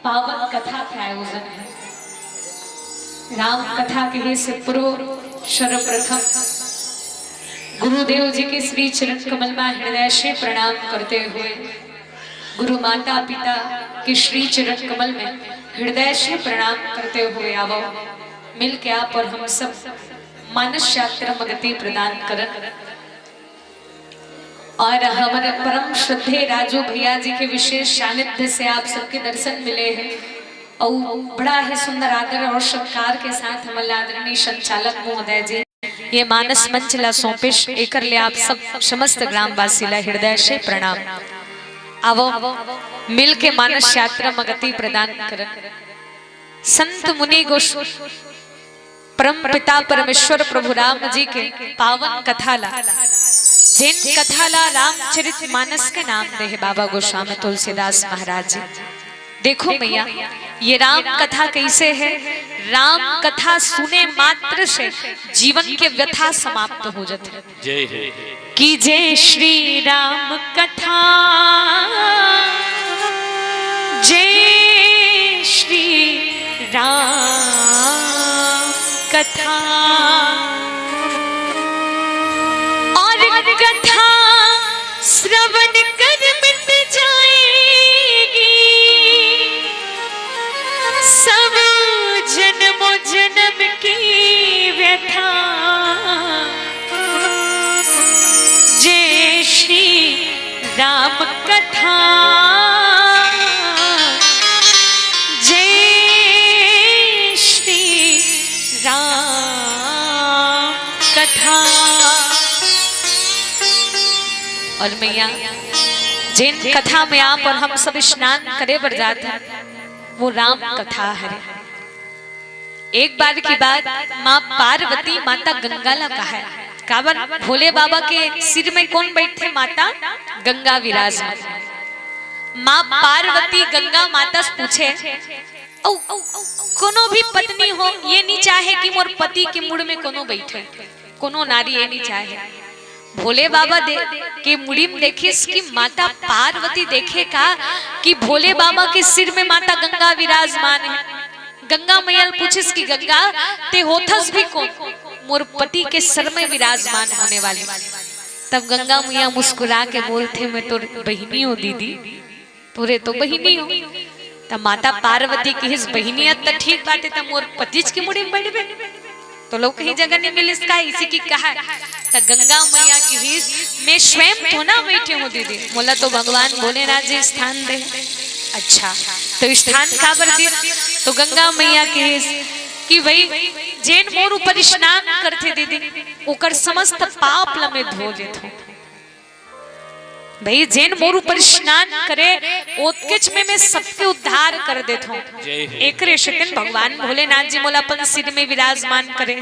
पावन कथा का आयोजन है। राम कथा के से पूर्व सर्वप्रथम गुरुदेव जी के श्री चरण कमल में हृदय से प्रणाम करते हुए गुरु माता पिता के श्री चरण कमल में हृदय से प्रणाम करते हुए आवो मिल के आप और हम सब मानस यात्रा मगति प्रदान करन। और हमारे परम श्रद्धे राजू भैया जी के विशेष सानिध्य से आप सबके दर्शन मिले हैं और बड़ा ही सुंदर आदर और सत्कार के साथ हमारे आदरणीय संचालक महोदय जी ये मानस मंच ला सौंपेश एकर ले आप सब समस्त ग्रामवासी ला हृदय से प्रणाम। आवो मिल के मानस यात्रा मगति प्रदान कर। संत मुनि गोश परम पिता परमेश्वर प्रभु राम जी के पावन कथा ला जिन कथाला रामचरित मानस के नाम दे है बाबा गोस्वामी तुलसीदास महाराज जी। देखो मैया ये राम कथा कैसे है। राम कथा सुने मात्र से जीवन के व्यथा समाप्त हो जाते हैं। जय है कि जय श्री राम कथा जय श्री राम कथा कथा श्रवण कर मिट जाएगी सब जन्मों जन्म की व्यथा। जय श्री राम कथा जय श्री राम कथा। और मैया जिन कथा में आप और हम सब स्नान करे बर जाते हैं वो राम कथा है। एक बार की बात माँ पार्वती माता गंगा ला कहा है काबर भोले बाबा के सिर में कौन बैठे माता गंगा विराजमान। माँ पार्वती गंगा माता से पूछे कोनो भी पत्नी हो ये नहीं चाहे कि मोर पति के मुड़ में कोनो बैठे कोनो नारी ये नहीं चाहे। भोले बाबा के मुड़ी में देखे कि माता पार्वती देखे का कि भोले बाबा के सिर में माता गंगा विराजमान है। गंगा मैया पूछिस कि गंगा ते होथस भी कौन मोर पति के सर में विराजमान होने वाली। तब गंगा मैया मुस्कुरा के बोलते मैं तो बहिनी हूँ दीदी तोरे तो बहिनी हो। तब माता पार्वती की हिस बहिनियत तो ठीक बात है तब मोर पतिज की मुड़ी में बैठे तो लोग कहीं जगह नहीं मिले इसका इसी की कहा तो गंगा मैया की हिस मैं स्वयं तो ना बैठे हूँ दीदी बोला तो भगवान भोलेनाथ जी स्थान दे। अच्छा तो स्थान काबर दे तो गंगा मैया की हिस कि भाई जैन मोर ऊपर स्नान करते दीदी ओकर समस्त पाप लमे धो लेते भाई जैन मोर ऊपर स्नान करे ओतकेच में मैं सबके उद्धार कर देता हूँ। एक दिन भगवान भोलेनाथ जी मोलापन सिर में विराजमान करे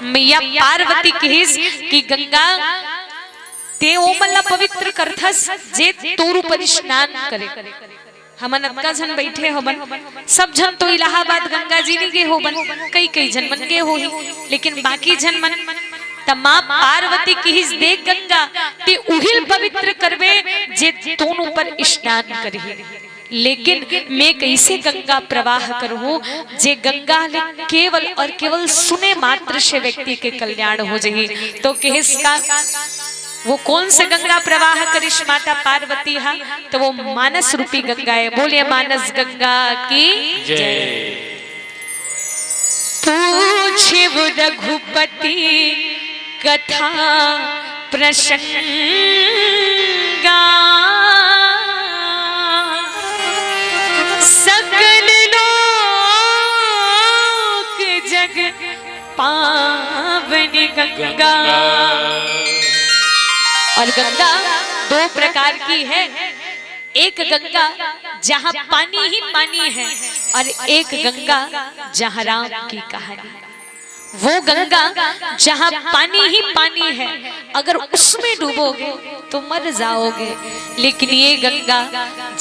मैया पार्वती की गंगा ते ओमला पवित्र करथस जे तोर ऊपर स्नान करे। हमन अक्का जन बैठे होबन सब जन तो इलाहाबाद गंगा जी नहीं गए होबन कई कई जन मन गए हो लेकिन बाकी जन मन माँ पार्वती की हिस देख गंगा ते उहिल पवित्र करवे जे तोन ऊपर स्नान करी। लेकिन मैं कैसे गंगा प्रवाह करूं जे गंगा ले केवल और केवल सुने मात्र से व्यक्ति के कल्याण हो जाए। तो किस का वो कौन से गंगा प्रवाह करिश माता पार्वती हा तो वो मानस रूपी गंगा है। बोलिए मानस गंगा की जय। पूछे रघुपति कथा प्रसंगा सकल लोक जग पावन गंगा। और गंगा दो प्रकार की है एक गंगा जहाँ पानी ही पानी है और एक गंगा जहाँ राम की कहानी। वो गंगा जहाँ पानी ही पानी है अगर उसमें डूबोगे तो मर जाओगे लेकिन ये गंगा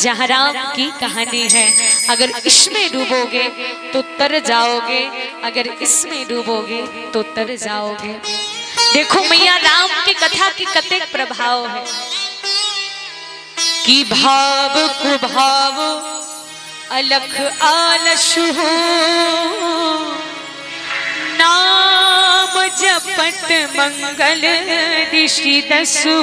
जहाँ राम की कहानी है अगर इसमें डूबोगे तो तर जाओगे अगर इसमें डूबोगे तो तर जाओगे। देखो मैया राम की कथा की कतेक प्रभाव है कि भाव कुभाव अलख आलसु हो नाम जपत मंगल ऋषि दसु।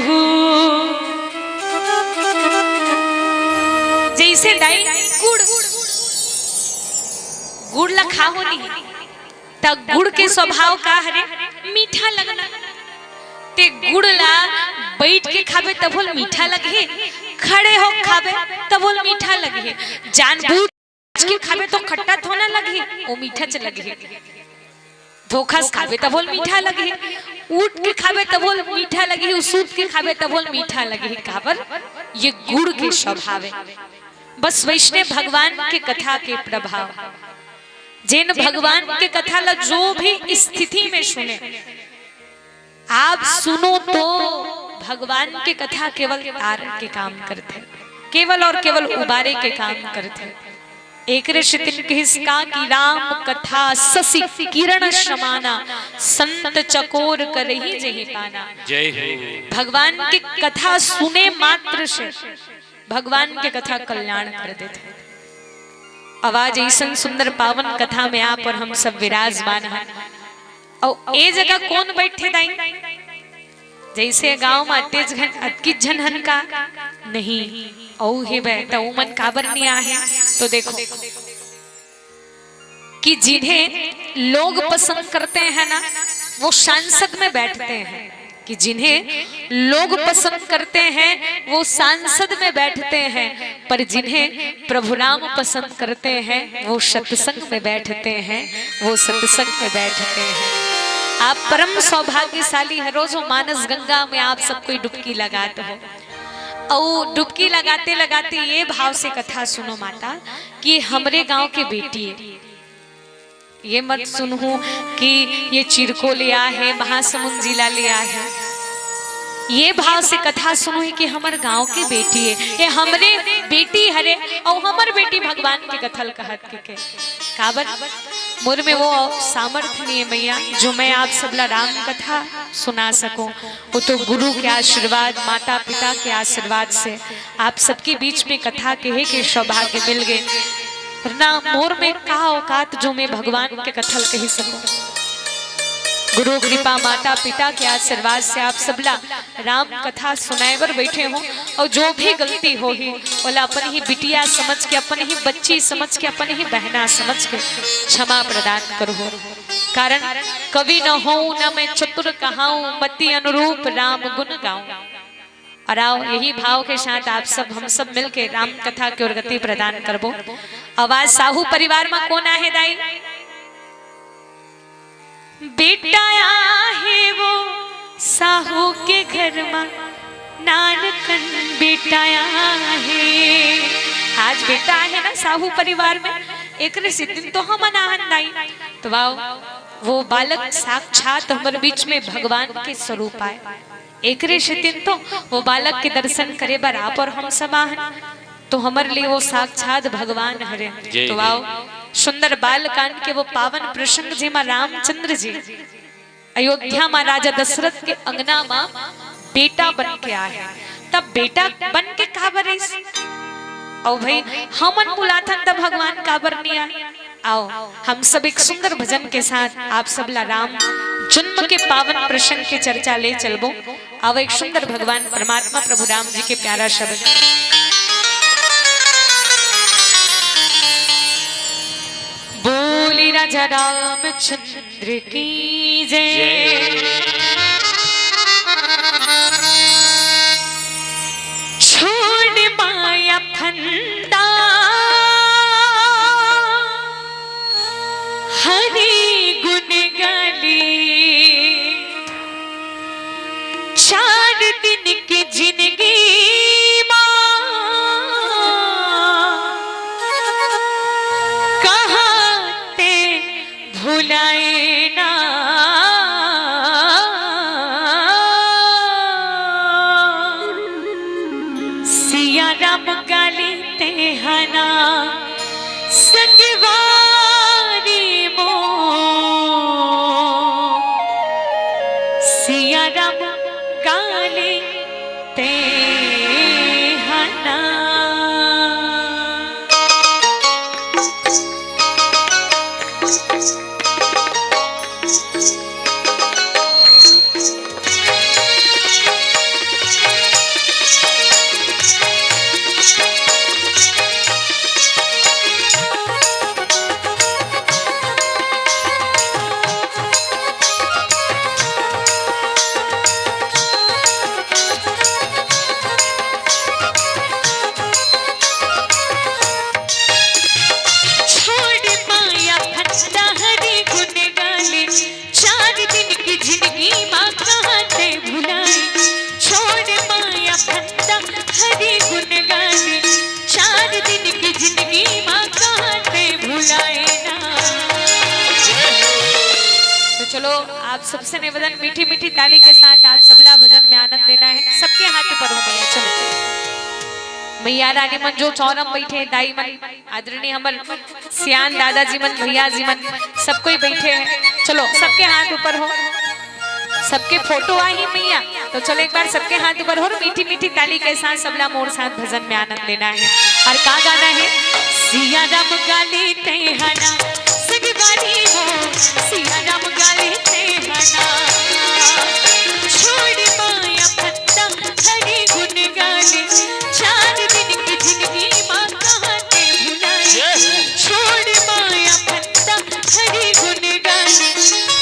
जैसे दाई गुड़ गुड़ ला खाओ नहीं तब गुड़ के स्वभाव का हरे मीठा लगना। ते गुड़ ला बैठ के खावे तब बोल मीठा लगे, खड़े हो खावे तब बोल मीठा लगे, जानबूझ के खावे तो खट्टा थोड़ा लगे वो मीठा च लगे, धोखा से खावे तब बोल मीठा लगे, उठ के खावे तब बोल मीठा लगे, सूत के खावे तब बोल मीठा लगे। काबर ये गुड़ के स्वभाव है। बस वैष्णव भगवान के कथा के प्रभाव, जिन भगवान के कथा ला जो भी स्थिति में सुने आप सुनो तो भगवान के कथा केवल तार के काम करते, केवल और केवल उबारे के काम करते। एक किसका की राम कथा ससी किरण समाना संत चकोर करही जही पाना। जय हो। भगवान की कथा सुने मात्र से भगवान के कथा कल्याण कर देते। आवाज ऐसा सुंदर पावन कथा में आप और हम सब विराजमान हैं। और ए जगह कौन बैठे दाई? जैसे गांव में तेज अटकी झनहन का नहीं औ हे बैठा उमन काबर नहीं आहे। तो देखो कि जिन्हें लोग पसंद करते हैं ना वो सांसद में बैठते हैं, कि जिन्हें लोग पसंद करते हैं वो सांसद में बैठते हैं, पर जिन्हें प्रभु राम पसंद करते हैं वो सत्संग में बैठते हैं, वो सत्संग में बैठते हैं। आप परम सौभाग्यशाली है। रोज मानस गंगा में आप सब कोई डुबकी लगाते हो और डुबकी लगाते लगाते ये भाव से कथा सुनो माता कि हमरे गांव के बेटी है, ये मत सुनूं कि ये चिरको लिया है महासमुंद जिला लिया है, ये भाव से कथा सुनो कि हमारे गांव की बेटी है, ये हमरे बेटी हरे और हमार बेटी भगवान के कथल कहत के काबर मोर में वो सामर्थ्य नहीं है मैया जो मैं आप सबला राम कथा सुना सकूं। वो तो गुरु के आशीर्वाद माता पिता के आशीर्वाद से आप सबके बीच में कथा कहे के सौभाग्य मिल गए, वरना मोर में का औकात जो मैं भगवान के कथल कह सकूं। गुरु कृपा माता पिता के आशीर्वाद से आप सबला राम कथा सुनाए बर बैठे हो और जो भी गलती हो ही बोला अपन ही बिटिया समझ के, अपन ही बच्ची समझ के, अपन ही बहना समझ के क्षमा प्रदान करो। कारण कवि न हो न मैं चतुर कहाऊं, मति अनुरूप राम गुण गाऊं। और आओ यही भाव के साथ आप सब हम सब मिलके राम कथा की ओर गति प्रदान करबो। आवाज साहू परिवार में कौन आहे दाई? बेटा आहे वो साहू के घर में नानकन बेटा आहे। आज बेटा है ना साहू परिवार में, एक दिन तो हम अनाहन दाई तो वाह वो बालक साक्षात हमारे बीच में भगवान के स्वरूप आए। एक दिन तो वो बालक के दर्शन करे बर आप और हम सब आहन, तो हमारे लिए वो साक्षात भगवान हरे। तो वाह सुंदर बाल कांड के वो पावन प्रसंग जेमा रामचंद्र जी अयोध्या में राजा दशरथ के अंगना में बेटा बन के आए। तब बेटा बन के काबर और भाई हमन बुलाथन तब भगवान काबर नहीं आए। आओ हम सब एक सुंदर भजन के साथ आप सबला राम जन्म के पावन प्रसंग के चर्चा ले चलबो। आओ एक सुंदर भगवान परमात्मा प्रभु राम जी के प्यारा शब्द। बोली राजा रामचंद्र की जय। छोड़ माया फंदा हरि गुण गाली, 4 दिन की जिंदगी भुलाए ना। सिया राम गाली तेहना संगवारी मो, सिया राम गाली तेहना। सबसे निवेदन मीठी मीठी ताली के साथ आप सबला भजन में आनंद देना है। सबके हाथ ऊपर हो मैया, चलो मैया रानी मन जो चौरम बैठे दाई मन आदरणीय हमर सियान दादाजी मन भैया जी मन सब कोई बैठे हैं। चलो सबके हाथ ऊपर हो, सबके फोटो आई मैया, तो चलो एक बार सबके हाथ ऊपर हो, मीठी मीठी ताली के साथ सबला मोर साथ भजन में आनंद लेना है। और का गाना है, सिया राम गाले तेहना सगवारी हो, सिया राम गाले तेहना छोड़ माया पत्ता हरी गुन गाले, 4 दिन की जिंदगी मां कहां ते भुलाए, छोड़ माया पत्ता हरी गुन गाले,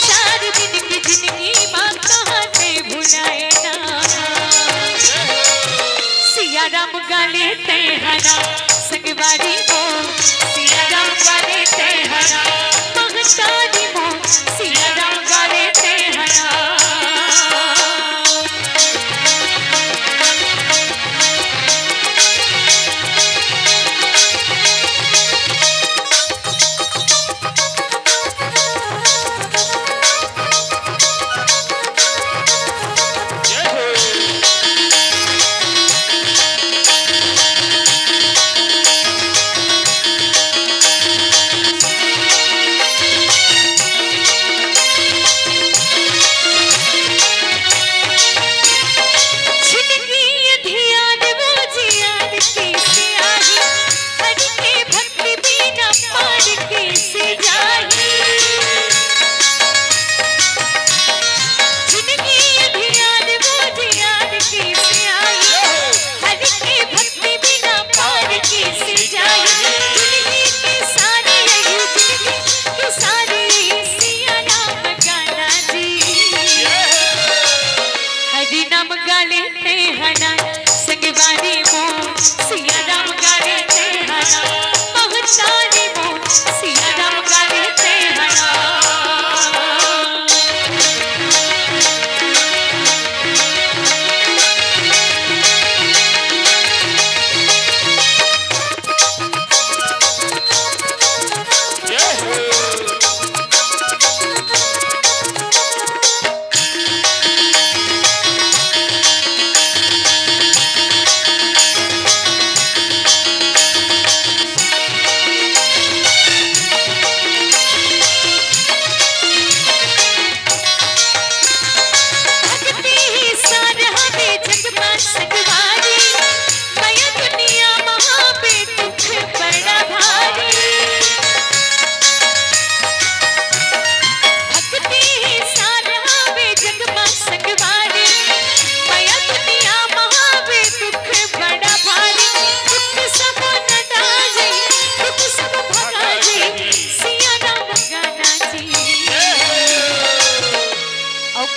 4 दिन की जिंदगी मां कहां ते भुलाए ना, सिया राम गाले तेहना संगवारी हो, सिया राम गाले तेहना महतारी हो, सिया राम गाले तेहना।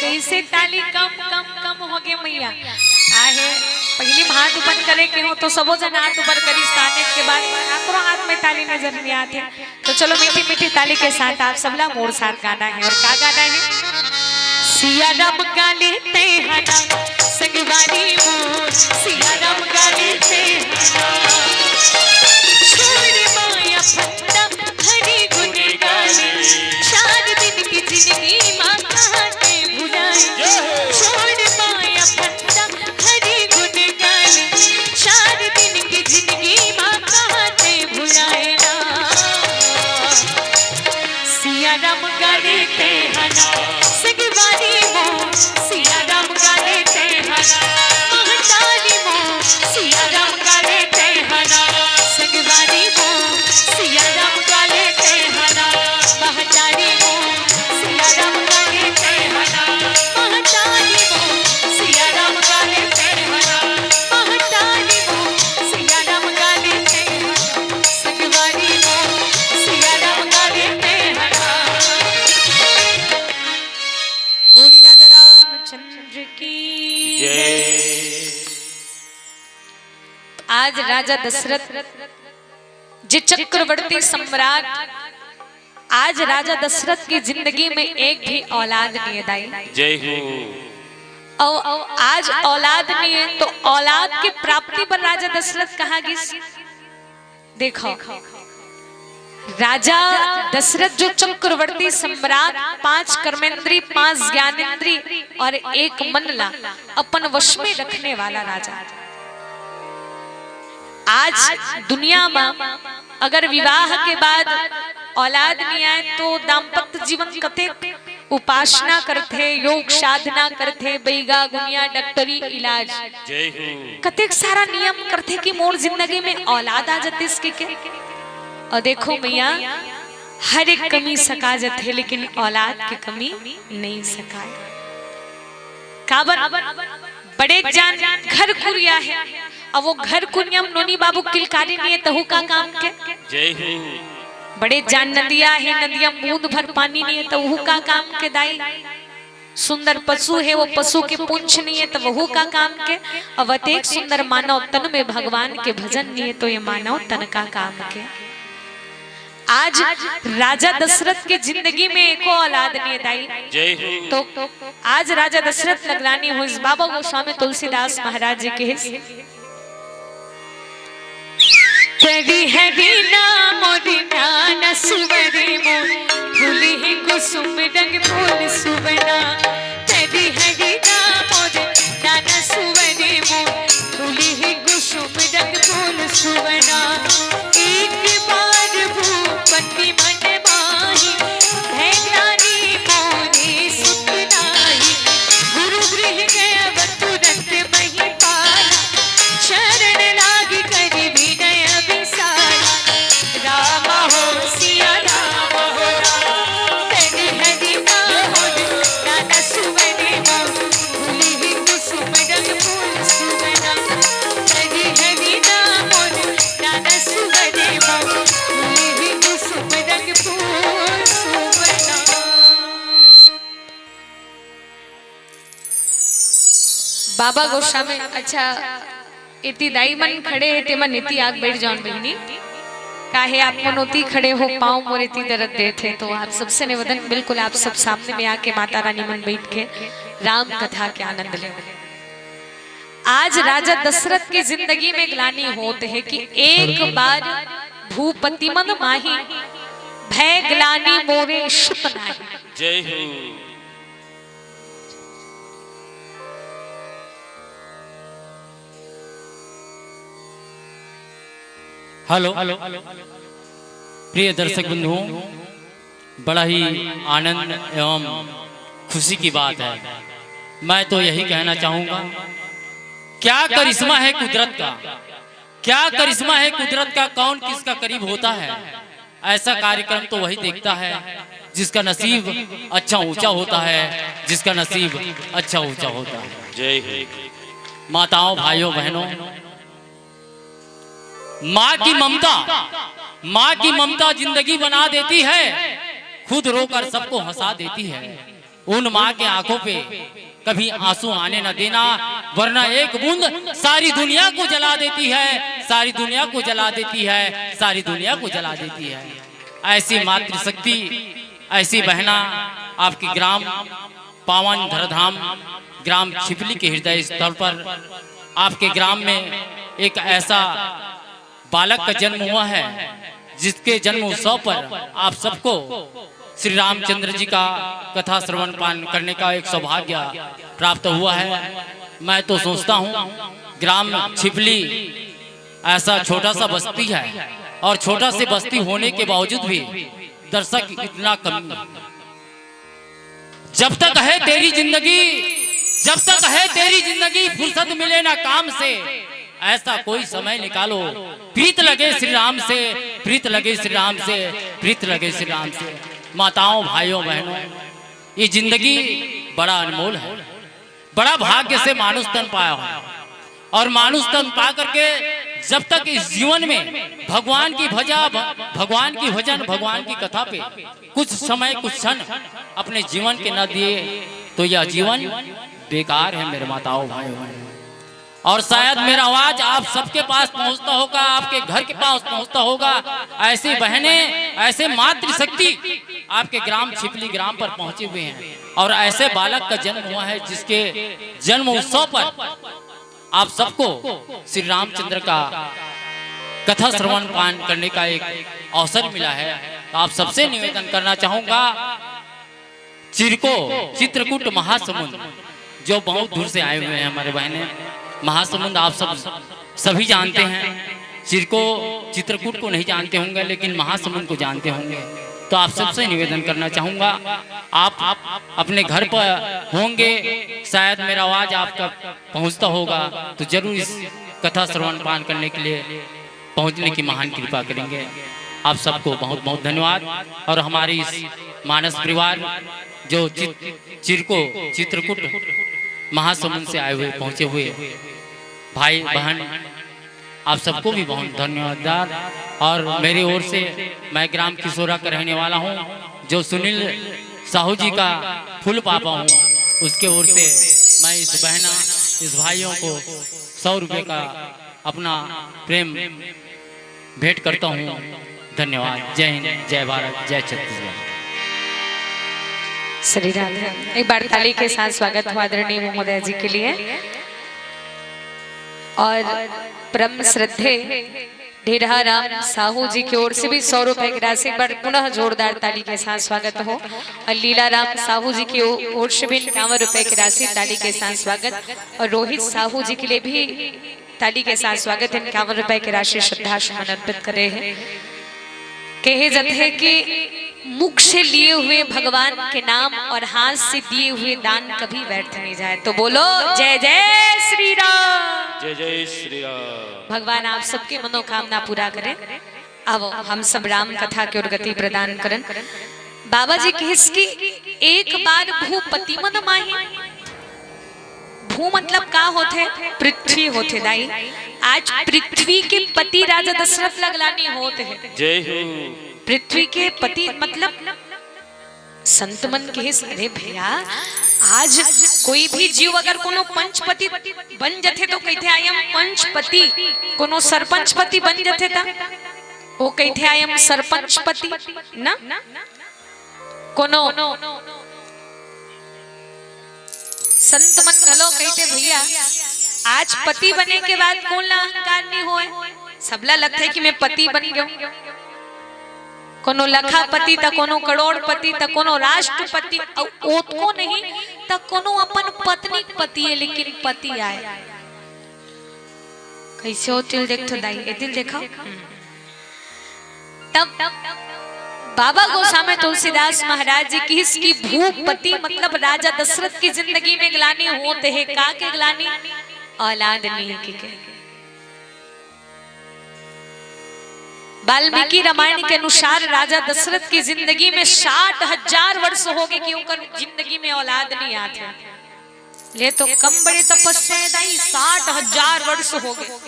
कैसे ताली कम कम कम हो गए मैया आहे पहली हाथ ऊपर करे के हो तो सबो जन हाथ ऊपर करी स्थाने के बाद आकरो हाथ में ताली नजर नहीं आती। तो चलो मीठी मीठी ताली के साथ आप सबला मोर साथ गाना है। और का गाना है, सिया राम गाले तेहना संगवारी मोर, सिया राम गाले तेहना छोड़ माया पत्ता हरी गुन गाले, 4 दिन की जिंदगी मां कहां ते भुलाए, छोड़ माया पत्ता हरी गुन गाले, 4 दिन की जिंदगी मां कहां ते भुलाए ना, सिया राम गाले तेहना संगवारी मोर, सिया राम गाले तेहना महतारी मोर, सिया राम गाले तेहना संगवारी मोर, सिया राम गाले तेहना महतारी मोर, सिया राम गाले तेहना महतारी मोर, सिया राम गाले तेहना महतारी मोर, सिया राम गाले तेहना संगवारी मोर, सिया राम गाले तेहना। बोली राजा रामचंद्र की जय। आज राजा दशरथ जी चक्रवर्ती सम्राट, आज राजा दशरथ की जिंदगी में एक भी औलाद नहीं है दाई, जय हो। और आज औलाद नहीं है तो औलाद की प्राप्ति पर राजा दशरथ कहा गई। देखो राजा दशरथ जो चक्रवर्ती सम्राट, 5 कर्मेंद्री, 5 ज्ञानेंद्री और 1 मन ला अपन वश में रखने वाला राजा। आज दुनिया में अगर विवाह के बाद औलाद नहीं आए तो दाम्पत्य जीवन कते उपासना करते, योग साधना करते, बैगा गुनिया डॉक्टरी इलाज, कतेक सारा नियम करते कि मोर जिंदगी में औलाद आ जाते इसके के। और देखो भैया हर एक कमी सका जाते लेकिन औलाद की कमी नहीं सकाए। काबर बड़े जान घर कुरिया है, अब वो घर कुनियम नोनी बाबू किलकारी नहीं है तहु का काम के। जय हो। बड़े जान नदिया है, नदिया बूंद भर पानी नहीं है तो वहू का काम के दाई। सुंदर पशु है, वो पशु के पूंछ नहीं है तो वहू का काम के। अब अतेक सुंदर मानव तन में भगवान के भजन नहीं है तो ये मानव तन का काम के। आज राजा दशरथ की जिंदगी में एको औलाद नहीं दाई। जय हो। तो आज राजा दशरथ लगलानी हो इस बाबा गोस्वामी तुलसीदास महाराज जी के तेरी है दीना मोरी नाना सुवरी मो फूली ही कुसुम रंग फूल सुवना। तेरी है दीना मोरी नाना सुवरी मो फूली ही कुसुम रंग फूल सुवना। एक बार भूपति मन माही भैरानी मोरी सुख नाही। गुरु गृह गया तुरंत मही पाला शरण लागी करी विनय विसाला। राम हो सिया राम हो राम तेरी हरि नाम नाना सुवने फूली ही कुसुम रंग फूल सुवना। तेरी हरि नाम नाना सुवने फूली ही कुसुम रंग फूल सुवना। बाबा गोस्वामी अच्छा इति दाई मन खड़े है ते मन इति आग बैठ जाऊं बहनी काहे आप मनोती खड़े हो पाँव मोर इति दर्द दे थे। तो आप सबसे निवेदन बिल्कुल आप सब सामने में आके माता रानी मन बैठ के राम कथा के आनंद ले। आज राजा दशरथ की जिंदगी में ग्लानि होते है कि एक बार भूपति मन माही भय ग्लानि मोरे सुत नाही। जय हो। हेलो प्रिय दर्शक बंधुओं, बड़ा ही आनंद एवं खुशी की बात है। मैं तो यही कहना चाहूंगा, क्या करिश्मा है कुदरत का, क्या करिश्मा है कुदरत का। कौन किसका करीब होता है, ऐसा कार्यक्रम तो वही देखता है जिसका नसीब अच्छा ऊंचा होता है, जिसका नसीब अच्छा ऊंचा होता है। जय हो। माताओं, भाइयों, बहनों, माँ की ममता, माँ की ममता जिंदगी बना देती है, खुद रोकर सबको हंसा देती है। उन माँ के आंखों पे कभी आंसू आने न देना, वरना एक बूंद सारी दुनिया को जला देती है, सारी दुनिया को जला देती है, सारी दुनिया को जला देती है। ऐसी मातृशक्ति, ऐसी बहना आपकी ग्राम पावन धरधाम ग्राम छिपली के हृदय स्थल पर आपके ग्राम में एक ऐसा बालक का जन्म हुआ है जिसके जन्म उत्सव पर आप सबको श्री रामचंद्र जी का कथा श्रवण पान करने का एक सौभाग्य प्राप्त हुआ है। मैं तो सोचता हूँ ग्राम छिपली ऐसा छोटा सा बस्ती है और छोटा सी बस्ती होने के बावजूद भी दर्शक इतना कम। जब तक है तेरी जिंदगी, जब तक है तेरी जिंदगी, फुर्सत मिले ना काम से, ऐसा कोई समय निकालो, प्रीत लगे श्री राम से, प्रीत लगे श्री राम से, प्रीत लगे श्री राम से। माताओं, भाइयों, बहनों, ये जिंदगी बड़ा अनमोल है, बड़ा भाग्य से मानुष तन पाया है। और मानुष तन पा करके जब तक इस जीवन में भगवान की भजा, भगवान की भजन, भगवान की कथा पे कुछ समय, कुछ क्षण अपने जीवन के न दिए तो यह जीवन बेकार है मेरे माताओं, भाइयों, बहनों। और शायद मेरा आवाज आप सबके पास पहुंचता होगा, आपके घर के पास पहुंचता होगा। ऐसी बहनें, ऐसे मातृशक्ति आपके ग्राम छिपली ग्राम पर पहुंचे हुए हैं और ऐसे बालक का जन्म हुआ है जिसके जन्म उत्सव पर आप सबको श्री रामचंद्र का कथा श्रवण पान करने का एक अवसर मिला है। तो आप सबसे निवेदन करना चाहूंगा, चित्रकूट महासमुंद जो बहुत दूर से आए हुए हैं हमारे बहने, महासमुंद आप सभी जानते हैं। चित्रकूट को नहीं जानते होंगे, लेकिन महासमुंद को जानते होंगे। तो आप सबसे निवेदन करना चाहूंगा, आप अपने घर पर होंगे, शायद मेरा आवाज आप तक पहुंचता होगा, तो जरूर इस कथा श्रवण पान करने के लिए पहुंचने की महान कृपा करेंगे। आप सबको बहुत बहुत धन्यवाद। और हमारी इस मानस परिवार जो चित्रकूट महासमुंद से आए हुए पहुंचे हुए भाई बहन, आप सबको भी बहुत धन्यवाद। और मेरी ओर से मैं ग्राम किशोरा का रहने वाला हूं, जो सुनील साहू जी का फुल पापा हूं, उसके ओर से मैं इस बहना, इस भाइयों को 100 रुपये का अपना प्रेम भेंट करता हूं। धन्यवाद। जय हिंद, जय भारत, जय छत्तीसगढ़। श्री राधे। एक बार ताली के साथ स्वागत हो आदरणीय महोदय जी के लिए। और परम श्रद्धे ढेढ़ा राम साहू जी की ओर से भी 100 रुपए की राशि पर पुनः जोरदार ताली के साथ स्वागत हो। और लीला राम साहू जी की ओर से भी 51 रुपए की राशि ताली के साथ स्वागत। और रोहित साहू जी के लिए भी ताली के साथ स्वागत है। 51 रुपए की राशि श्रद्धा सुमन अर्पित करे हैं। कहे जाते हैं कि मुख से लिए हुए भगवान के नाम और हाथ से दिए हुए दान कभी व्यर्थ नहीं जाए। तो बोलो जय जय श्री राम। जय जय श्री राम। भगवान आप सबकी मनोकामना पूरा करें। अब हम सब राम कथा की ओर गति प्रदान करें। बाबा जी कहे कि एक बार भूपति मन माही। भू मतलब का होते? पृथ्वी होते दाई। आज पृथ्वी के पति राजा दशरथ लगलानी होते हैं। जय हो। पृथ्वी के पति मतलब संत मन के अरे भैया, आज कोई भी जीव अगर कोनो पंचपति बन जाते तो कहते आई एम पंचपति। कोनो सरपंचपति बन जाते था वो कहते आई एम सरपंचपति ना। कोनो संत मन घलो कहते भैया आज पति बने के बाद कौन ला अहंकार नहीं होए। सबला लगता है कि मैं पति बन गया। कोनो लखापति त कोनो करोड़पति त कोनो राष्ट्रपति ओतको नहीं त कोनो अपन पत्नी पति है, लेकिन पति आए कैसे हो तिल देख तो दाई ए दिल देखो। तब बाबा गोस्वामी तुलसीदास महाराज जी की इसकी भूपति मतलब राजा दशरथ की जिंदगी में ग्लानि होते हैं। का के ग्लानि? औलाद नहीं के। वाल्मीकि रामायण के अनुसार राजा दशरथ की जिंदगी में 60,000 वर्ष हो गए कि उनका जिंदगी में औलाद नहीं आते। ले तो कम बड़े तपस्या है दाई, 60,000 वर्ष हो गए।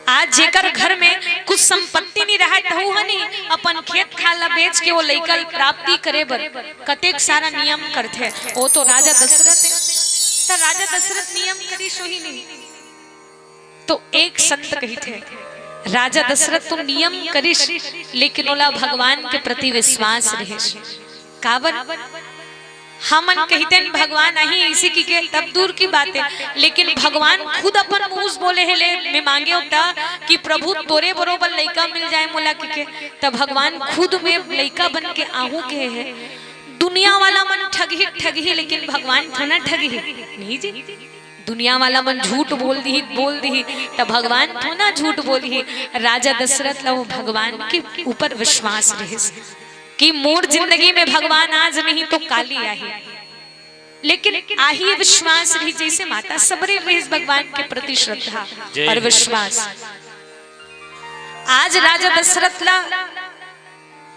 आज जेकर घर में कुछ संपत्ति नहीं रहा तो हनी अपन खेत खाला बेच के वो लइकल प्राप्ति करे बर कतेक सारा नियम करते। वो तो राजा दशरथ है। तो राजा दशरथ नियम करी सो ही नहीं। तो एक संत कही थे राजा दशरथ तुम नियम करिस, लेकिन ओला भगवान के प्रति विश्वास रहे। काबर हमन कहते हैं भगवान नहीं इसी की के तब दूर की बात है, लेकिन भगवान खुद अपन मुंह बोले है ले मैं मांगे होता कि प्रभु तोरे बरोबर लइका मिल जाए मोला के तब भगवान खुद में लइका बन के आहू के है। दुनिया वाला मन ठगी लेकिन भगवान थोड़ा ठगी नहीं जी। दुनिया वाला मन झूठ बोल दी तब भगवान थोड़ा झूठ बोली। राजा दशरथ ला वो भगवान के ऊपर विश्वास रहे कि मोर जिंदगी में भगवान आज नहीं तो काली आही, लेकिन आही विश्वास रही जैसे माता सबरे रही भगवान के प्रति श्रद्धा और विश्वास। आज राजा दशरथ ला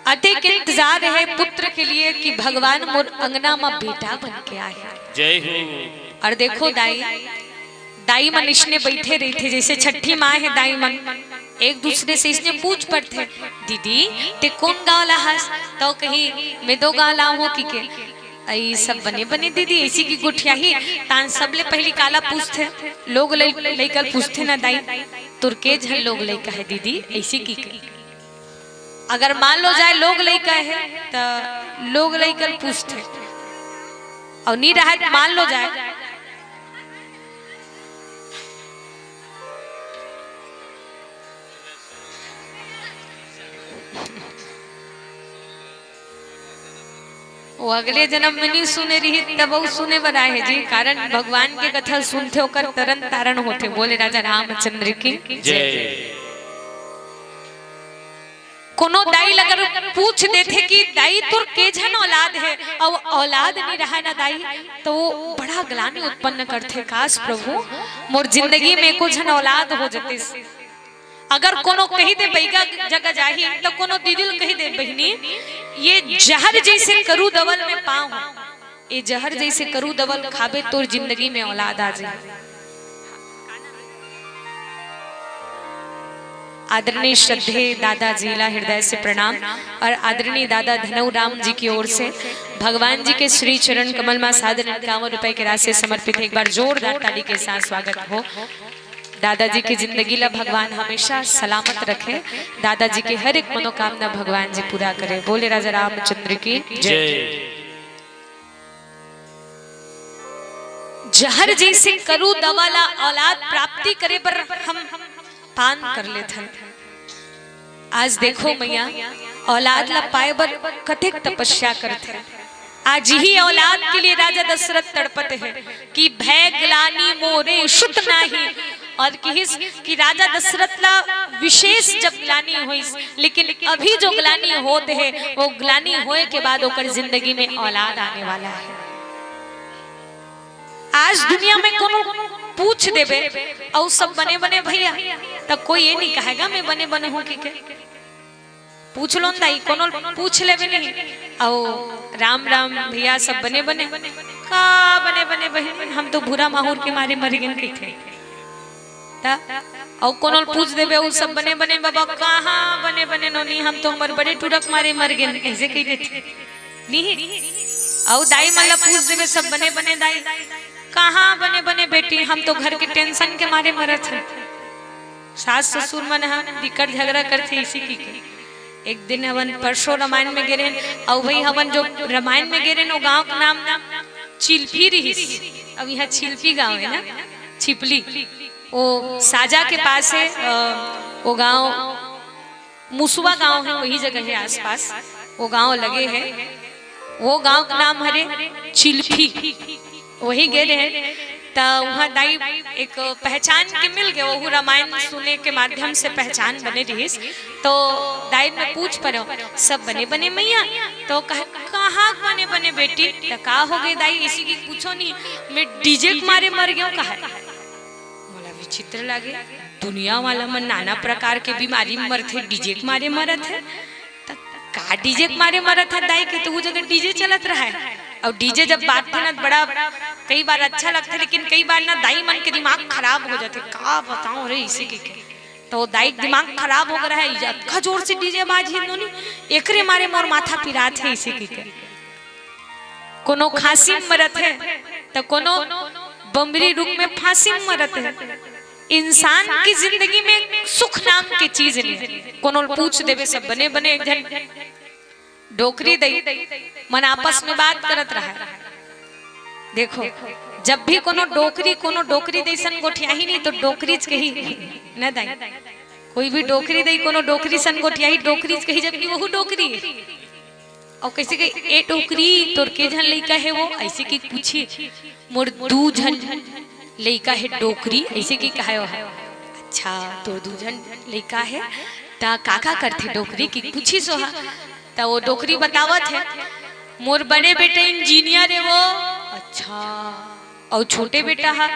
अटेक इंतजार है पुत्र के लिए कि भगवान मोर अंगना में बेटा बन के आए। जय हो। और देखो दाई मन इसने बैठे रही थे जैसे छठी माँ है। दाई मन एक दूसरे से इसने पूछ पड़ते दीदी ते कौन गाँव लाहस तो कही मैं दो गाँव लाऊ हो कि के आई सब बने दीदी ऐसी की गुठिया ही तान सबले पहली काला पूछते लोग लइकल पूछते ना दाई तुर के झल लोग लइका है दीदी ऐसी की अगर मान लो जाए लोग लइका है तो लोग लइकल पूछते और नहीं रहा मान लो जाए वो अगले जन्म में नहीं सुने रही तब वो सुने बनाए है जी, कारण भगवान के कथा सुनते होकर तरन तारण होते। बोले राजा रामचंद्र की जय। कोनो दाई अगर पूछ देते कि दाई तुर के जन औलाद है, अब औलाद नहीं रहा ना दाई, तो वो बड़ा ग्लानि उत्पन्न करते, काश प्रभु मोर जिंदगी में को जन औलाद हो जाते। अगर कोनो कही दे बैगा जगह जाही तो कोनो दीदिल कही दे बहनी ये जहर जैसे करू दवल में पाऊं, ये जहर जैसे करू दवल खाबे तो जिंदगी में औलाद आ जाए। आदरणीय श्रद्धे दादा जिला हृदय से प्रणाम और आदरणीय दादा धनौराम जी की ओर से भगवान जी के श्री चरण कमल में 51 रुपए की राशि समर्पित। एक बार जोरदार ताली के साथ स्वागत हो। दादाजी की जिंदगी ला भगवान हमेशा सलामत रखे, दादाजी की हर एक मनोकामना भगवान जी पूरा करे। बोले राजा रामचंद्र की जय। जहर जैसे करू दवाला औलाद प्राप्ति करे पर हम पान कर लेते। आज देखो मैया औलाद ला पाए बर कतेक तपस्या करते। आज ही औलाद के लिए राजा दशरथ तड़पते हैं कि भय ग्लानि मोरे शुत नाही, और कि राजा दशरथ ला विशेष जब ग्लानि हुई, लेकिन अभी जो ग्लानि होते है वो ग्लानि होए के बाद ओकर जिंदगी में औलाद आने वाला है। आज दुनिया में कोनो पूछ देवे और सब बने बने भैया, तब कोई ये नहीं कहेगा मैं बने बने हूँ कि पूछ लो दाई, कोनो पूछ ले नहीं। और राम राम भैया सब बने बने का बने बने बहन, हम तो भूरा माहौर के मारे मर गए थे। और कोनो पूछ देवे वो सब बने बने बाबा कहाँ बने बने नोनी, हम तो हमारे बड़े टुरक मारे मर गए, ऐसे कही देते नहीं। और दाई माला पूछ देवे सब बने बने दाई कहाँ बने बने बेटी, हम तो घर के टेंशन के मारे मरत है। सास ससुर मन दिक्कत झगड़ा करते इसी की। एक दिन हवन परसों रामायण में गिरे, और वही हवन जो रामायण में गिरे वो गांव का नाम चिल्फी रही। अब यहाँ चिल्फी गांव है ना, छिपली, वो साजा के पास है। वो गांव मुसवा गांव है, वही जगह है आसपास वो गांव लगे हैं। वो गांव का नाम हरे चिल्फी, वही गए हैं। तो वहाँ दाई एक पहचान के मिल गए, वो रामायण सुने के माध्यम से पहचान बने रही। तो दाई में पूछ पड़ो सब बने बने मैया, तो कहाँ बने बने बेटी, तो का हो गई दाई इसी की पूछो नहीं, मैं डीजे के मारे मर गया। कहा बोला विचित्र लगे, दुनिया वाला मन नाना प्रकार के बीमारी में मरते, डीजे के मारे मरत है। का डीजे के मारे मरत है दाई के, तो वो जगह डीजे चलत रहा है। और डीजे जब बात थे ना बड़ा कई बार अच्छा लगता है, लेकिन कई बार ना दाई मन के दिमाग खराब हो जाते। का बताऊं रे इसी के, तो दाई दिमाग खराब हो गया है, अक्का जोर से डीजे बाजी नोनी एकरे मारे मोर माथा पिरात है इसी के। कोनो खांसी में मरत है तो कोनो बमरी रुक में फांसी में मरत है। इंसान की जिंदगी में सुख नाम की चीज नहीं। कोनो पूछ देवे सब बने बने, एक जन डोकरी दई मन आपस में बात करत रहा। देखो जब भी कोनो डोकरी दैसन गोठिया ही नहीं तो डोकरीज कही न दाई, कोई भी डोकरी दई कोनो डोकरी सन गोठिया ही डोकरीज कही, जबकि वो डोकरी है। और कैसे कही ए डोकरी तोर के जन लइका है, वो ऐसे की पूछी मोर दू जन लइका है डोकरी, ऐसे की कहा है। अच्छा तो दू जन लइका है ता काका करते डोकरी की पूछी सोहा, तो वो डोकरी बतावत है मोर बड़े बेटा इंजीनियर है वो। अच्छा और छोटे बेटा है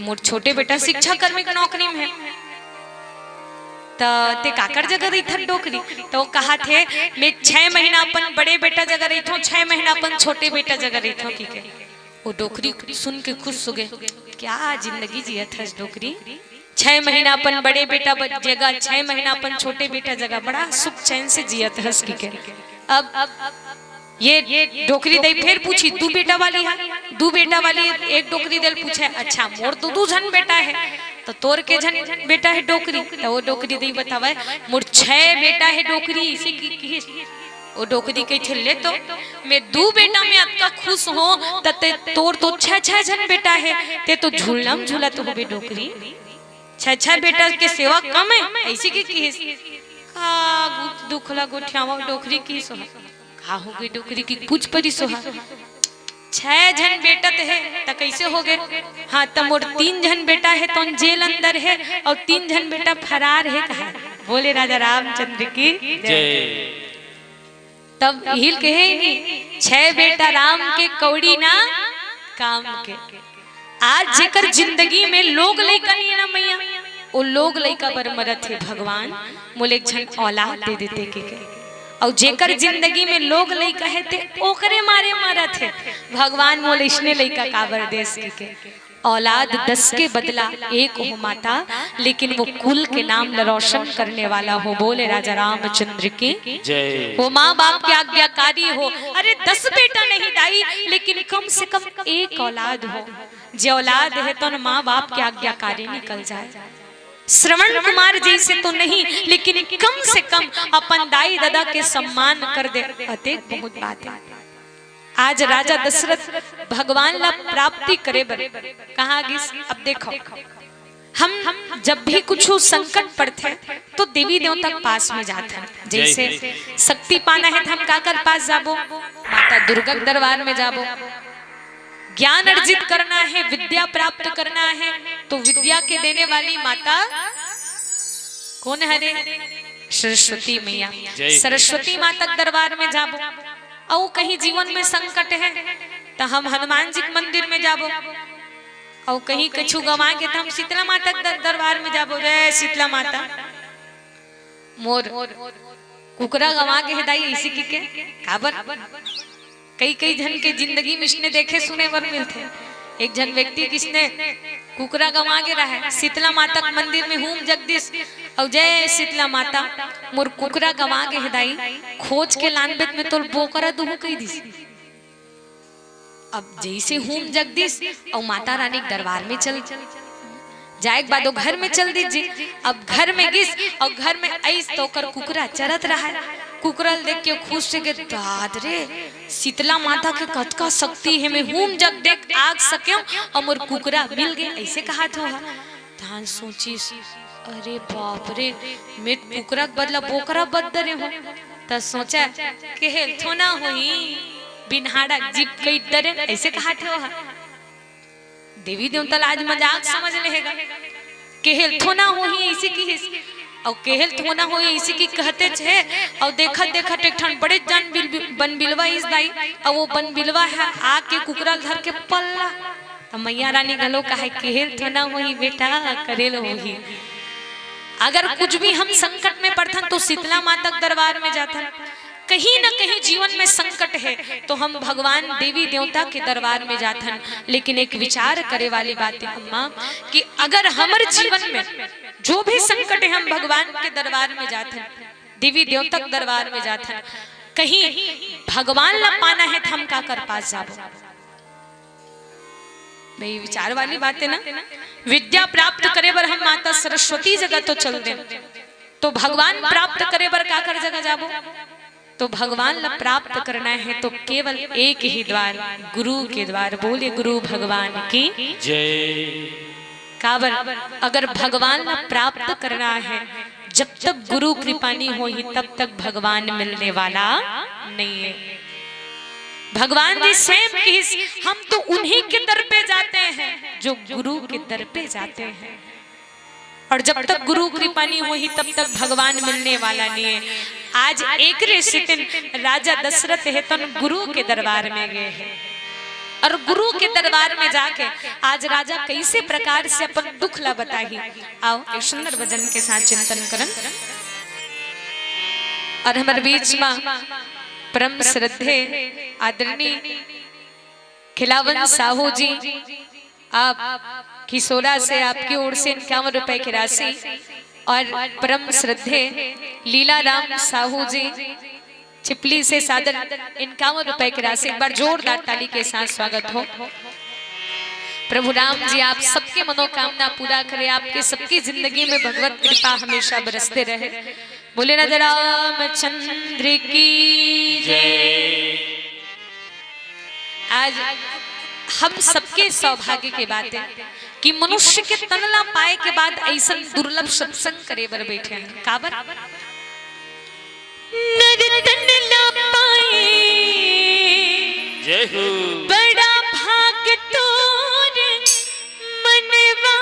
मोर छोटे बेटा शिक्षा कर्मी का नौकरी में है। तो ते काकर जगह रही था डोकरी, तो कहा थे मैं 6 महीना अपन बड़े बेटा जगह रही थो, 6 महीना अपन छोटे बेटा जगह रही थो। ठीक है, वो डोकरी सुन के खुश हो गए, क्या जिंदगी जिया था डोकरी। 6 महीना अपन बड़े बेटा जगह, 6 महीना अपन छोटे बेटा जगह, बड़ा सुख चैन से जिया था। अब ये डोकरी दई फिर पूछी दू बेटा वाली है, दू बेटा वाली एक डोकरी दिल पूछे अच्छा मोर तो दू जन बेटा है, तो तोर के जन बेटा है डोकरी, तो वो डोकरी दई बतावे मोर 6 बेटा है डोकरी। इसी की वो डोकरी कही थे ले तो मैं दू बेटा में अतका खुश हो, तते तोर तो 6 जन बेटा है, ते तो झूलम झूला तो होबे डोकरी, 6 बेटा के सेवा कम है। ऐसी की दुखला गोठियावा डोकरी की सो आहू की डोकरी की कुछ परी सोहा 6 जन बेटत है त कैसे हो गए? हाँ तो मोर 3 जन बेटा है तो जेल अंदर है और 3 जन बेटा फरार है कहा। बोले राजा रामचंद्र की जय। तब हिल के है नहीं 6 बेटा राम के कौड़ी ना काम के। आज जेकर जिंदगी में लोग लइका नहीं है ना मैया, वो लोग लइका पर मरत है भगवान मोले झन औलाद दे देते के। और जेकर जिंदगी में लोग लइका है ते ओकरे मारे मरत है भगवान मोले इसने लइका काबर देश के। औलाद 10 के बदला 1 हो माता, लेकिन वो कुल के नाम रोशन करने वाला हो। बोले राजा रामचंद्र की जय। वो माँ बाप की आज्ञाकारी हो। अरे 10 बेटा नहीं दाई, लेकिन कम से कम 1 औलाद हो। जो औलाद है तो न माँ बाप की आज्ञाकारी निकल जाए। श्रवण कुमार जैसे तो नहीं, लेकिन कम से कम अपन दाई दादा के सम्मान कर दे, अतेक बहुत बात है। आज राजा दशरथ भगवान ला प्राप्ति करे बर कहाँ गिस। अब देखो हम जब भी कुछ संकट पड़ते तो देवी देवता के पास में जाते हैं। जैसे शक्ति पाना है तो हम काकर पास जाबो? माता दुर्गा के दरबार में जाबो। ज्ञान अर्जित करना है, विद्या प्राप्त करना है तो विद्या के देने वाली माता कौन है रे? सरस्वती मैया। सरस्वती माता के दरबार में जाबो। और कहीं जीवन में संकट है तो हम हनुमान जी के मंदिर में जाबो। और कहीं कछु गवा के तो हम शीतला माता के दरबार में जाबो। जय शीतला माता। मोर कुकरा गवा के हिदाई इसी की के काबर कई जन के जिंदगी में इसने देखे सुने वर मिलते। एक जन व्यक्ति किसने कुकरा गवा के रहा शीतला माता के मंदिर में हूँ जगदीश और जय शीतला माता मोर कुकरा गवा के हिदाई खोज के लानबेत में तो बोकरा दुहू कही दी। अब जैसे हूँ जगदीश और माता रानी के दरबार में चल जाए के बाद घर में चल दीजिए। अब घर में गिस और घर में ऐस तो कर कुकरा चरत रहा है। कुकरल देख के खुश से के दाद रे शीतला माता के कतका शक्ति है, मैं हूं जग देख आग सके और मोर कुकरा मिल गया। ऐसे कहा तो धान सोची अरे बाप रे मैं कुकरा बदला बोकरा बदले हो तो सोचा के हेल थोना होई बिनहाड़ा जीप कई डरे। ऐसे कहा थे देवी देवता आज मजाक समझ लेगा। केहल थोना होई इसी की और केहल थोना होई इसी की कहते छे। और देखत देखत एक ठन बड़े जान बन बिलवा इस दाई और वो बन बिलवा है आके कुकरा धर के पल्ला तो मैया रानी गलो कहे केहल थोना होई बेटा करेल होई। अगर कुछ भी हम संकट में पड़थन तो शीतला माता के दरबार में जाथन। कहीं न कहीं जीवन में संकट है तो हम भगवान देवी देवता के दरबार में जाथन। लेकिन एक विचार करे वाली बात है अम्मा कि अगर हमारे जीवन में जो भी संकट है हम भगवान के दरबार में जाथन, देवी देवता के दरबार में जाथन, कहीं भगवान ला पाना है तो हम का कर पास जाबो। भाई विचार वाली बात है ना। विद्या प्राप्त करे बर हम माता सरस्वती जगह तो चल दे तो भगवान प्राप्त करे बर का कर जगह जाबो। तो भगवान ला प्राप्त करना है तो केवल एक ही द्वार गुरु के द्वार। बोले गुरु भगवान की जय। काबर अगर भगवान ला प्राप्त करना है जब तक गुरु कृपा नहीं होगी तब तक भगवान मिलने वाला नहीं है। भगवान जी स्वयं की हम तो उन्हीं के दर पे जाते हैं जो गुरु के दर पे जाते हैं। और जब तक गुरु कृपा नहीं हुई तब तक भगवान मिलने वाला नहीं है। आज एक दिन राजा दशरथ है तो गुरु के दरबार में गए हैं और गुरु के दरबार में जाके आज राजा कैसे प्रकार से अपन दुख ला बताही। आओ एक सुंदर भजन के साथ चिंतन करन। और हमारे बीच में परम श्रद्धे आदरणीय खिलावन साहू जी आप किशोरा से आपकी ओर से 51 रुपए की राशि और परम श्रद्धे लीला राम साहू जी चिपली से सादर 51 रुपए की राशि। एक बार जोरदार ताली के साथ स्वागत हो। प्रभु राम जी आप सबके मनोकामना पूरा करे, आपके सबकी जिंदगी में भगवत कृपा हमेशा बरसते रहे। बोले राजा रामचंद्र की जय। आज हम सबके सौभाग्य के बात है कि मनुष्य के तनला पाए के बाद ऐसा दुर्लभ सत्संग करे बर बैठे हैं। काबर नर तनला पाए हो। बड़ा भाग तोर मनवा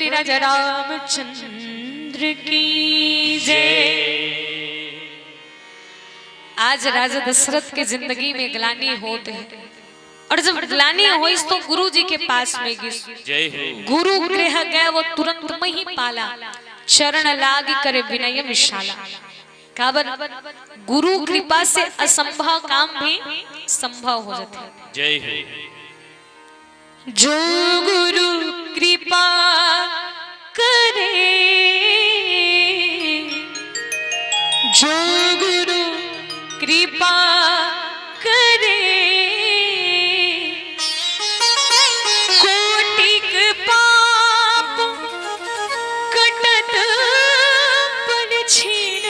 राजा रामचंद्र की जय। आज राजा दशरथ के जिंदगी में ग्लानि होते हैं और जब ग्लानि हुई तो गुरु जी के पास में गई। गुरु गृह गए वो तुरंत में ही पाला, चरण लाग करे विनय विशाला। काबर गुरु कृपा से असंभव काम भी संभव हो जाते हैं। जय हो। जो गुरु कृपा करे, जो गुरु कृपा करे, कोटिक पाप कटत पर छीन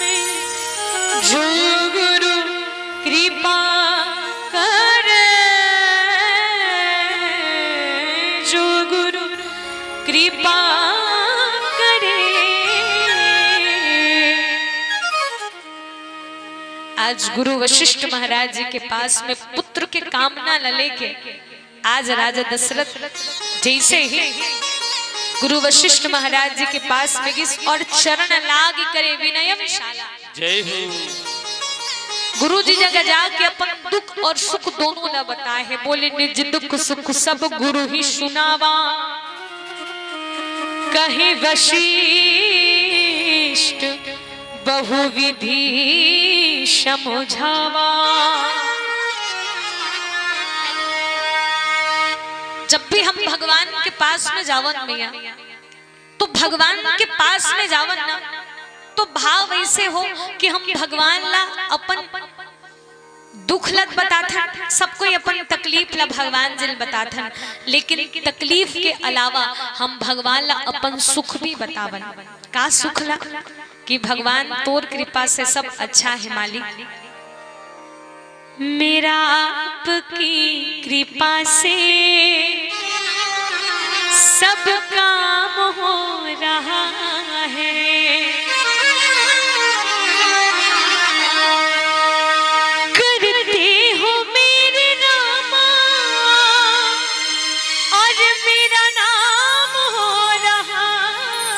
में। जो गुरु कृपा करे, जो गुरु कृपा करे। आज गुरु वशिष्ठ महाराज जी के पास में पुत्र के कामना न लेके आज राजा दशरथ जैसे ही गुरु वशिष्ठ महाराज जी के पास में गिस और चरण लाग करे विनयम शाला। जय हो। गुरु जी जगह जाके अपन दुख और सुख दोनों न बताए, बोले निज दुख सुख सब गुरु ही सुनावा, कहे वशिष्ठ बहुविधि समझावा। जब भी हम भगवान के पास में जावन मैया, तो भगवान के पास में जावन ना तो भाव ऐसे हो कि हम भगवान ला अपन दुख लत बताथन, सबको अपन तकलीफ ला भगवान जिल बताथन, लेकिन तकलीफ के अलावा हम भगवान ला अपन सुख भी बतावन। का सुख ला कि भगवान तोर कृपा से सब अच्छा है मालिक, मेरा आपकी कृपा से सब काम हो रहा है। करते हो मेरे नामा और मेरा नाम हो रहा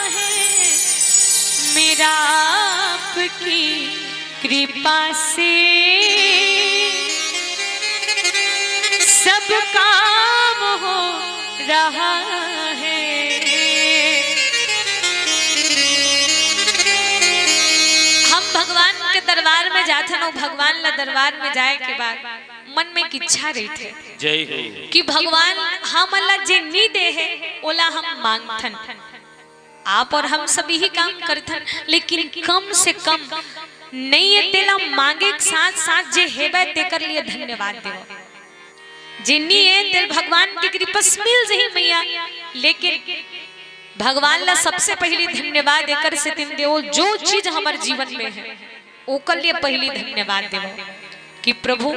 है, मेरा आपकी कृपा से सब काम हो रहा है। हम भगवान के दरबार में जाते ना, भगवान ला दरबार में जाए के बाद मन में एक इच्छा रही थे जय हो कि भगवान हम अल्लाह जे नी दे है ओला हम मांगथन, आप और हम सभी ही काम करथन, लेकिन कम से कम नहीं तेला मांगे के साथ साथ जे हेबे तेकर लिए धन्यवाद देव। जिन्नी है तेल भगवान की कृपा मिल जही मैया, लेकिन भगवान ला सबसे पहली धन्यवाद देकर से दिन देव जो चीज हमारे जीवन में है ओकर लिए पहली धन्यवाद देव कि प्रभु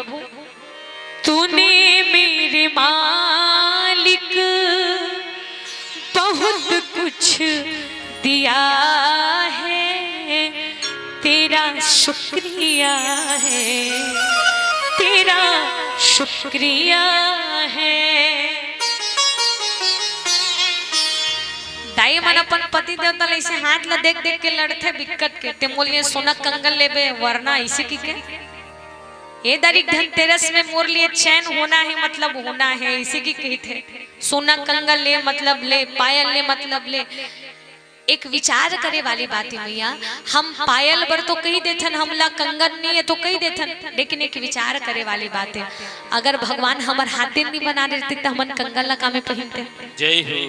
तूने मेरे मालिक बहुत कुछ दिया है, तेरा शुक्रिया है, तेरा शुक्रिया है। दाई मन अपन पति देवता ऐसे हाथ ला देख देख के लड़ते बिकट के ते मोलिए सोना कंगन लेबे वरना ऐसे की के ये दारी धनतेरस में मोर लिए चैन होना है मतलब होना है, इसी की कही थे सोना कंगन ले मतलब ले, पायल ले मतलब ले। एक विचार करे वाली बात है भैया, हम पायल बर तो कही देथन, हमला कंगन नहीं है तो कही देथन, लेकिन एक विचार करे वाली बात है अगर भगवान हमार हाथे नहीं बना देते तो हमन कंगन ला कामे पहनते। जय हो।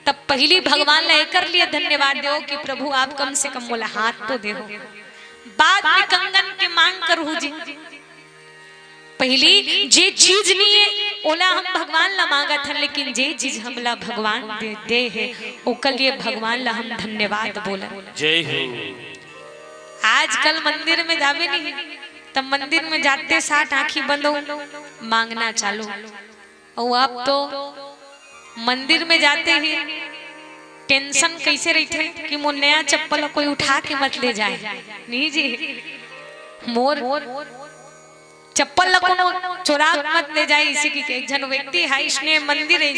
तब पहली भगवान ला एकर लिए धन्यवाद दो कि प्रभु आप कम से कम बोला हाथ तो दे, बाद में कंगन के मांग करू जी। पहली जे चीज नहीं है ओला हम भगवान ला मांगा था, लेकिन जे चीज हमला भगवान दे है ओकर लिए भगवान ला हम धन्यवाद बोला। जय हो। आजकल मंदिर में जावे नहीं तब मंदिर में जाते साथ आंखी बंद मांगना चालू, और अब तो मंदिर में जाते ही टेंशन कैसे रहते कि मोर नया चप्पल कोई उठा के मत ले जाए, नहीं जी मोर चप्पल ला कोनो चोरा मत ले जाए। इसी की एक जन व्यक्ति है इसने मंदिर है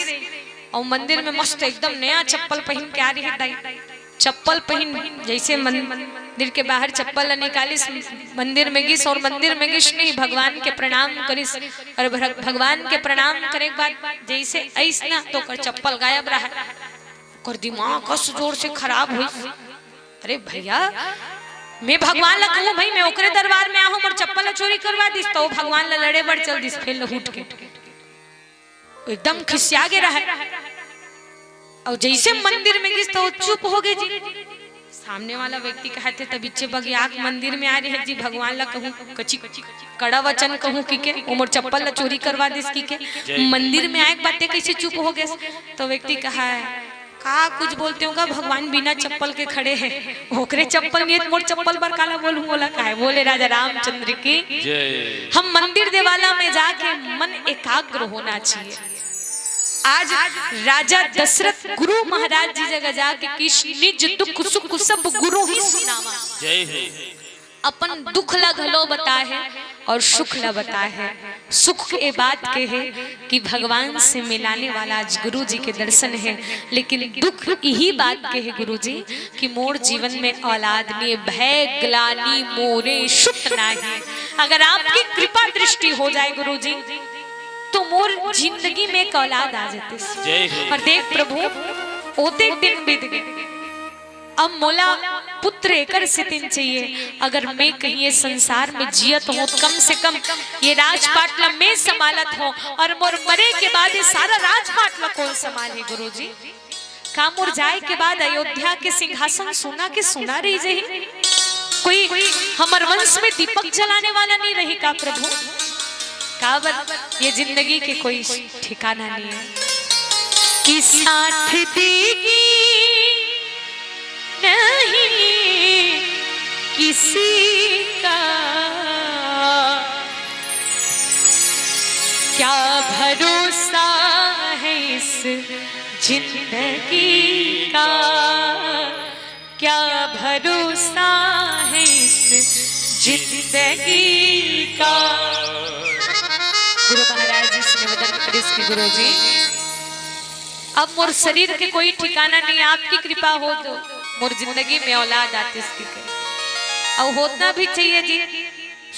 और मंदिर में मस्त एकदम नया चप्पल पहन के आ रही है दाई, चप्पल पहन जैसे मंदिर के बाहर चप्पल निकालिस मंदिर में गिस और मंदिर में गिस नहीं भगवान के प्रणाम करिस और भगवान के प्रणाम करे के बाद जैसे ऐसना तो कर चप्पल गायब रहा, कर दिमाग कस जोर से खराब हुई। अरे भैया मैं भगवान ला कहूं भाई मैं ओकरे दरबार में आहूं और चप्पल चोरी करवा दिस तो भगवान ला लड़े बढ़ चल दिस फिर लहुट के एकदम खिसिया गे रहा और जैसे मंदिर में गिस तो चुप हो गए जी। सामने वाला व्यक्ति कहते तबीचे बगियाक मंदिर में आ रहे हैं जी भगवान ला कहूं कची कड़ा वचन कहूं कि के उमर चप्पल ला चोरी करवा दिस की के मंदिर में आए बातें कैसे चुप हो गए। तो व्यक्ति कहा है का कुछ बोलते होगा भगवान बिना चप्पल के खड़े हैं, ओकरे चप्पल नहीं मोर चप्पल पर काला बोलूं बोला का है। बोले राजा रामचंद्र की जय। हम मंदिर देवाला में जाके मन एकाग्र होना चाहिए। आज राजा दशरथ गुरु महाराज जी जगह जाके कृष्ण निज दुख सुख सब गुरु ही सुनावा। जय हो। अपन दुख ला घलो बता है और सुख ला बता है। सुख के बात के है कि भगवान से मिलाने वाला आज गुरु जी के दर्शन है, लेकिन दुख यही बात के है गुरु जी कि मोर जीवन में औलाद ने भय ग्लानि मोरे सुत नाही। अगर आपकी कृपा दृष्टि हो जाए गुरु जी तो मोर जिंदगी में एक औलाद आ जाते। जय हो। और देख प्रभु ओते दिन बीत गए, अब मोला पुत्र एकर से दिन चाहिए। अगर मैं कहीं ये संसार में जियत हो कम से कम ये राजपाट ला मैं संभालत हो, और मोर मरे के बाद ये सारा राजपाट ला कौन संभाले गुरु जी? का मोर जाए के बाद अयोध्या के सिंहासन सोना के सोना रही जाही? कोई हमर वंश में दीपक जलाने वाला नहीं रही का प्रभु? का बात ये जिंदगी के कोई ठिकाना नहीं है कि साथ देगी नहीं किसी का, क्या भरोसा है इस जिंदगी का, क्या भरोसा है इस जिंदगी का। गुरु महाराज जी से निवेदन करें कि गुरु जी अब मोर शरीर के कोई ठिकाना नहीं, आपकी कृपा हो तो मोर जिंदगी में औलाद आते और होना भी चाहिए जी।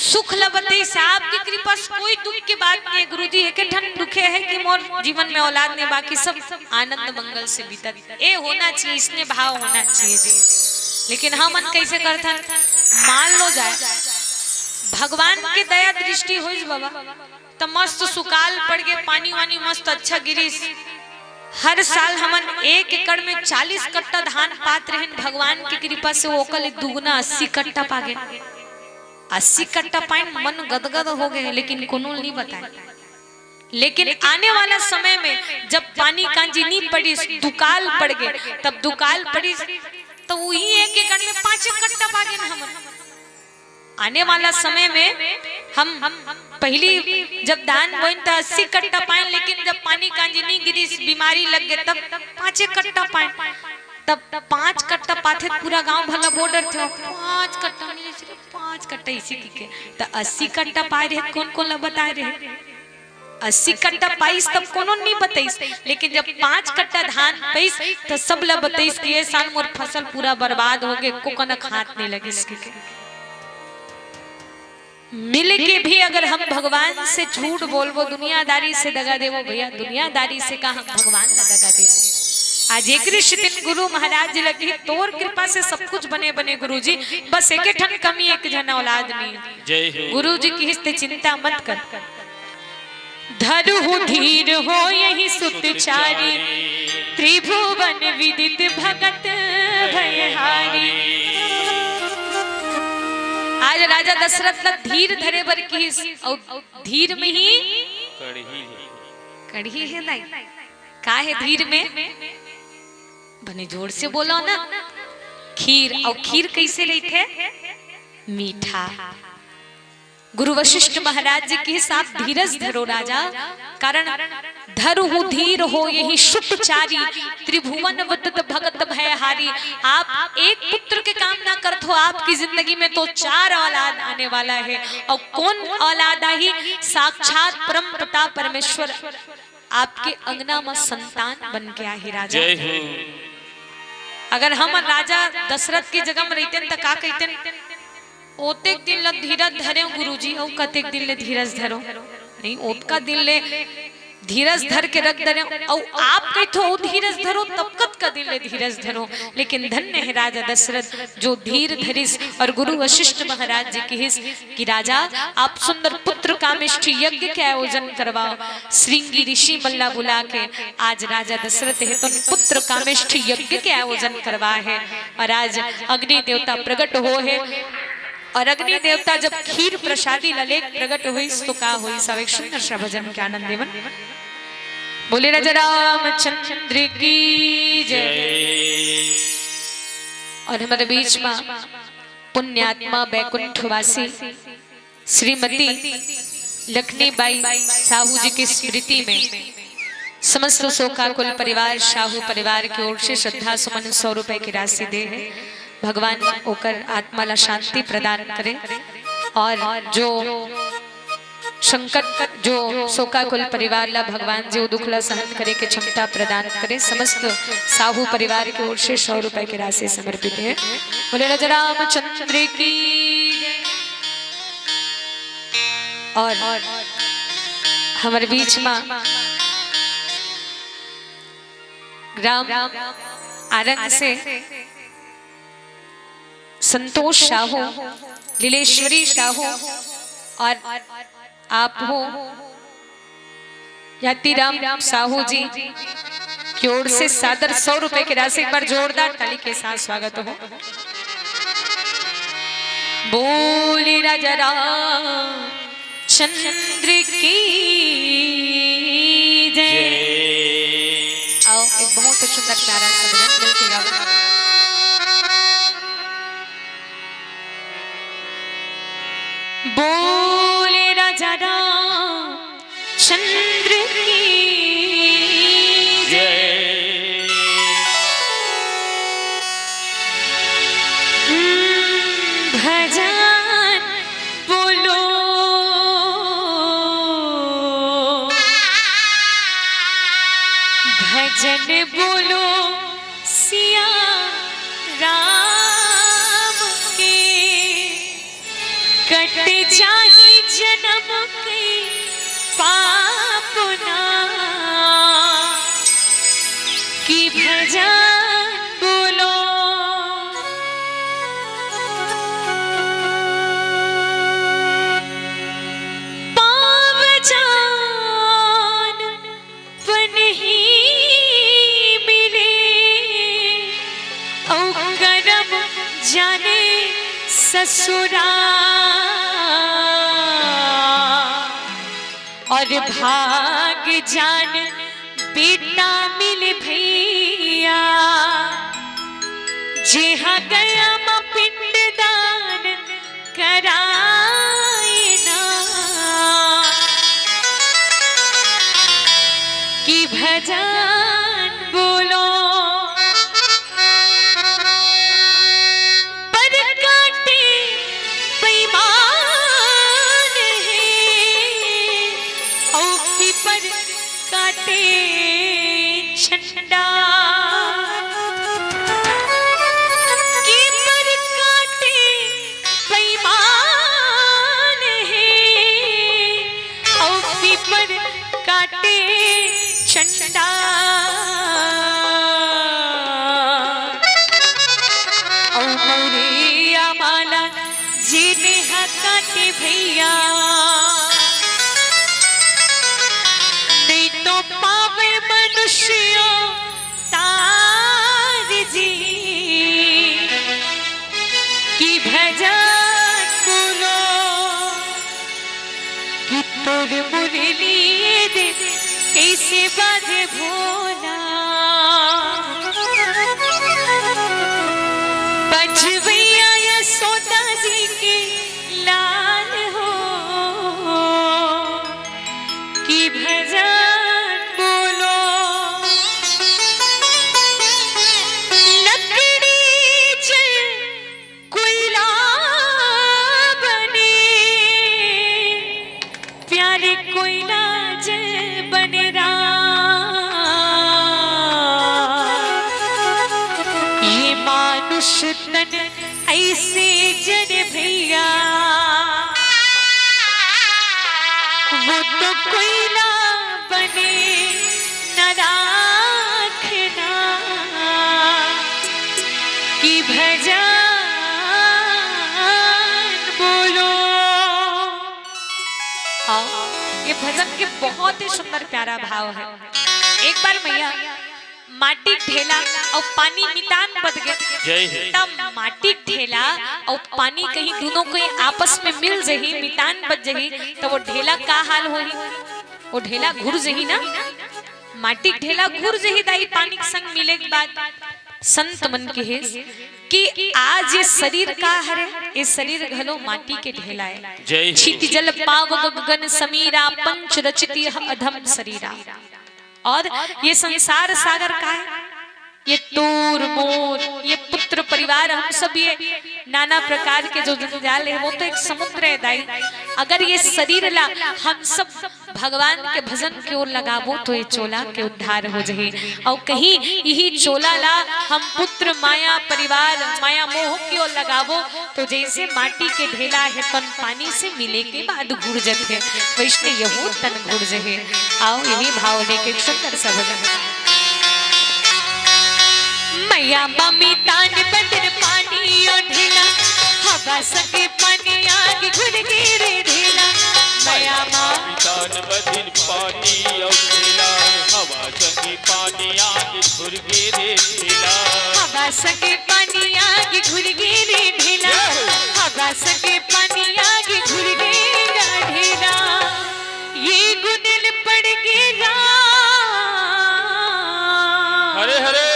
सुख लबते से आपकी कृपा से कोई दुख की बात नहीं है गुरु जी। एक ठन दुखे है कि मोर जीवन में औलाद ने, बाकी सब आनंद मंगल से बीता। ये होना चाहिए, इसने भाव होना चाहिए जी। लेकिन हम मन कैसे करते मान लो जाए भगवान के दया दृष्टि हो बाबा तो मस्त सुकाल पड़ गए, पानी वानी मस्त अच्छा गिरीश। हर साल हमन 1 एकड़ में 40 कट्टा धान पात रहे, भगवान की कृपा से वो कल दुगना 80 कट्टा पा गए। 80 कट्टा पाइन मन गदगद हो गए, लेकिन कोनो नहीं बताए। लेकिन आने वाला समय में जब पानी कांजी नहीं पड़ी, दुकाल पड़ गए, तब दुकाल पड़ी तो वही 1 एकड़ में 5 कट्टा पा गए हमन। आने वाला समय में हम पहली जब धान बोइन तो 80 कट्टा पाए, लेकिन जब पानी कांजी नहीं गिरी, बीमारी लग गए, तब 5 कट्टा पाए। तब 5 कट्टा पाथे पूरा गांव भला बॉर्डर थे, 5 कट्टा नहीं, 5 कट्टा इसी के तो 80 कट्टा पाए रहे। कौन कौन ला बताए रहे 80 कट्टा पाइस, तब कोनो नहीं बताइस। लेकिन जब 5 कट्टा धान पाइस तो सब ला बताइस कि ये साल मोर फसल पूरा बर्बाद हो गए, को कनक हाथ नहीं लगे इसके। मिल के भी अगर हम भगवान से झूठ बोलबो, दुनियादारी से दगा देवो भैया, दुनियादारी से कहा भगवान न दगा देवो। आज एक दिन गुरु महाराज जी लगी तोर कृपा से सब कुछ बने बने गुरु जी, बस एक ठन कमी, एक जन औलाद नहीं। गुरु जी की हिस्ते चिंता मत कर, धरहु धीर हो यही सुतचारी, त्रिभुवन विदित भगत भयहारी। आज राजा दशरथ ला धीर धरे बर की, और धीर में ही कड़ी है नहीं का है धीर में बने जोर से बोलो ना खीर। और खीर कैसे रही थे मीठा। गुरु वशिष्ठ महाराज जी के साथ धीरज धरो राजा, कारण धरहु धीर हो यही सुखचारी, त्रिभुवन विदित भगत भयहारी। आप एक पुत्र के काम ना करते हो, आपकी जिंदगी में तो 4 औलाद आने वाला है। और कौन औलाद आई? साक्षात परम पिता परमेश्वर आपके अंगना में संतान बन के आई राजा। अगर हम राजा दशरथ की जगह में रहते तो का कहते? ओतेक दिन ल धीरज धरे गुरुजी, और कतेक दिन ले धीरज धरो नहीं, ओतका दिन ले धीरज धर के रख दे। और आप कहते धीरज धरो, तब कत का दिन ले धीरज धरो। लेकिन धन्य है राजा दशरथ जो धीर धरिस। और गुरु वशिष्ठ महाराज जी की हिस कि राजा आप सुंदर पुत्र कामेष्ठी यज्ञ के आयोजन करवाओ। श्रृंगी ऋषि बल्ला बुला के आज राजा दशरथ है तो पुत्र कामेष्ठी यज्ञ के आयोजन करवा है। और आज अग्नि देवता प्रकट हो है, और अग्नि देवता जब खीर प्रसादी ललेक प्रकट हुई तो का हुई? सब एक सुंदर सा भजन के आनंद देवन बोले राजा रामचंद्र की जय। और हमारे बीच में पुण्यात्मा बैकुंठवासी श्रीमती लखनीबाई साहू जी की स्मृति में समस्त सोका कुल परिवार शाहू परिवार की ओर से श्रद्धा सुमन 100 रुपए की राशि दे है। भगवान होकर आत्मा ला शांति प्रदान करे और जो संकट जो सोका कुल परिवार ला भगवान जी दुखला सहन करे के क्षमता प्रदान करे। समस्त साहू परिवार की ओर से 100 रुपए की राशि समर्पित है। बोले राजा रामचंद्र की और हमारे बीच में ग्राम आरंग से संतोष साहू, लीलेश्वरी साहू और आप हो यातीराम साहू जी की ओर से सादर 100 रुपए की राशि। एक बार जोरदार ताली के साथ स्वागत हो। बोले राजा रामचंद्र की जय। आओ एक बहुत सुंदर प्यारा सा भजन मिलके गाओ। बोले राजा रामचंद्र की जय। भजन बोलो भजन बोलो सिया राम के, कट जाही जन्म के पाप ना की। भजन बोलो पाव जान पन ही मिले औ करम जाने ससुरा और भाग जान बेटा मिल भैया। जेहा गया मां पिंडदान कराए ना कि भजन बोलो पर काटे पैमान है औ पर काटे झंडा की पर काटे पैमान है औ पर काटे झंडा। औ मोरिया माला जीने काटे भैया नहीं तो पावे मनुष्य तार जी की। भजन बोलो कि तोर मुरली दे कैसे बाजे भोला। बजवैया यशोदा जी के लाल हो कि भजन बोलो लकड़ी जल कोयला बने प्यारे कोयला जल बने ये मानुष तन ऐसे जन भैया वो तो कोयला बने न राखना कि भजन बोलो। ये भजन के बहुत ही सुंदर प्यारा भाव है। एक बार मैया माटी ढेला और पानी मितान बद गए जय है। तब माटी ढेला और पानी कहीं दोनों को आपस में मिल जही मितान बच जही तो वो ढेला का हाल होही। वो ढेला घुर जही ना माटी ढेला घुर जही दाई पानी के संग मिले के बाद संत मन के है कि आज ये शरीर का हरे ये शरीर घलो माटी के ढेला है। जय क्षिति जल पाव गगन समीरा पंच रचिति अधम शरीरा और ये संसार सागर का है, ये तोर मोर, ये पुत्र परिवार, हम सब ये नाना प्रकार के जो जंजाल है वो तो एक समुद्र है दाई। अगर ये शरीर ला हम सब भगवान के भजन की ओर लगाबो तो ये चोला के उद्धार हो जाए। और कहीं यही चोला ला हम पुत्र माया परिवार माया मोह की ओर लगाबो तो जैसे माटी के ढेला है तन पानी से मिले के बाद घुड़ जाते वैसे यहो तन घुड़ जाए। आओ यही भाव लेके सुंदर सा भजन। मैया मम्मी तान बदन पानी और ढीला हवा सके पानी आग घुल गिरे ढीला। मैया मम्मी तान बदन पानी और ढीला हवा सके पानी आग घुल गिरे ढीला। हवा सके पानी आग घुल गिरे ढीला। हवा सके पानी आग घुल गिरे ढीला। ये गुदिल पड़ गिरा हरे हरे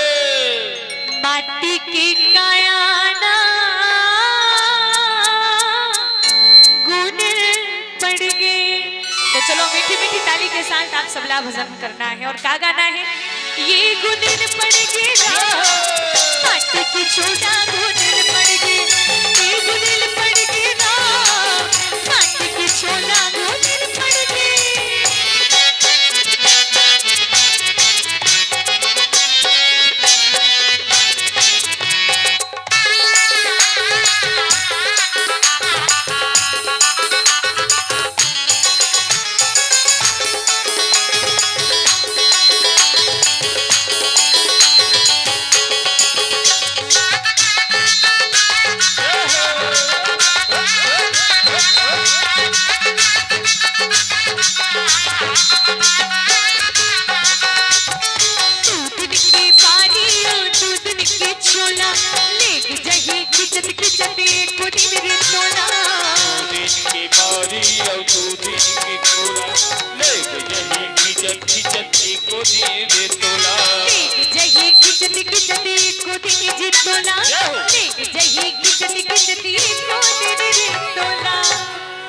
माटी की कायाना गुदिल पड़ गए। तो चलो मीठी मीठी ताली के साथ आप सबला भजन करना है। और क्या गाना है? ये गुदिल पड़ गिरा माटी की छोटा गुदिल पड़ गए। ये गुदिल पड़ गिरा माटी की छोटा गुदिल पड़ गए।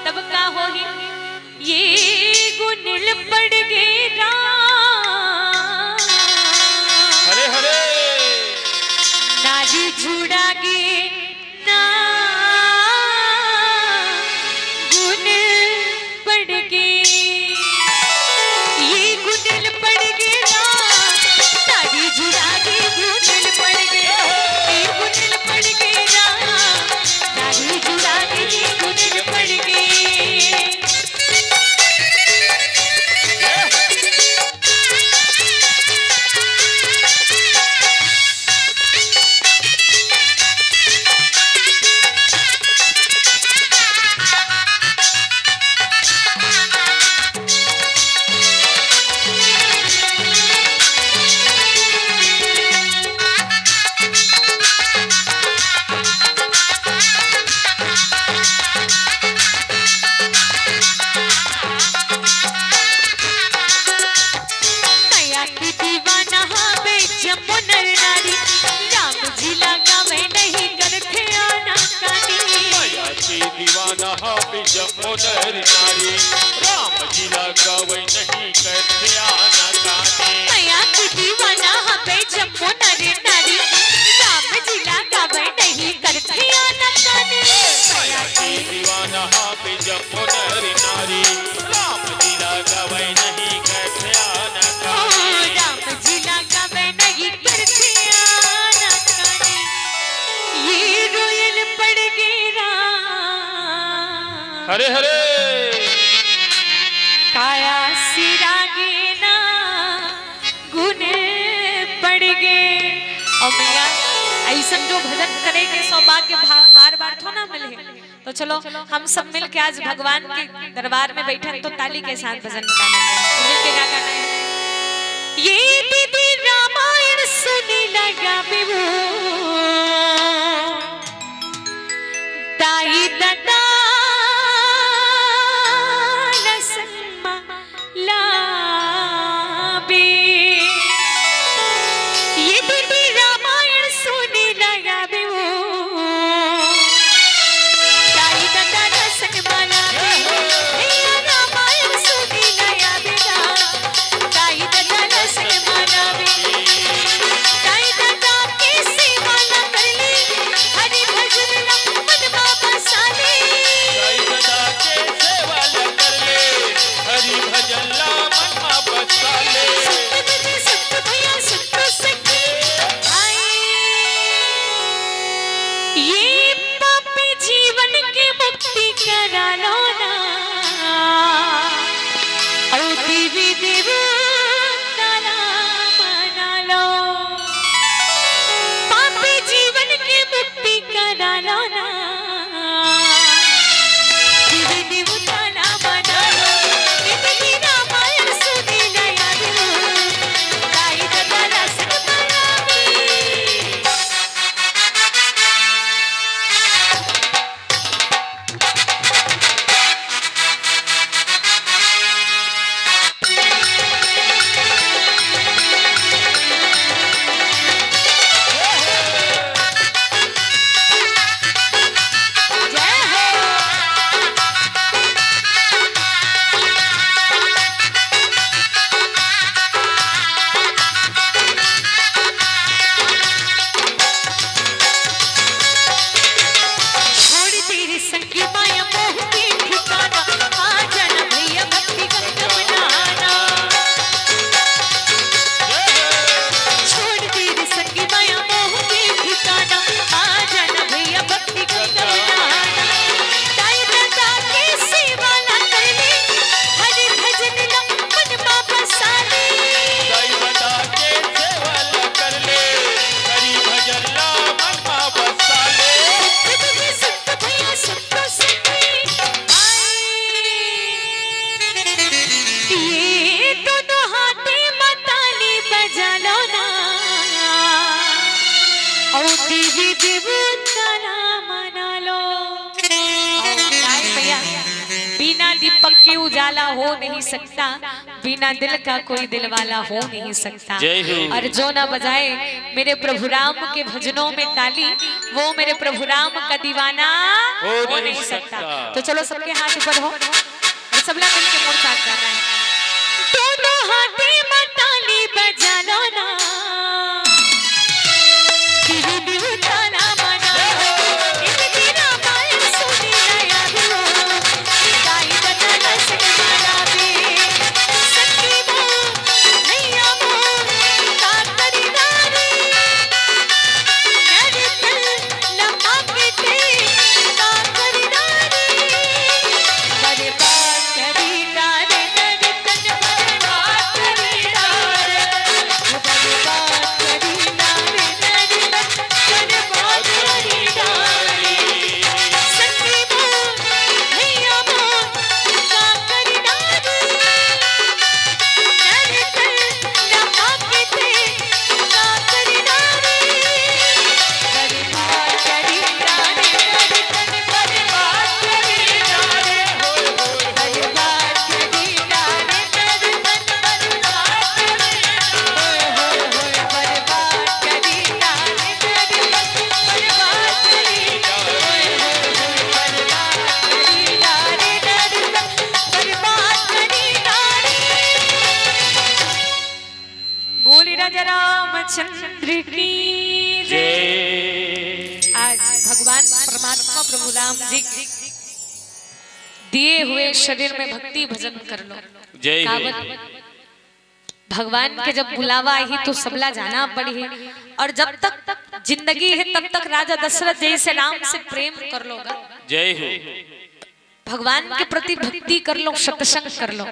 तब का हो ये गुनिल पड़ गया। हरे हरे नारी जुड़ा गे ना गुनिल पड़ गे। ये गुनिल पड़ गया नारी जुड़ा गे गुनिल पड़ गया। ये गुनिल पड़ गया नारी जुड़ा गे गुनिल पड़ गए। जमुनर नारी राम जी लगावे नहीं करते आना काने। मैया की दीवाना हमें जमुनर नारी राम जी लगावे नहीं करते आना काने। मैया की दीवाना हमें जमुनर नारी राम जी लगावे नहीं करते आना काने। राम जी लगावे नहीं करते आना काने। ये रोयल पड़ गिरा हरे हरे काया सिरा गे ना गुने पड़ गए। और मैया ऐसा जो भजन करे के सौभाग्य बार बार तो ना मिले। तो चलो हम सब मिल के आज भगवान के दरबार में बैठे तो ताली के साथ भजन गाना है। मिल के क्या गाना है? ये दीदी रामायण सुनी लगा बिबू ताई दादा उजाला हो नहीं सकता, बिना दिल का कोई दिल वाला हो नहीं सकता। जय हो। और जो ना बजाए मेरे प्रभु राम के भजनों में ताली, वो मेरे प्रभु राम का दीवाना हो नहीं सकता। तो चलो सबके हाथ ऊपर हो और सबला मिलके मोर साथ गाना है। दोनों हाथी में ताली बजा लो ना, रामचंद्र की जय। आज भगवान परमात्मा प्रभु राम जी दिए हुए शरीर में भक्ति भजन कर लो। जय हो। भगवान के जब बुलावा ही तो सबला जाना पड़ी, और जब तक जिंदगी है तब तक राजा दशरथ जैसे राम से प्रेम कर लोगा। जय हो। भगवान के प्रति भक्ति कर लो, सत्संग कर लो।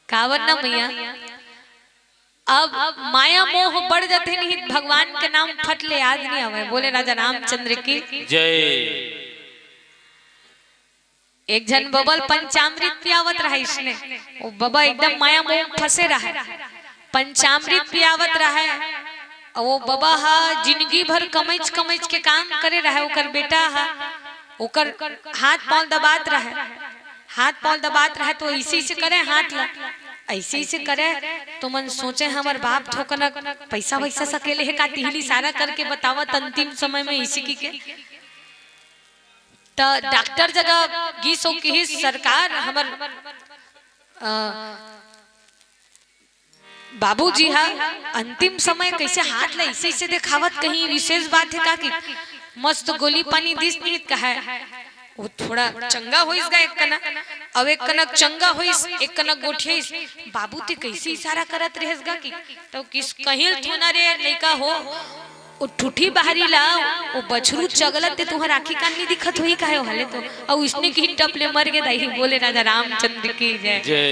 कावन ना मैया, अब माया मोह बढ़ जाते नहीं, भगवान के नाम फट ले याद नहीं आवे। बोले राजा रामचंद्र की जय। एक जन बबल पंचामृत पियावत रहा, इसने वो बबा एकदम माया मोह फंसे रहा, पंचामृत पियावत रहा है। वो बबा हा जिंदगी भर कमैच कमैच के काम करे रहा। ओकर बेटा हा ओकर हाथ पांव दबात रहा, हाथ पांव दबात रहा तो इसी से करे हाथ ला, ऐसे से करे तो मन सोचे हमार बाप ठोकना पैसा वैसा सकेले है का तिहली सारा करके बतावत अंतिम समय में इसी की के। तो डॉक्टर जगह गीसो की सरकार हमर बाबूजी हा अंतिम समय कैसे हाथ ला ऐसे से दिखावत, कहीं विशेष बात है का कि मस्त गोली पानी दिस नहीं कहा वो थोड़ा चंगा होइस गा, एक कनक अब एक कनक चंगा होइस, एक कनक गोठिस। बाबू ते कैसे इशारा करत रहेस गा कि तो किस कहिल थोना रे लइका हो ओ ठुठी बाहरी ला ओ बछरू चगलत ते तुहर आंखी कान नहीं दिखत होई काहे हले तो और उसने की टपले मर गे दाई। बोले राजा रामचंद्र की जय जय।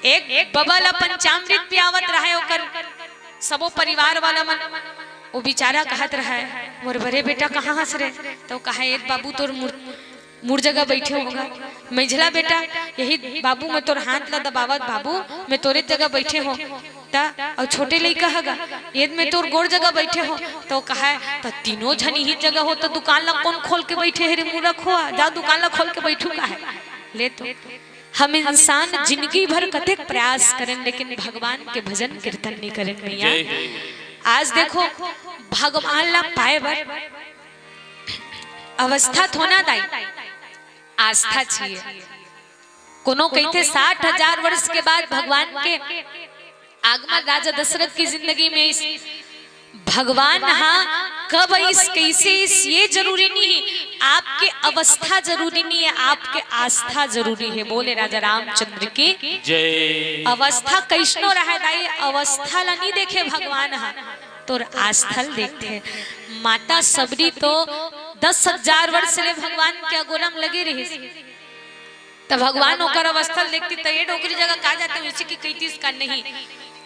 एक बबला पंचामृत पियावत रहे, ओकर सबो परिवार वाला मन वो बेचारा कहत रहा है मोर बड़े बेटा कहाँ हंस रहे, तो कहा एक बाबू तोर मुड़ जगह बैठे होगा, मेझला बेटा यही बाबू मैं तोर हाथ ला दबावत, बाबू मैं तोरे जगह बैठे हो ता, और छोटे लइका हगा ये में तोर गोड़ जगह बैठे हो, तो कहा तो तीनों झनी ही जगह हो तो दुकान ला कौन खोल के बैठे है रे मुरा खोआ, जा दुकान ला खोल के बैठू का है ले। तो हम इंसान जिंदगी भर कतेक प्रयास करें लेकिन भगवान के भजन कीर्तन नहीं करें भैया। आज देखो भगवान ला पाए बर अवस्था थोना दाई आस्था चाहिए। कोनो कहते 60,000 वर्ष के बाद भगवान के आगमन राजा दशरथ की जिंदगी में इस भगवान हाँ कब इस कैसे इस ये जरूरी नहीं है, आपके अवस्था जरूरी नहीं है, आपके आस्था जरूरी है। बोले राजा रामचंद्र की जय। अवस्था कैसनो रहा दाई, अवस्था ला नहीं देखे भगवान हाँ तो आस्थल देखते हैं। माता सबरी तो 10,000 वर्ष ले भगवान के अगोरम लगे रही, तो भगवान ओकर अवस्थल देखती तो ये डोकरी जगह कहा जाते इसी की कैतीस का नहीं,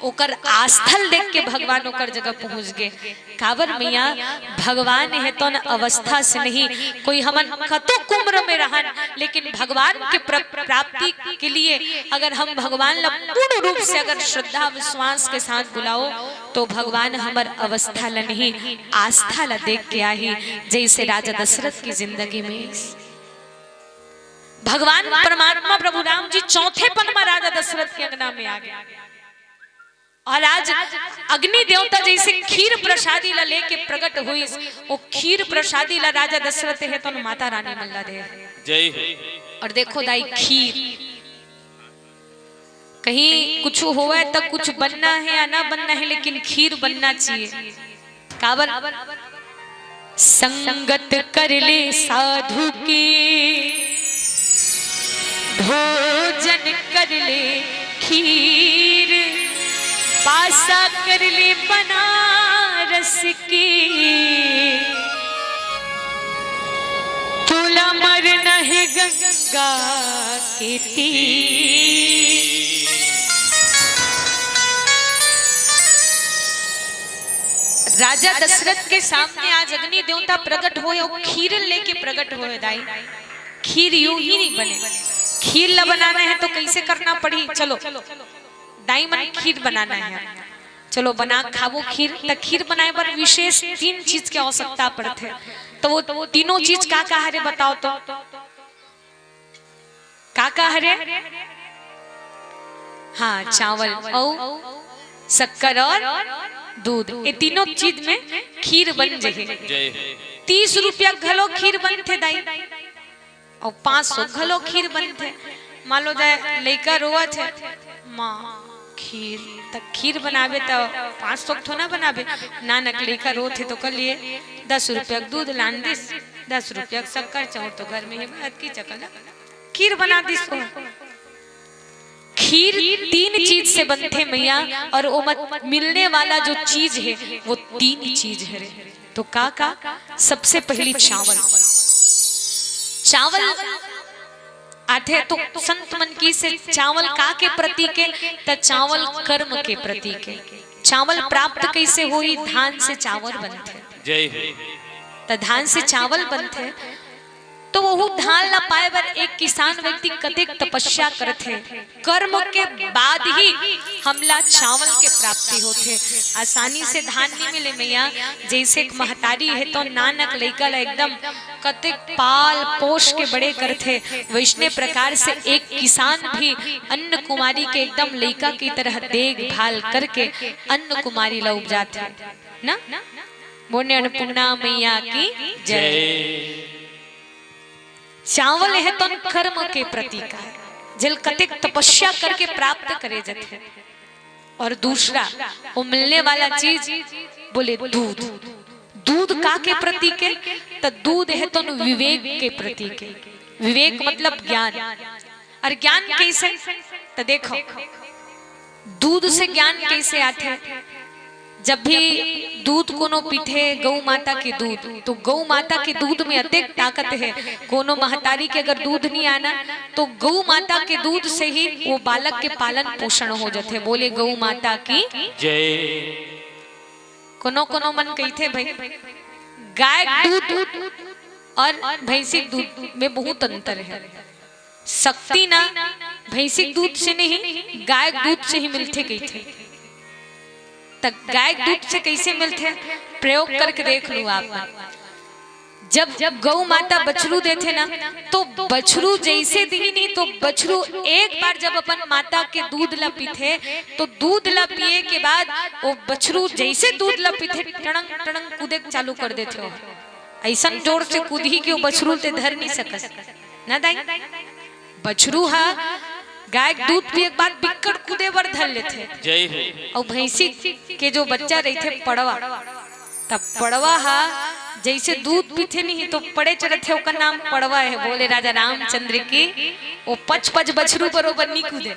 ओकर आस्थल देख के भगवान ओकर जगह पहुंच गए। काबर मैया भगवान है तो न अवस्था से नहीं, कोई हमन कतो उम्र में रहन लेकिन भगवान के प्राप्ति के लिए अगर हम भगवान ला पूर्ण रूप से अगर श्रद्धा विश्वास के साथ बुलाओ तो भगवान हमार अवस्था ला नहीं आस्था ला देख के आई। जैसे राजा दशरथ की जिंदगी में भगवान परमात्मा प्रभु राम जी चौथे पन में राजा दशरथ के अंगना में आ गए और आज अग्नि देवता जैसे खीर प्रसादी ला लेके प्रकट हुई, वो खीर प्रसादी ला राजा दशरथ है तो माता रानी मल्ला दे जय हो। और देखो दाई खीर कहीं कुछ हुआ है तो कुछ बनना है या ना बनना है, लेकिन खीर बनना चाहिए। काबर संगत कर ले साधु की, भोजन कर ले खीर, पासा कर ले बनारस की, तुला मरना है गंगा के तीर। राजा दशरथ के सामने आज अग्नि देवता प्रकट हुए और खीर लेके प्रकट हुए। दाई खीर यूं ही नहीं बने, खीर ला बनाना है तो कैसे करना पड़ी। चलो दाई मन खीर बनाना है, चलो बना खावो खीर। तो खीर बनाए पर विशेष 3 चीज की आवश्यकता पड़ते, तो वो तीनों चीज का हरे बताओ तो का हरे। हाँ, चावल और शक्कर और दूध, ये तीनों चीज में खीर बन जाए। 30 रुपया घलो खीर बनते दाई और 500 घलो खीर बनते। मान लो जाए लड़का रोआ थे माँ खीर, तक खीर बनावे तो 500 थो ना बनावे, नानक लड़का रो थे तो कर लिए 10 रुपया दूध लान दिस, 10 रुपया शक्कर, चाहो तो घर में ही बात की चकला खीर बना दिस। खीर 3 चीज से बनते मैया, और वो मिलने वाला जो चीज है वो 3 चीज है। तो का सबसे पहली चावल। चावल आते तो संत मन की से चावल का के प्रतीक है, तो चावल कर्म के प्रतीक है। चावल प्राप्त कैसे हुई, धान से चावल बनते, जय हो। तो धान से चावल बनते, तो वो धान ला पाए बर एक किसान व्यक्ति कतेक तपस्या करते, कर्म के बाद ही हमला चावल के प्राप्ति होते। आसानी से धान नहीं मिले मैया। जैसे एक महतारी है तो नानक लड़का ला एकदम कतेक पाल पोष के बड़े करते, वैष्णव प्रकार से एक किसान भी अन्न कुमारी के एकदम लड़का की तरह देखभाल करके अन्न कुमारी ला उपजाते ना। बोने अन्नपूर्णा मैया की जय। चावल है तो कर्म के प्रतीक है, जल कतेक तपस्या करके प्राप्त करे जाते। और दूसरा वो मिलने वाला चीज बोले दूध। दूध का के प्रतीक है, तो दूध है तो विवेक के प्रतीक है। विवेक मतलब ज्ञान, और ज्ञान कैसे, तो देखो दूध से ज्ञान कैसे आते। जब भी दूध कोनो पीते गौ माता के दूध, तो गौ माता के दूध में अधिक ताकत है। कोनो महतारी के अगर दूध नहीं आना तो गौ माता के दूध से ही वो बालक के पालन पोषण हो जाते। बोले गौ माता की जय। कोनो मन कहते भाई गाय दूध और भैंसी दूध में बहुत अंतर है। शक्ति ना भैंसी दूध से नहीं गाय दूध से ही मिलते कहते। तक गाय दूध से कैसे मिलते, प्रयोग करके देख लो आप। जब गौ माता बछरू देते ना, तो बछरू जैसे दी नहीं तो बछरू एक बार जब अपन माता के दूध ला पीते, तो दूध ला पिए के बाद वो बछरू जैसे दूध ला पीते टणंग टणंग कूदे चालू कर देते हो। ऐसा जोर से कूदी कि वो बछरू ते धर नहीं सकस ना दाई। बछरू हा गाय दूध पिए के बाद बिक्कड़ कूदे बर धर लेते। जय हो। और भैंसी के जो बच्चा रहते पड़वा, तब पड़वा हा जैसे दूध पीते नहीं तो पड़े चढ़ते, उसका नाम पड़वा है। बोले राजा रामचंद्र की वो 5 बछरू बरोबर नहीं कूदे,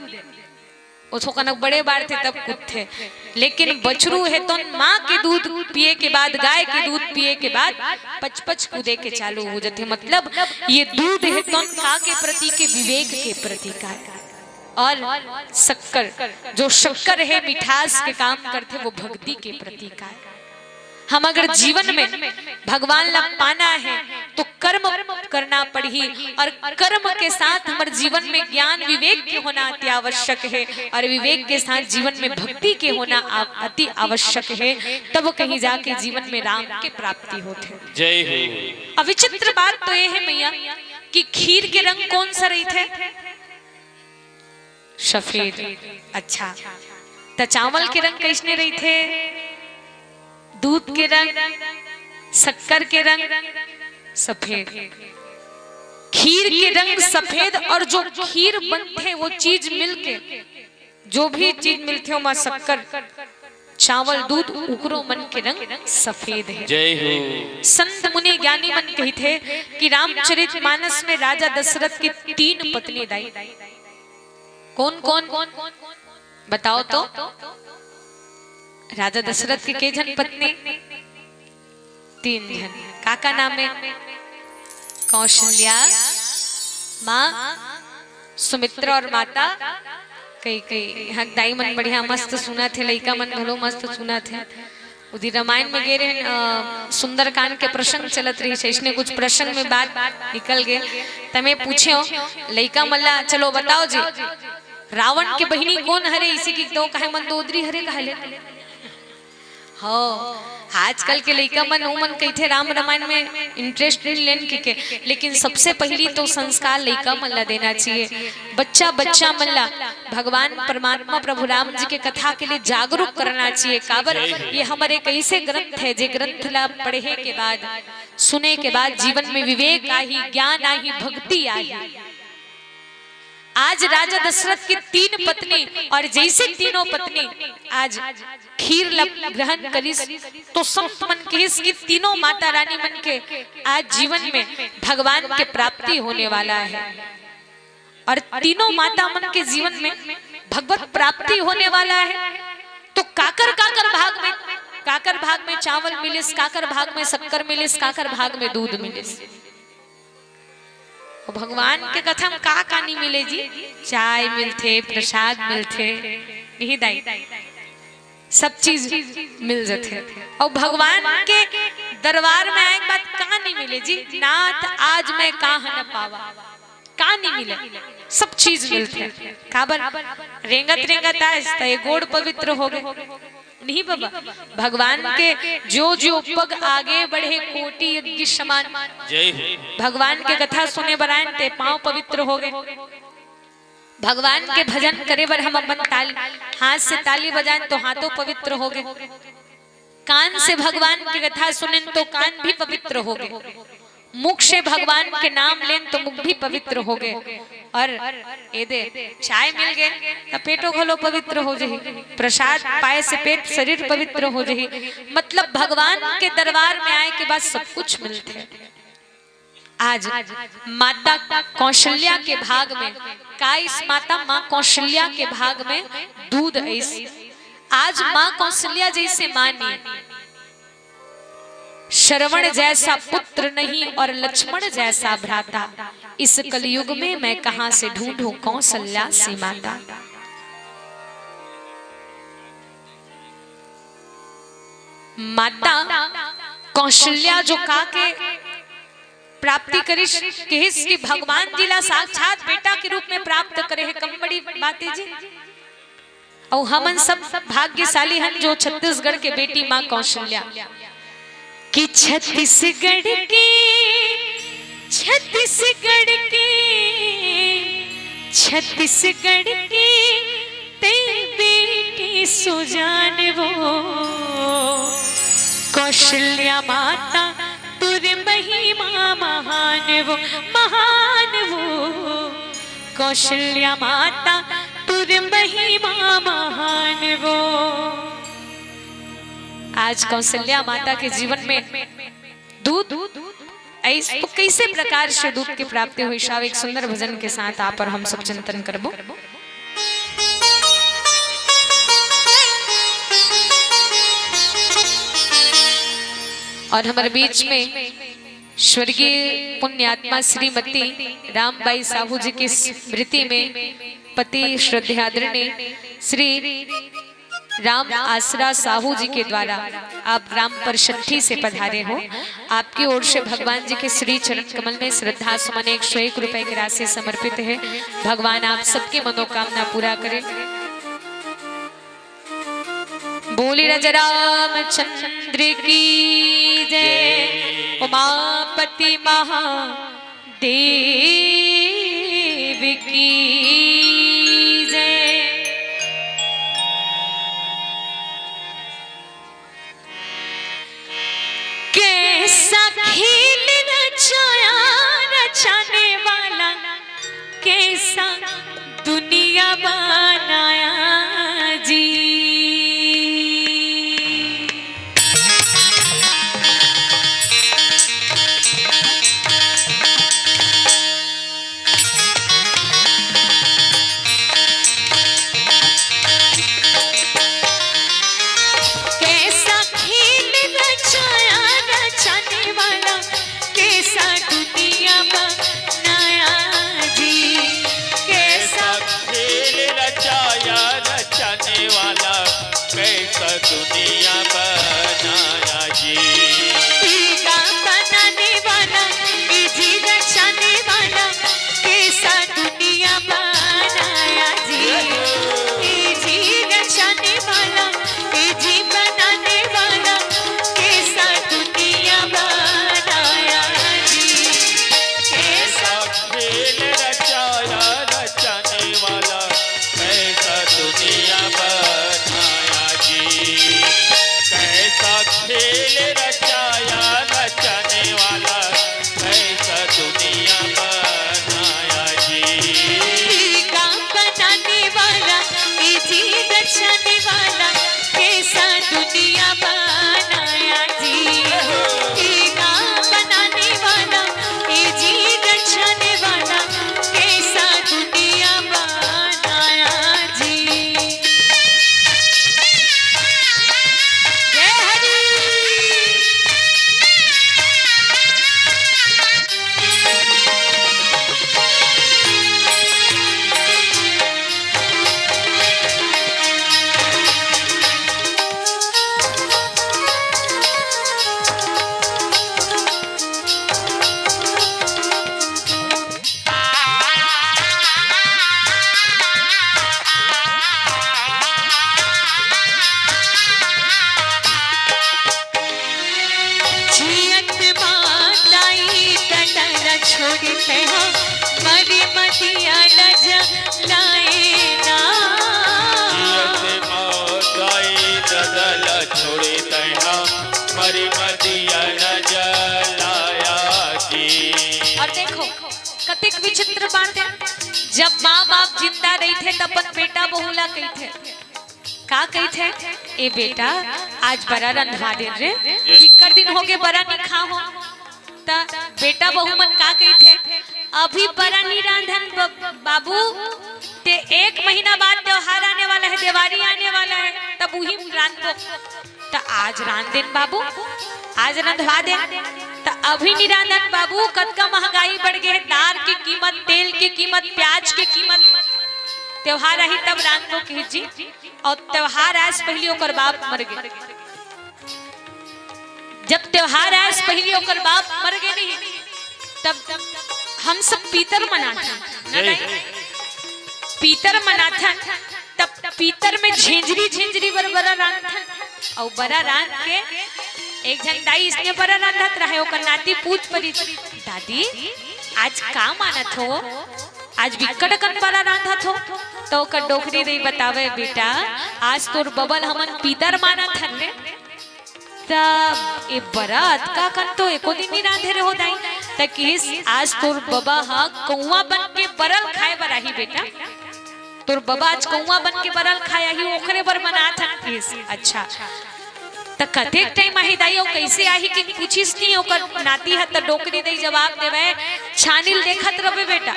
उसको कनक बड़े बार थे तब कूदते। लेकिन बछरू है तो माँ के दूध पिए के बाद, गाय के दूध पिए के बाद 5 कूदे के चालू हो जाते। मतलब ये दूध है तो का के प्रतीक के विवेक के प्रतीक है। और शक्कर, जो शक्कर है मिठास के काम करते, वो भक्ति के प्रतीक है। हम अगर जीवन में भगवान ला पाना है तो कर्म करना पड़ी, और कर्म के साथ हमारे जीवन में ज्ञान विवेक के होना अति आवश्यक है, और विवेक के साथ जीवन में भक्ति के होना अति आवश्यक है। तब कहीं जाके जीवन में राम के प्राप्ति होते। जय हो। अब विचित्र बात तो ये है मैया कि खीर के रंग कौन सा रही थे? सफेद। अच्छा, तो चावल के रंग कैसने रही थे? दूध के रंग, शक्कर के रंग सफेद। खीर के रंग सफेद, और जो खीर बनते वो चीज मिलके, जो भी चीज मिलते हो, शक्कर, चावल, दूध, उकरो मन के रंग सफेद है। जय हो। संत मुनि ज्ञानी मन कही थे कि रामचरितमानस में राजा दशरथ की 3 पत्नी दाई। कौन कौन बताओ तो? राजा दशरथ की के जन पत्नी? 3 जन। काका नाम है? कौशल्या, माँ सुमित्रा और माता कई हाँ दाई मन बढ़िया मस्त सुना थे, लइका मन भलो मस्त सुना थे। उदी रामायण में गे रहे सुंदरकांड के प्रसंग चलत रही है, इसने कुछ प्रसंग में बात निकल गए। तमे पूछे लइका मल्ला, चलो बताओ जी, रावण के बहिनी कौन हरे? इसी की दो कहे मंदोदरी हरे कहले। हो आजकल के लइका मन उमन कहते राम रामायण में इंटरेस्ट नहीं लेन के, लेकिन सबसे पहली तो संस्कार लइका मन ला देना चाहिए। बच्चा बच्चा मन ला भगवान परमात्मा प्रभु राम जी के कथा के लिए जागरूक करना चाहिए। काबर ये हमारे कैसे ग्रंथ है, जे ग्रंथ ला पढ़े के बाद, सुने के बाद जीवन में विवेक आई, ज्ञान आई, भक्ति आई। आज राजा दशरथ की 3 पत्नी, और जैसे तीनों पत्नी आज खीर ग्रहण करिस, तो संत मन कहिस कि तीनों माता रानी मन के आज जीवन में भगवान के प्राप्ति होने वाला है, और तीनों माता मन के जीवन में भगवत प्राप्ति होने वाला है। तो काकर काकर भाग में, काकर भाग में चावल मिलिस, काकर भाग में शक्कर मिलिस, काकर भाग में दूध मिलिस। भगवान के कथा में का नहीं मिले जी? चाय मिलते, प्रसाद मिलते, नहीं दाई, सब चीज मिल जाते। और भगवान के दरबार में आए बात कहाँ नहीं मिले जी? नाथ आज मैं कहाँ न पावा, कहाँ नहीं मिले, सब चीज मिलते। काबर रेंगत रेंगत आए गोड़ पवित्र हो गए नहीं बाबा। भगवान के जो जो पग आगे बढ़े कोटि यज्ञ समान। भगवान के कथा सुने बरान ते पांव पवित्र हो गए। भगवान के भजन करे बर हम अपन ताली हाथ से ताली बजाएं तो हाथों पवित्र हो गए। कान से भगवान की कथा सुने तो कान भी पवित्र हो गए। मुख से भगवान के नाम लें तो मुख भी पवित्र हो गए। और ये दे चाय मिल गए तो पेटो घलो पवित्र हो जाए। प्रसाद पाए से पेट शरीर पवित्र हो जाए। मतलब भगवान के दरबार में आए के बाद सब कुछ मिलते हैं। आज माता कौशल्या के भाग में का इस माता माँ कौशल्या के भाग में दूध ऐसी। आज माँ कौशल्या जैसे मानी श्रवण जैसा पुत्र नहीं और लक्ष्मण जैसा भ्राता। इस कलयुग में मैं कहां से ढूंढूं कौशल्या सी माता। माता कौशल्या जो का के प्राप्ति करिश कहिस कि भगवान जी ला साक्षात बेटा के रूप में प्राप्त करे है। कम बड़ी बातें जी। और हमन सब भाग्यशाली हैं जो छत्तीसगढ़ के बेटी माँ कौशल्या कि छत्तीसगढ़ की ते बेटी सुजान वो कौशल्या माता तुर महिमा महान वो कौशल्या माता तुर महिमा महान वो। आज कौशल्या माता के जीवन में दूध तो कैसे प्रकार से दूध की प्राप्ति हुई। शाव एक सुंदर भजन के साथ आप और हम सब चिंतन करबो। और हमारे बीच में स्वर्गीय पुण्यात्मा श्रीमती रामबाई साहू जी की स्मृति में पति श्रद्धादरणीय श्री राम आसरा साहू जी के द्वारा आप ग्राम परिषद से पधारे हो। आपकी ओर से भगवान जी के श्री चरण कमल में श्रद्धा सुमन 101 रुपए की राशि समर्पित है। भगवान आप सबकी मनोकामना पूरा करें। बोली राजा रामचंद्र की जय। उमापति देव की जय। कैसा खेल रचाया रचाने वाला, कैसा दुनिया बनाया जी। कैसा खेल रचाया रचाने वाला, कैसा दुनिया बनाया जी। कैसा खेल रचाया रचाने वाला, कैसा दुनिया बनाया जी। टीका बनाने वाला, जी रचाने वाला, कैसा दुनिया बनाया जी। जी रचाने वाला, जी बनाने वाला, कैसा दुनिया बनाया जी। कैसा खेल रचाया रचाने वाला, कैसा दुनिया बनाया जी। कैसा खेल रचाया रचाने वाला, कैसा दुनिया बनाया जी। टीका बनाने वाला, जी रचाने वाला, कैसा दुनिया बनाया जी। टीका बनाने वाला, जी रचाने वाला, कैसा दुनिया बनाया जी। जय हरि। जियत माताई कटरा छोड़ते हो, मरी मतिया न जलाए ना। जियत मौताई ददल छोड़े तैहा, मरी मदिया न जलाया जी। और देखो कतिक विचित्र बात है, जब माँ बाप जिंदा रही थे तब अपन बेटा बहुला कही थे, का कही थे, ए बेटा आज बड़ा रंधवा दे रे, किकर दिन हो गए बड़ा नहीं खा हो। ता बेटा बहू मन का कही थे, अभी बड़ा नहीं रांधन बाबू, ते 1 महीना बाद त्योहार आने वाला है, दिवाली आने वाला है, तब वही रांध दो। ता आज रांध देन बाबू, आज रंधवा दे। ता अभी नहीं रांधन बाबू, कद का महंगाई बढ़ गई है, दाल की कीमत, तेल की कीमत, प्याज की कीमत, त्योहार आई तब रांध दो कही जी। और त्योहार आज पहली ओकर बाप मर गए, जब त्योहार आज पहली ओकर बाप मर गए नहीं, तब हम सब पीतर मनाथन, पीतर मनाथन, तब पीतर में झिंझरी झिंझरी बड़ा रांधन, और बड़ा रांध के एक जन दाई इसने बड़ा रांधत रहे, ओकर नाती पूछ पड़ी, दादी आज का मानत हो, आज बिकट कन बड़ा रांधत हो। तो ओकर डोकरी रही बतावे, बेटा आज तोर बबल हमन पीतर मानत हन रे, तब ए बरात का कन तो एको दिन नहीं रांधे रहो दाई, तकिस आज तोर बबा हा कौवा बन के बरल खाए बराही बेटा, तोर बबा आज कौवा बन के बरल खाया ही, ओखरे बर बनात हन किस। अच्छा त कतेक टाइम आही दाई, और कैसे आही कि पूछिस नहीं, ओकर नाती है त डोकरी दई जवाब देवे, छानिल देखत रबे बेटा,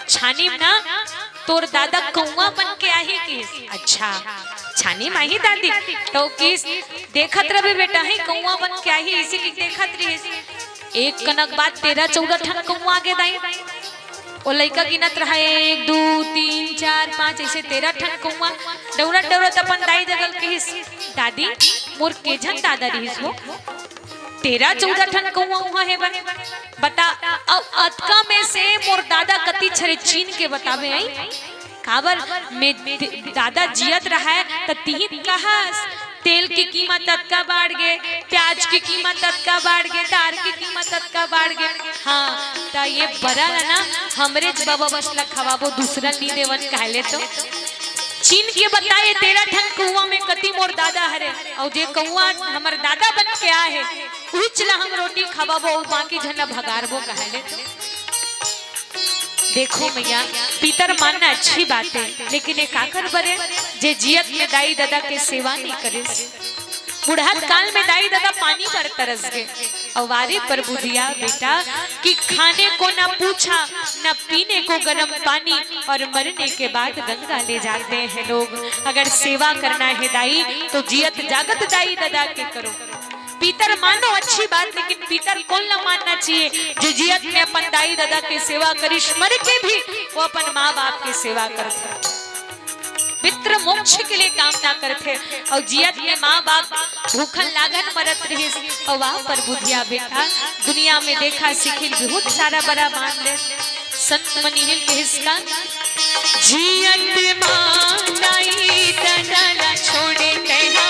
छानी ना तोर दादा कौवा बन के आही किस। अच्छा छानी माही दादी, तो किस देखत रबे बेटा, है कौवा बन के आही, इसी की देखत रही। एक कनक बाद 13-14 ठन कौवा आगे दाई, ओ लइका गिनत रहा 1 2 3 4 5 ऐसे 13 ठन कौवा, दौड़त दौड़त अपन दाई जगल कहिस, दादी मोर के जन दादा रहिस हो, 13-14 ठन कौवा वहां है बता। अब अतका में से मोर दादा कति छरे चीन के बतावे आई, काबर में दादा जियत रहा है त तीन कहस तेल की कीमत अतका बढ़ गए, प्याज की कीमत अतका बढ़ गए, दाल की कीमत अतका बढ़ गए। हाँ ता ये बड़ा ना हमरे बाबा बसला खवाबो दूसरा नी देवन कहले तो चीन के बताए 13 ठन कुआं में कति मोर दादा हरे और जे कुआं हमर दादा बन के आए उचला हम रोटी खवाबो और बाकी झना भगारबो कहले तो देखो मैया पितर मानना अच्छी बात है, लेकिन एक आकर बरे जे जियत में दाई दादा के सेवा नहीं करे बुढ़ात काल में दाई दादा पानी पर तरस गए और वारे पर बुधिया बेटा कि खाने को ना पूछा ना पीने को गर्म पानी और मरने के बाद गंगा ले जाते हैं लोग। अगर सेवा करना है दाई तो जियत जागत दाई दादा के करो। पीतर मानो अच्छी बात, लेकिन पीतर कौन ना मानना चाहिए जो जियत में अपन दाई दादा की सेवा करिश मर के भी वो अपन माँ बाप की सेवा करते पितृ मोक्ष के लिए काम ना करते और जियत में माँ बाप भूखन लागन मरत रहे और वहाँ पर बुधिया बेटा दुनिया में देखा सिखिल बहुत सारा बड़ा मान ले संत मनीहिल के हिस्सा जियत माँ दाई दादा छोड़े कहना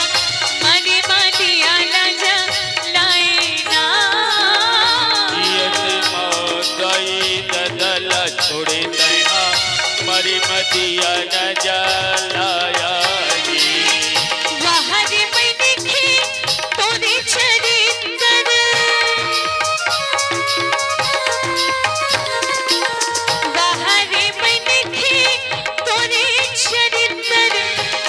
मने मानिया ना जा लाए ना जियत माँ दाई दादा छोड़े कहना मरी मदिया न जलाया वहरे में दिखे तोरे चरित्र वहरे में दिखे तोरे चरित्र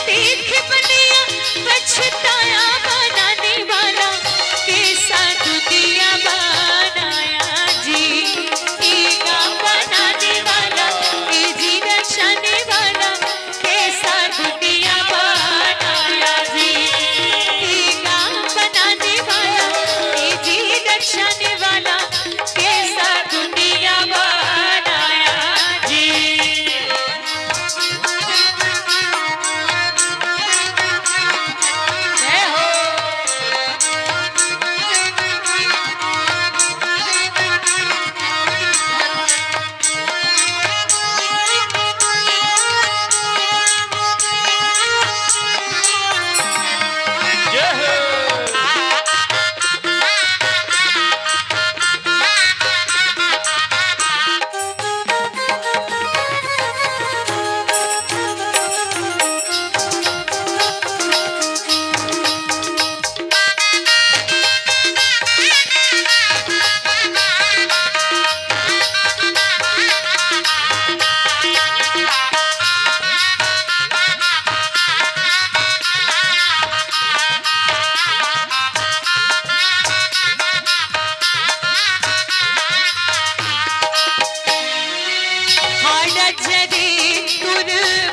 देख बनिया पछताया बनाने वाला कैसा दुनिया बनाया जी ईगा बनाने वाला जी रचने वाला कैसा दुनिया बनाया जी ईगा बनाने वाला जी रचने वाला कैसा दुनिया बनाया जी। जय हो जय हो। हाड़ा जरे तुर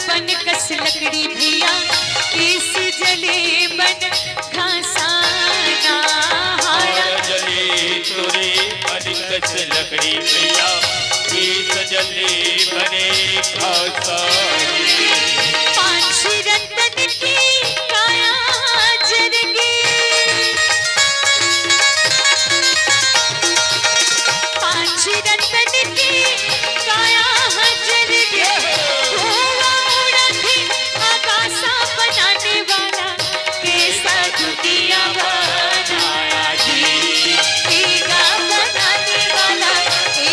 बन कस लकड़ी भिया इस जले बन घासाना हाड़ा जले तुरे अनिकस लकड़ी भैया की सजले बने घासानी पांच रतन की काया जरगी पांच रतन की काया जरगी धुआं उड़ा थी आकाशा बनाने वाला कैसा दुनिया बनाया जी ईगा बनाने वाला जी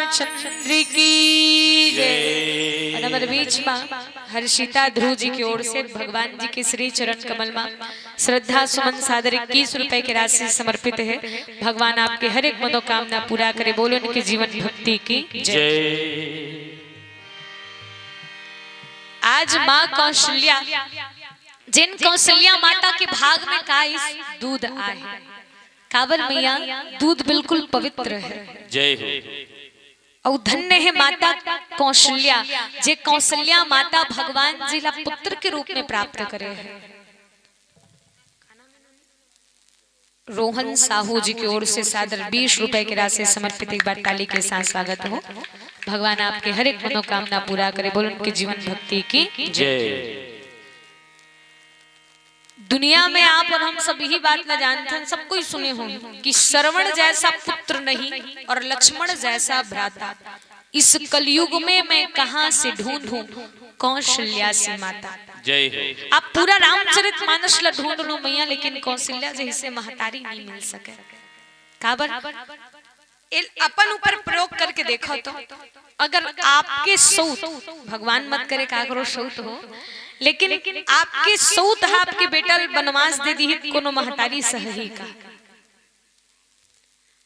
रामचंद्र की जय। और हमारे बीच में हर्षिता ध्रुव जी की ओर से भगवान जी के श्री चरण कमल में श्रद्धा सुमन सादर 21 रुपए की राशि समर्पित है। भगवान आपके हर एक मनोकामना पूरा करे, बोलो उनके जीवन भक्ति की जय। आज माँ कौशल्या, जिन कौशल्या माता के भाग में का इस दूध आए, काबर मैया दूध बिल्कुल पवित्र है। जय हो। और धन्य है माता कौशल्या, जे कौशल्या माता भगवान जी ला पुत्र के रूप में प्राप्त करे है। रोहन साहू जी की ओर से सादर 20 रुपए की राशि समर्पित, एक बार ताली के साथ स्वागत हो। भगवान आपके हर एक मनोकामना पूरा करे, बोलो उनके जीवन भक्ति की जय। दुनिया में आप और हम सब यही बात न जानते हैं, सब कोई सुने होंगे कि श्रवण जैसा पुत्र नहीं और लक्ष्मण जैसा भ्राता इस कलयुग में मैं कहां से ढूंढूं कौशल्या सी माता। जय हो। आप पूरा रामचरित मानस ला ढूंढ लो मैया, लेकिन कौशल्या जैसे महतारी नहीं मिल सके। काबर अपन ऊपर प्रयोग करके देखो तो अगर आपके सौत, भगवान मत करे काकरो सौत हो, लेकिन आपके सौत आपके बेटा बनवास दे दी कोनो महतारी सही का,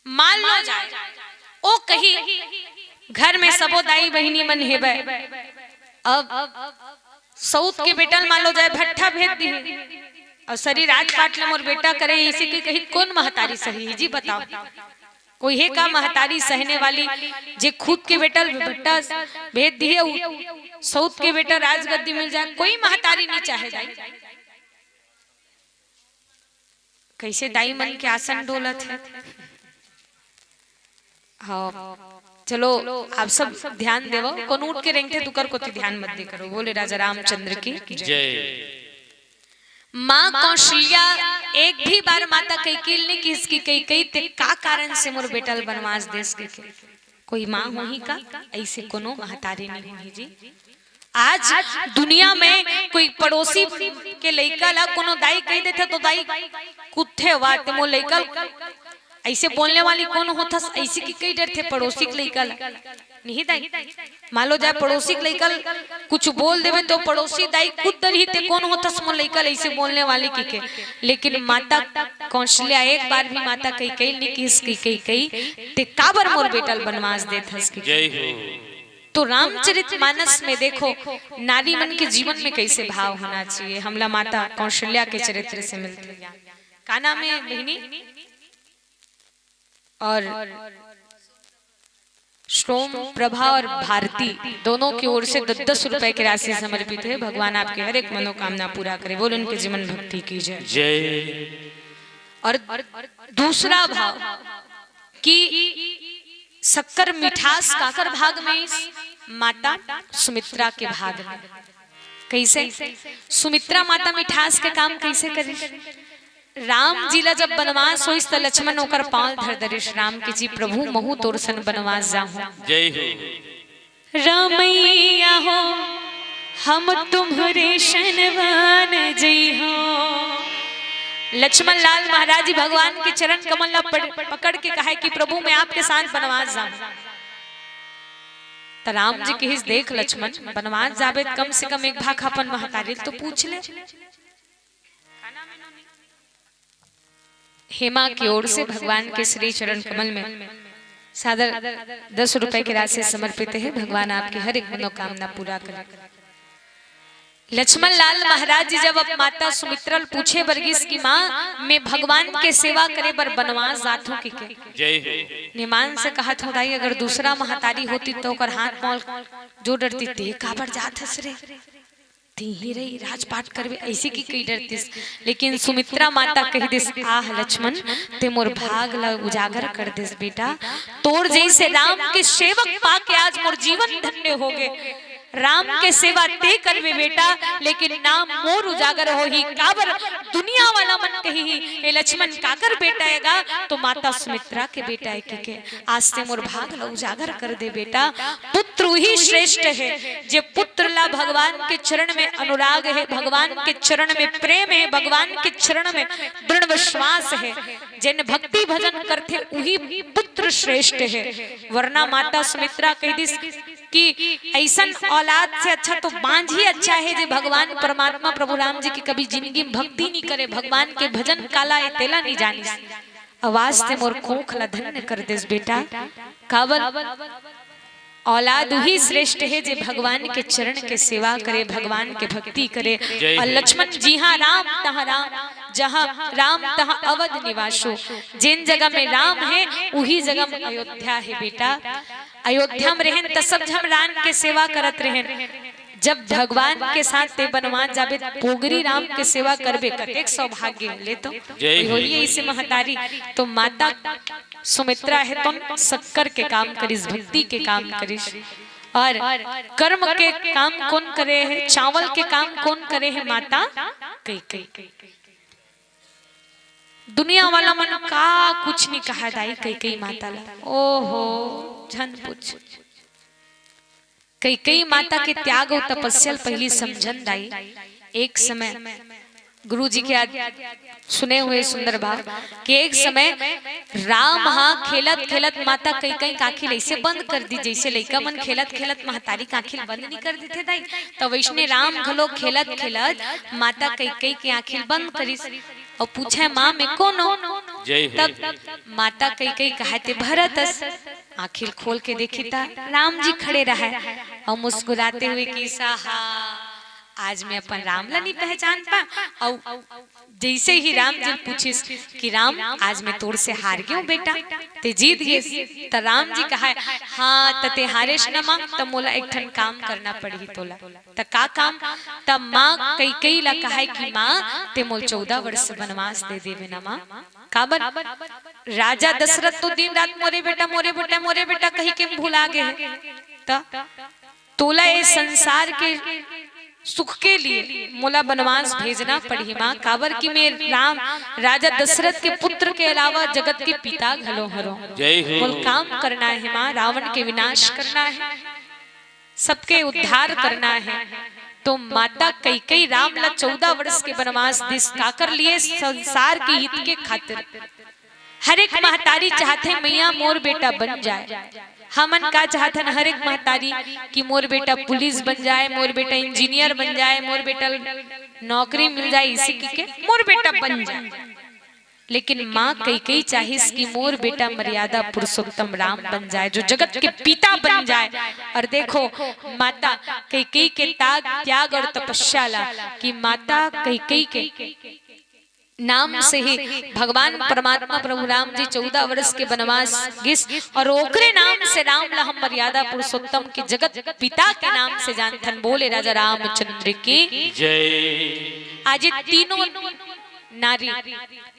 मान लो जाए ओ कही घर में सबो दाई बहिनी मन हेबे, अब सौत के बेटा मान लो जाए भट्ठा भेज दी और शरीर आज काट ले मोर बेटा करे, इसी की कही कौन महतारी सही है जी बताओ। कोई है का महतारी सहने वाली जे खुद के बेटा भट्टा भेज दिए, सौत के बेटा राजगद्दी मिल जाए, कोई महतारी नहीं चाहे दाई। कैसे दाई मन के आसन डोलत है। हाँ चलो आप सब ध्यान देवो, कौन उठ के रेंगते तुकर को ध्यान मत दे करो, बोले राजा रामचंद्र की जय। माँ कौशल्या एक भी बार माता कैकेयी ने किसकी कैकेयी ते का कारण से मोर बेटा बनवास देश के कोई माँ होही का, ऐसे कोनो महतारी नहीं होही जी। आज दुनिया में कोई पड़ोसी के लइका ला कोनो दाई कह देते तो दाई कुत्थे बात मो लइका ऐसे बोलने वाली कौन होता, ऐसे की कई डर थे पड़ोसी के लइका नहीं दाई। मान लो जाए पड़ोसी के लइका कुछ बोल देवे तो पड़ोसी दाई खुद डर ही ते कौन होता मो लइका ऐसे बोलने वाली की के, लेकिन माता कौशल्या एक बार भी माता कैकेयी ने किस कैकेयी ते काबर मोर बेटा बनवास देत हस। जय हो। तो रामचरित मानस में देखो नारी मन के जीवन में कैसे भाव होना चाहिए, हमला माता कौशल्या के चरित्र से मिलते। का नाम है बहिनी? और श्रोम प्रभा और भारती दोनों की ओर से 10-10 रुपए की राशि समर्पित है। भगवान आपके हर एक मनोकामना पूरा करे, बोल उनके जीवन भक्ति की जय। और दूसरा भाव कि शक्कर मिठास काकर भाग में, माता सुमित्रा के भाग में। कैसे सुमित्रा माता मिठास के काम कैसे करे? राम जी ला जब बनवास हो तो लक्ष्मण होकर पांव धर दरिश राम के जी प्रभु महु तोरसन बनवास जाहु। जय हो। रामैया हो हम तुम्हारे शनवान जय हो। लक्ष्मण लाल महाराज जी भगवान के चरण कमल पकड़ के कहा कि प्रभु मैं आपके साथ बनवास जाऊं। तो राम जी के देख लक्ष्मण बनवास जावे कम से कम एक भाग अपन महतारी तो पूछ ले। हेमा की ओर से भगवान के श्री चरण कमल में सादर 10 रुपए की राशि समर्पित है। भगवान आपकी हर एक मनोकामना पूरा करे। लक्ष्मण लाल महाराज जी जब अब माता सुमित्रा पूछे वर्गीस की माँ मैं भगवान के सेवा करे बर बनवास जाथों की के, जय हो। निमान से कहा था दाई अगर दूसरा महतारी होती तो कर हाथ मौल जो डरती ते काबर जात हस रे ही रही राजपाट करवे ऐसे की कई डरतीस, लेकिन सुमित्रा माता कह दिस आह लक्ष्मण ते मोर भाग ला उजागर कर दिस बेटा, तोर जैसे राम के सेवक पाके आज मोर जीवन धन्य हो गए। राम के सेवा ते करवे बेटा, लेकिन नाम मोर उजागर हो ही काबर दुनिया वाला मन कही हे लक्ष्मण काकर बेटा हैगा तो माता सुमित्रा के बेटा है के आज से मोर भाग ला उजागर कर दे बेटा। पुत्र ही श्रेष्ठ है, जे पुत्र ला भगवान के चरण में अनुराग है, भगवान के चरण में प्रेम है, भगवान के चरण में दृढ़ विश्वास है, जिन भक्ति भजन करते वही पुत्र श्रेष्ठ है। वरना माता सुमित्रा कह दी कि ऐसन औलाद से अच्छा तो बांझ ही अच्छा है जो भगवान परमात्मा प्रभु राम जी की कभी जिंदगी में भक्ति नहीं करे, भगवान के भजन काला ए तेला नहीं जानी। आवाज से मोर खोखला धन्य कर देस बेटा। कावल औलाद ही श्रेष्ठ है जो भगवान के चरण के सेवा करे, भगवान के भक्ति करे। और लक्ष्मण जी हाँ राम तहाँ राम, जहाँ राम तहाँ अवध निवासो। जिन जगह में राम है वही जगह में अयोध्या है बेटा। अयोध्या में रहन त सब झम राम के सेवा करत रहन। जब भगवान के साथ ते बनवान जाबे पोगरी राम के सेवा करबे कतेक सौभाग्य ले तो होइए इसे महतारी। तो माता सुमित्रा है तुम शक्कर के काम करिस, भक्ति के काम करिस। और कर्म के काम कौन करे है, चावल के काम कौन करे है, माता कैकेयी। दुनिया वाला मन का कुछ नहीं कहा दाई कैकेयी माता ला। ओहो झन पूछ कैकेयी माता के त्याग और तपस्या पहली समझन दाई। एक समय गुरु जी के आज सुने हुए सुंदर भाव कि एक समय राम हाँ खेलत खेलत माता कैकेयी काखिल ऐसे बंद कर दी जैसे लइका मन खेलत खेलत महतारी काखिल बंद नहीं कर देते दाई। तो वैष्णे राम घलो खेलत खेलत माता कैकेयी के आखिल बंद करिस और पूछे माँ में कौन हो। तब माता कैकेयी कहते भरत। आखिर खोल के देखी था राम जी खड़े रहे और मुस्कुराते हुए कि साहा आज मैं अपन राम ला नहीं पहचान पा। और जैसे ही राम जी पूछिस कि राम आज मैं तोड़ से हार गया बेटा, ते जीत गए। तो राम जी कहा हाँ तते हारेश न माँ, तब मोला एक ठन काम करना पड़ी तोला। त का काम? तब माँ कैकेयी ला कहा कि माँ ते मोल 14 वर्ष वनवास दे देवे ना माँ। काबर राजा दशरथ तो दिन रात मोरे बेटा मोरे बेटा मोरे बेटा कहीं के भुला गए। तोला ये संसार के सुख के लिए मोला वनवास भेजना पड़ी माँ। काबर की मैं राम राजा दशरथ के पुत्र के अलावा जगत के पिता घलो हरो। मोल काम करना है माँ, रावण के विनाश करना है, सबके उद्धार करना है। तो माता कैकेयी राम ला 14 वर्ष के वनवास दिस काकर लिए संसार के हित के खातिर। हर एक महतारी चाहते मैया मोर बेटा बन जाए। हमन का चाहते हर एक महतारी कि मोर बेटा पुलिस बन जाए, मोर बेटा इंजीनियर बन जाए, मोर बेटा नौकरी मिल जाए, इसी के मोर बेटा बन जाए। लेकिन माँ कैकेयी चाहिस कि मोर बेटा मर्यादा पुरुषोत्तम राम बन जाए, जो जगत के पिता बन जाए। और देखो माता कैकेयी के त्याग और तपस्या ला कि माता कैकेयी के नाम से ही भगवान परमात्मा प्रभु राम जी 14 वर्ष के वनवास गिस और ओकरे नाम से राम ला हम मर्यादा पुरुषोत्तम के जगत पिता के नाम से जानथन। बोले राजा रामचंद्र की जय। आज तीनों नारी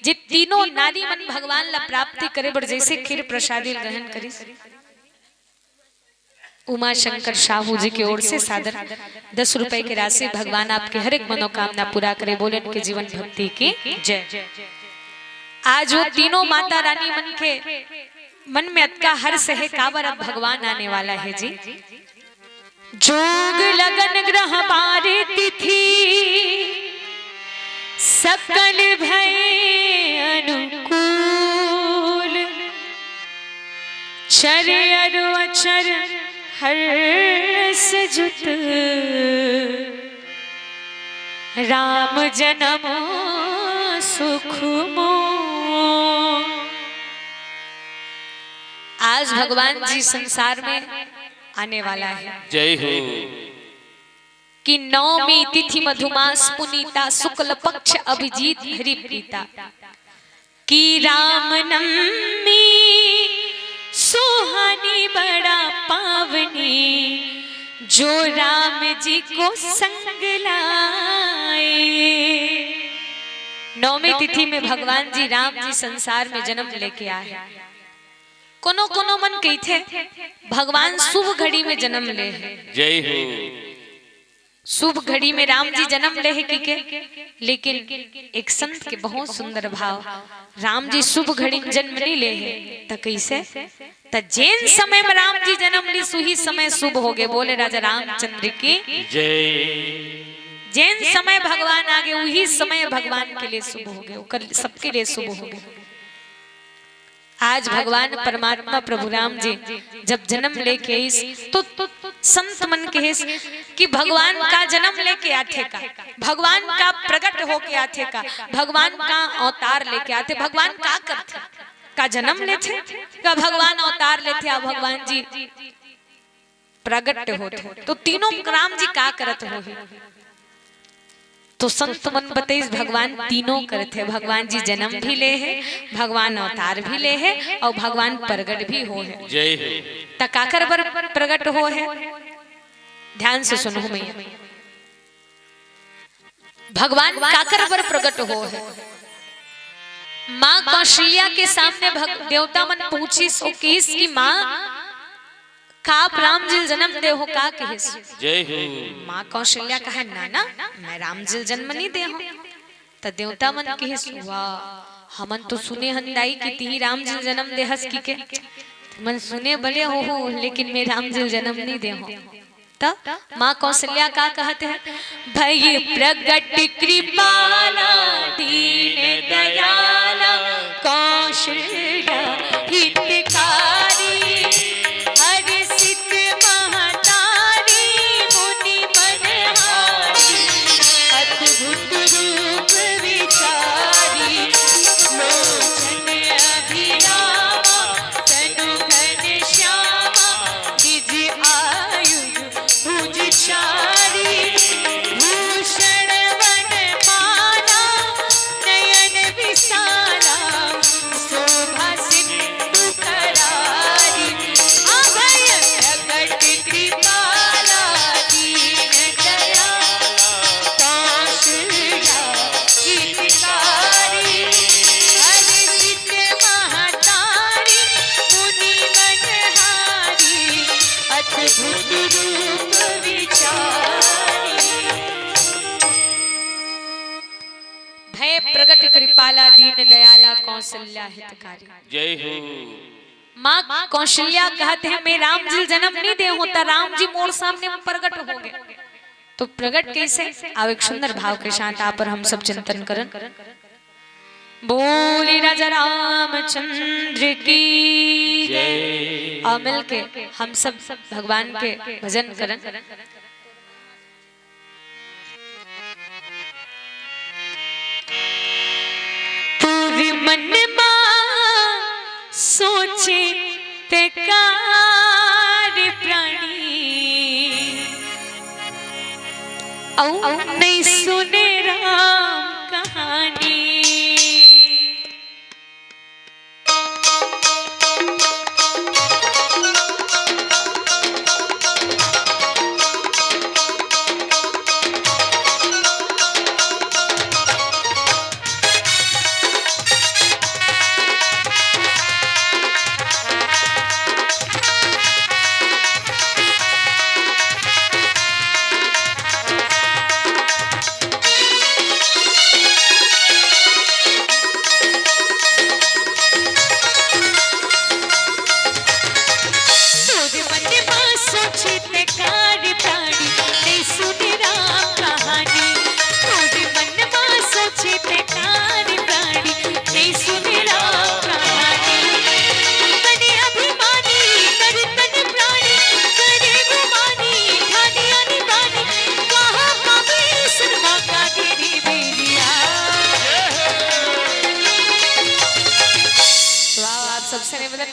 जे तीनों नारी मन भगवान ला प्राप्ति करे बर जैसे खीर प्रसादी ग्रहण करी। उमा शंकर साहू जी की ओर से सादर 10 रुपए की राशि भगवान आपके हर एक मनोकामना पूरा करे। बोले उनके जीवन भक्ति की जय। आज वो तीनों माता रानी मन के मन में अतका हर्ष है। काबर अब भगवान आने वाला है जी। जोग लगन ग्रह बारे तिथि सकल भय अनुकूल, चर अरु अचर हर्ष जुत राम जन्म सुख मोह। आज भगवान जी संसार में आने वाला है। जय हो। कि नवमी तिथि मधुमास पुनीता शुक्ल पक्ष अभिजीत हरि प्रीता। कि राम नवमी सुहानी बड़ा पावनी, जो राम जी को संग लाए। नवमी तिथि में भगवान जी राम जी संसार में जन्म लेके आए। कोनो कोनो मन कहते भगवान शुभ घड़ी में जन्म ले। जय हो। शुभ घड़ी में राम जी जन्म ले है कि लेकिन एक संत के बहुत सुंदर भाव, राम जी शुभ घड़ी में जन्म नहीं ले है तो कैसे? तो जैन समय में राम जी जन्म ली सुही समय शुभ हो गए। बोले राजा रामचंद्र की जय। जैन समय भगवान आ गए वही समय भगवान के लिए शुभ हो गए, सबके लिए शुभ हो गए। आज भगवान परमात्मा प्रभु राम जी जब जन्म लेके इस तो संत मन के कि भगवान का जन्म लेके आते का, भगवान का प्रकट होके आते का, भगवान का अवतार लेके आते, भगवान का करते का जन्म लेते का भगवान अवतार लेते आ भगवान जी प्रकट होते। तो तीनों राम जी का करत हो, तो संत मन बतेज भगवान तीनों करते, भगवान जी जन्म भी ले है, भगवान अवतार भी ले है और भगवान प्रगट भी हो है। जय हो। तकाकर बर प्रगट हो है, ध्यान से सुनो मैया, भगवान काकर बर प्रगट हो है। माँ कौशल्या के सामने देवता मन पूछी सो किस की माँ काप राम जी जन्म दे हो का कहिस। जय हो। माँ कौशल्या कहा ना मैं राम जी जन्म नहीं दे हो। तो देवता मन कहिस वाह हमन तो सुने हंदाई कि ती राम जी जन्म दे हस की के मन सुने बले हो लेकिन मैं राम जी जन्म नहीं दे हो। तब माँ कौशल्या का कहते हैं भई प्रगट कृपाला दीन दयाला कौशल्या हितकारी प्रगट कृपाला दीन दयाला कौशल्या हितकारी। जय हो। माँ कौशल्या कहते हैं मैं राम जी जन्म नहीं दे होता, राम जी मोर सामने प्रगट हो गए। तो प्रगट कैसे अब एक सुंदर भाव के साथ आप पर हम सब चिंतन करन। बोली राजा रामचंद्र की जय। और मिल के हम सब भगवान के भजन करन। मन मां सोचे ते कार प्राणी औ नहीं सुने राम कहानी।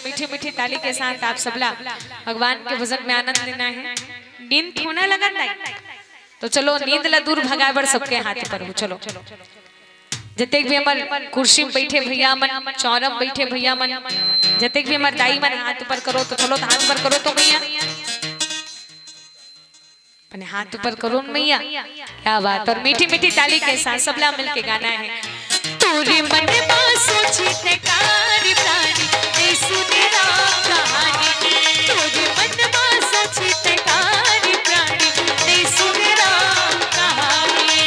मीठी मीठी ताली के साथ आप सबला भगवान के भजन में आनंद लेना है। नींद होने लगा नहीं तो चलो नींद ला दूर भगाए बर सबके हाथ पर हो। चलो जते भी हमार कुर्सी में बैठे भैया मन, चौरम बैठे भैया मन, जते भी हमार दाई मन हाथ पर करो तो चलो हाथ पर करो तो भैया अपने हाथ पर करो मैया, क्या बात। और मीठी मीठी ताली के साथ सबला मिल के गाना है। तोरे मन में सोची ते कारी प्राणी नहीं सुने राम कहानी। तोरे मन में सोची ते कारी प्राणी नहीं सुने राम कहानी।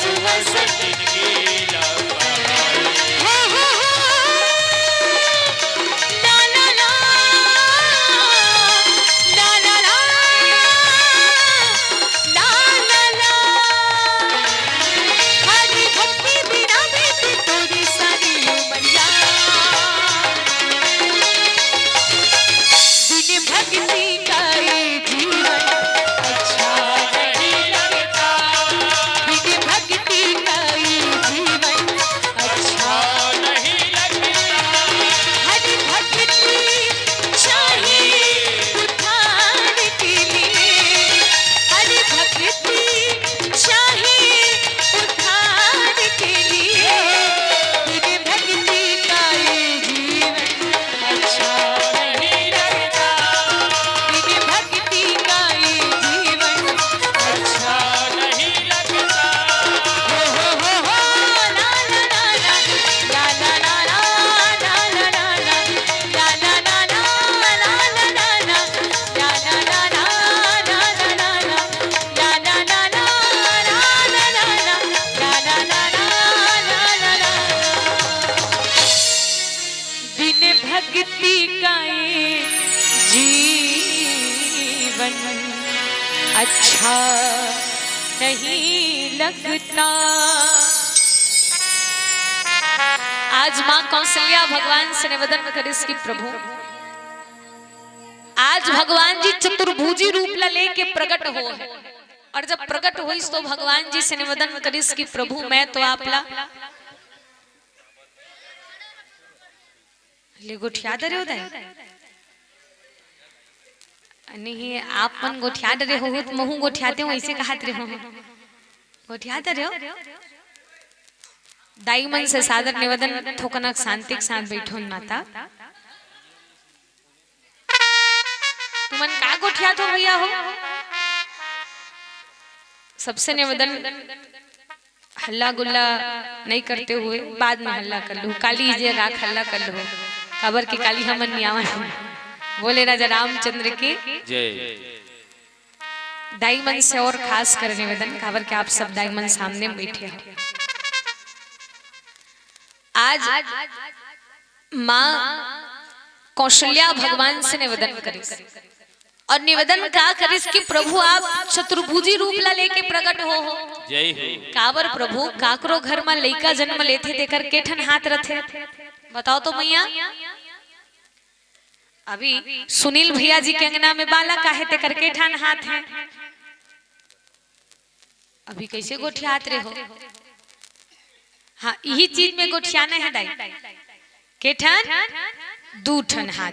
सुबह जिंदगी लगाई ला ला ला ला ला ला ला ला ला हरी भक्ति बिना बीती तोरी सारी उमरिया बिन भक्ति का ये जीवन अच्छा नहीं लगता बिन भक्ति का ये जीवन अच्छा नहीं लगता हरि भक्ति चाहिए उद्धार के लिए हरि भक्ति चाहिए उद्धार के लिए बिन भक्ति का ये जीवन अच्छा नहीं लगता बिन भक्ति का ये जीवन अच्छा नहीं लगता हो ला ला ला ला ला ला ला ला ला ला ला ला ला ला ला ला ला बिन भक्ति का ये जीवन अच्छा नहीं लगता। आज माँ कौशल्या भगवान से निवेदन करिस कि प्रभु आज भगवान जी चतुर्भुजी रूप ला लेके प्रकट हो है और जब प्रकट हुई तो भगवान जी से निवेदन करिस कि प्रभु मैं तो आपला ले गोठिया दरे होदाय नहीं आप मन गोठिया दरे हो तो महू गोठियाते हो ऐसे कहत रे हो गोठिया दरे हो दाई मन से सादर निवेदन थोकनक शांतिक साथ बैठो माता तुमन का गोठिया तो भैया हो सबसे निवेदन हल्ला गुल्ला नहीं करते हुए बाद में हल्ला कर लो काली जे राख हल्ला कर लो काबर की काली हमन नियावन बोले राजा रामचंद्र के जय दाई मन से और खास कर निवेदन काबर के आप सब दाई मन सामने बैठे हो आज माँ कौशल्या भगवान से निवेदन करे और निवेदन का करिस कि प्रभु आप चतुर्भुजी रूप ला लेके प्रकट हो जय हो काबर प्रभु काकरो घर में लइका जन्म लेथे तेकर केठन हाथ रथे बताओ तो मैया अभी सुनील भैया जी के अंगना में बाला काहे तेकर केठन हाथ है अभी कैसे गोठियात रे हो हाँ यही चीज में गोठियाना है दाई केठन दू ठन हाथ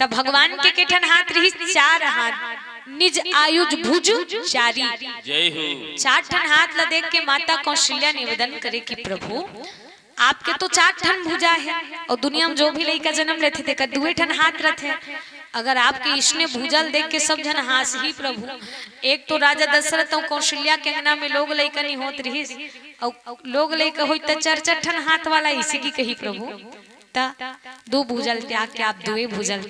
तब भगवान के केठन हाथ रही चार हाथ निज आयुज भुज चारी जय हो चार ठन हाथ ला देख के माता कौशल्या निवेदन करे कि प्रभु आपके तो चार ठन भुजा है और दुनिया में जो भी लइका जन्म लेते थे दुए ठन हाथ रथे अगर आपके इसने भूजल देख के सब जन हास ही प्रभु एक तो राजा दशरथ और कौशल्या के अंगना में लोग लइका नहीं होत रही और लोग लइका होई त चार चार ठन हाथ वाला इसी की कही प्रभु दो भुजल त्याग के आप दुए भुजल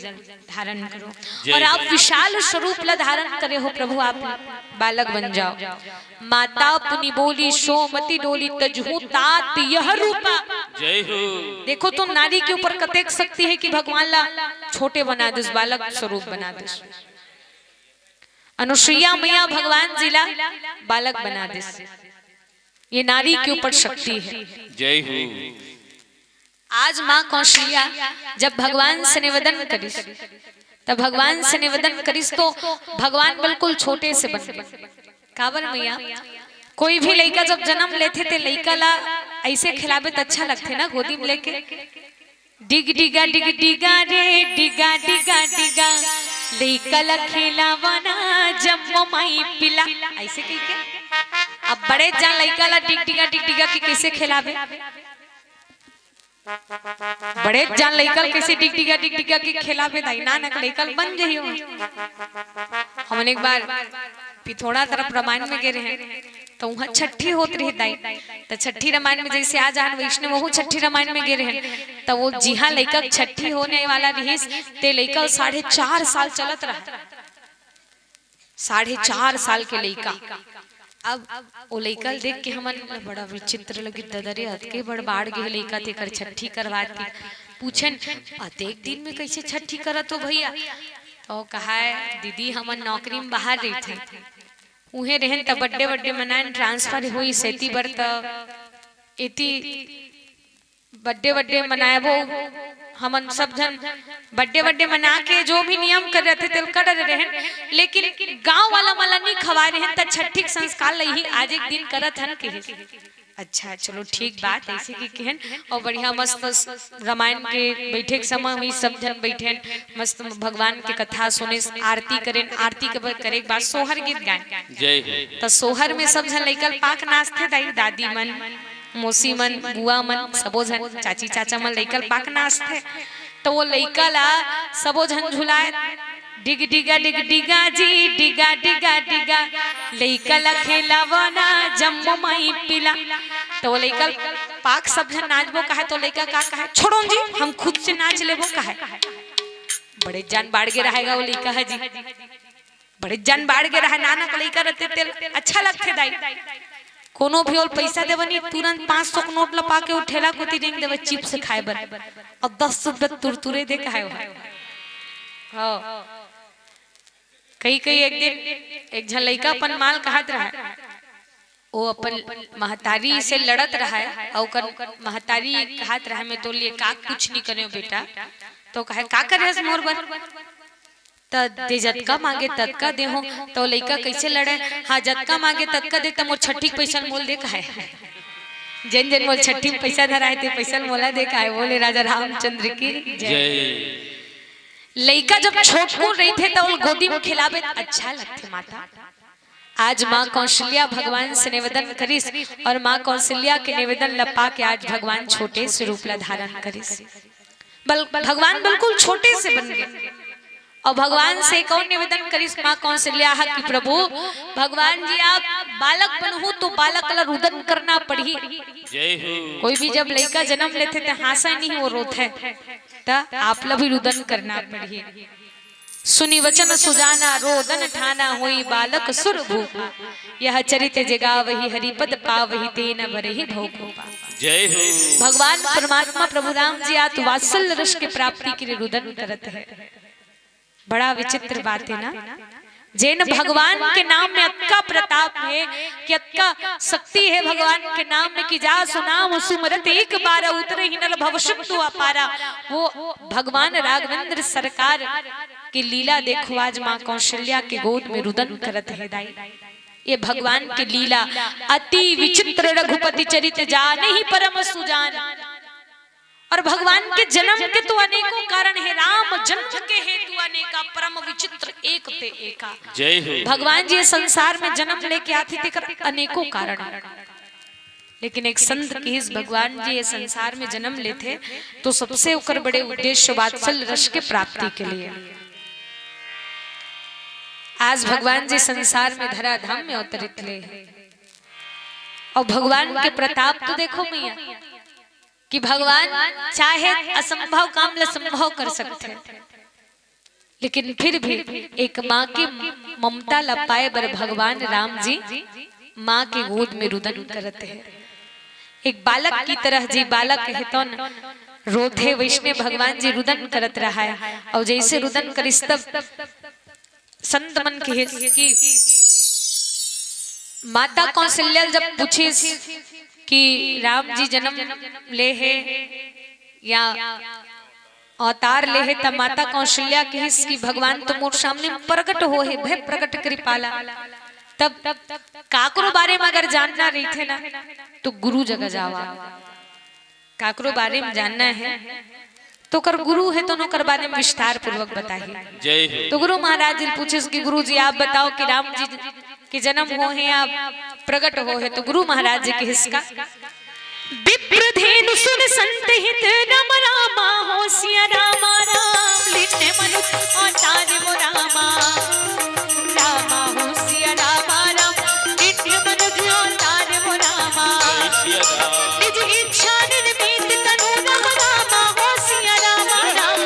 धारण करो और आप विशाल स्वरूप ला धारण करे हो प्रभु आप बालक बन जाओ माता पुनि बोली सोमति डोली तजहु तात यह रूपा जय हो देखो तो नारी के ऊपर कतेक शक्ति है कि भगवान ला छोटे बना दिस बालक स्वरूप बना दिस अनुसुईया मैया भगवान जिला बालक बना दिस ये नारी के ऊपर शक्ति है जय हो आज माँ कौशल्या जब भगवान से निवेदन करिस तब भगवान से निवेदन करिस तो भगवान बिल्कुल छोटे से बन काबर मैया कोई भी लड़का जब जन्म लेते थे लड़का ला ऐसे खिलावे तो अच्छा लगते ना गोदी में लेके डिग डिगा रे डिगा डिगा डिगा लड़का ला खिलावाना जम्मो माई पिला ऐसे कह के अब बड़े जान लड़का ला डिग डिगा के कैसे खिलावे बड़े जान लइकल कैसे डिग डिगा के खिलावे दाई नानक लइकल बन जइयो हम एक बार पिथौड़ा तरफ रामायण में गए रहे तो वहां छठी होत रही दाई तो छठी रामायण में जैसे आज आन वैष्णव वो छठी रामायण में गए रहे तो वो जिहा लइका छठी होने वाला रही ते लइका 4.5 साल चलत रहा 4.5 साल के लइका अब ओ लइका देख के हमन बड़ा विचित्र लगी, ददरे अतके बड़ बाढ़ गे लइका ते कर छठी करवा के पूछन अते एक दिन में कैसे छठी करत हो भैया। तो कहा है दीदी हमन नौकरी में बाहर रही थे, उहे रहन त बर्थडे बर्थडे मनान ट्रांसफर हुई सेती बर त एती बर्थडे बर्थडे मनाएबो हमन सब जन बर्थडे बर्थडे मना के जो भी नियम कर रहे थे तिल कर रहे हैं, लेकिन गांव वाला मला नहीं खवा रहे हैं त छठी संस्कार लही आज एक दिन करत हन के। अच्छा चलो ठीक बात ऐसे की कहन और बढ़िया मस्त रामायण के बैठे के समय हुई सब जन बैठे मस्त भगवान के कथा सुने आरती करें, आरती के करे बाद सोहर गीत गाए। जय तो सोहर में सब जन लइकल पाक नाचते दाई दादी मन मौसी मन बुआ मन सबो जन चाची चाचा मन लइकल पाक नाचते। तो वो लइका ला सबो जन झुलाए डिग डिगा जी डिगा डिगा डिगा लइका ला खेलावना जम्मो मई पिला। तो वो लइका पाक सब जन नाचबो कहे तो लइका का कहे छोड़ो जी हम खुद से नाच लेबो कहे। बड़े जान बाढ़ के रहेगा वो लइका है जी, बड़े जान बाढ़ के रहे नाना का लइका रहते तेल अच्छा लगते दाई। कोनो भी और पैसा देवनी तुरंत 500 का नोट लपा के उठेला को तीन देवे चिप्स खाए बर और 10 रुपए तुरतुरे दे खाए हो। कई कई एक दिन एक झन लइका अपन माल कहत रहा, वो अपन महतारी से लड़त रहा है और कर महतारी कहत रहा मैं तो लिए का कुछ नहीं करे बेटा। तो कहे का करे मोर बर ते जतका मांगे ततका दे हो। तो लइका कैसे लड़े हाँ जतका मांगे ततका दे तो मोर छठी पैसा मोल दे कहे जन जन मोल छठी पैसा धराए ते पैसा मोला दे कहे। बोले राजा रामचंद्र की जय। लइका जब छोट को रही थे तो गोदी में खिलावे अच्छा लगते माता। आज माँ कौशल्या भगवान से निवेदन करिस और माँ कौशल्या के निवेदन लपा के आज भगवान छोटे से रूप ला धारण करिस। भगवान बिल्कुल छोटे से बन गए और भगवान से कौन निवेदन करिस माँ कौशल्या कि प्रभु भगवान जी आप बालक बनहु तो बालक ला रुदन करना पड़ी। कोई भी जब लड़का जन्म लेते थे हासा नहीं वो रोते ता आप ला भी रुदन करना पड़ी। सुनी वचन सुजाना रोदन ठाना होई बालक सुर भूपा यह चरित जगा वही हरिपद पा वही तेन भरहि भोगो। जय हो भगवान परमात्मा प्रभु राम जी आत वात्सल्य रस के प्राप्ति के लिए रुदन करत है। बड़ा विचित्र बात है ना, जैन भगवान के नाम में अक्का प्रताप है कि अक्का शक्ति है भगवान के नाम में कि जा सुनाम सुमरत एक बार उतरे हिनल भवशुभ तू अपारा। वो भगवान राघवेंद्र सरकार की लीला देखो आज माँ कौशल्या के गोद में रुदन करत है दाई। ये भगवान की लीला अति विचित्र रघुपति चरित जाने ही परम सुजान। और भगवान के जन्म के तो अनेकों कारण है, राम जन्म के हेतु अनेका परम विचित्र एक ते एका। जय हो भगवान जी संसार में जन्म लेके आते थे अनेकों कारण, लेकिन एक संत की इस भगवान जी ये संसार में जन्म लेते तो सबसे ऊपर बड़े उद्देश्य वात्सल्य रस के प्राप्ति के लिए। आज भगवान जी संसार में धराधाम में अवतरित ले और भगवान के प्रताप तो देखो मैया कि भगवान चाहे असंभव काम ला संभव कर सकते हैं, लेकिन फिर भी एक माँ की ममता ला पाए बर भगवान राम जी माँ के गोद में रुदन करते हैं। एक बालक की तरह जी बालक है तो रोधे वैष्णव भगवान जी रुदन करत रहा है। और जैसे रुदन करिस तब संत मन की माता कौशल्या जब पूछे कि राम जी जन्म ले है या अवतार ले है तब माता कौशल्या कहिस कि भगवान तो मोर सामने प्रकट हो है भय प्रकट कृपाला। तब काकरो बारे में अगर जानना रही थे ना तो गुरु जगह जावा। काकरो बारे में जानना है तो कर गुरु है तो नौकर बारे में विस्तार पूर्वक बताइए। तो गुरु महाराज जी पूछे कि गुरु जी आप बताओ कि राम जी के जन्म हो है आप प्रकट हो है। तो गुरु महाराज जी के हिस्सा विप्रधेनु सुन संत हित राम रामा हो सिया रामा राम लिट्टे मनु अवतार वो रामा रामा हो सिया रामा राम लिट्टे मनु अवतार वो रामा निज इच्छा निर्मित तनु राम रामा हो सिया रामा राम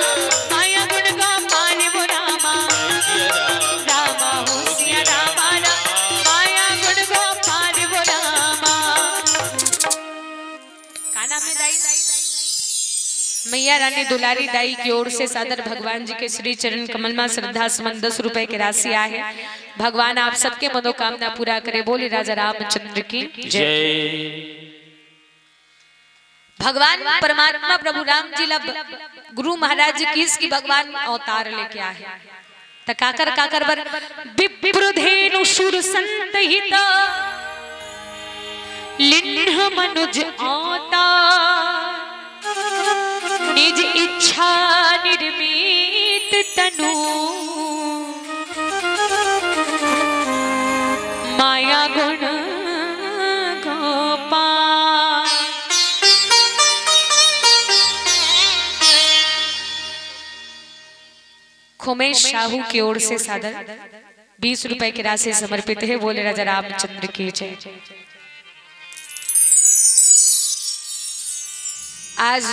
माया गुण का पार वो रामा रामा हो सिया रामा राम माया गुण का मैया रानी दुलारी दाई की ओर से सादर भगवान जी के श्री चरण कमल में श्रद्धा सुमन 10 रुपए की राशि आहे। भगवान आप सबके मनोकामना पूरा करे। बोले राजा रामचंद्र की जय। भगवान परमात्मा प्रभु राम जी ला गुरु महाराज जी की भगवान अवतार लेके आए। त काकर काकर बर विप्रुधेनु सुर संत हित लिन्ह मनुज अवतार निज इच्छा निर्मित तनु माया गुण गोपाल। खोमेश शाहू की ओर से सादर 20 रुपए की राशि समर्पित है। बोले राजा रामचंद्र की जय। आज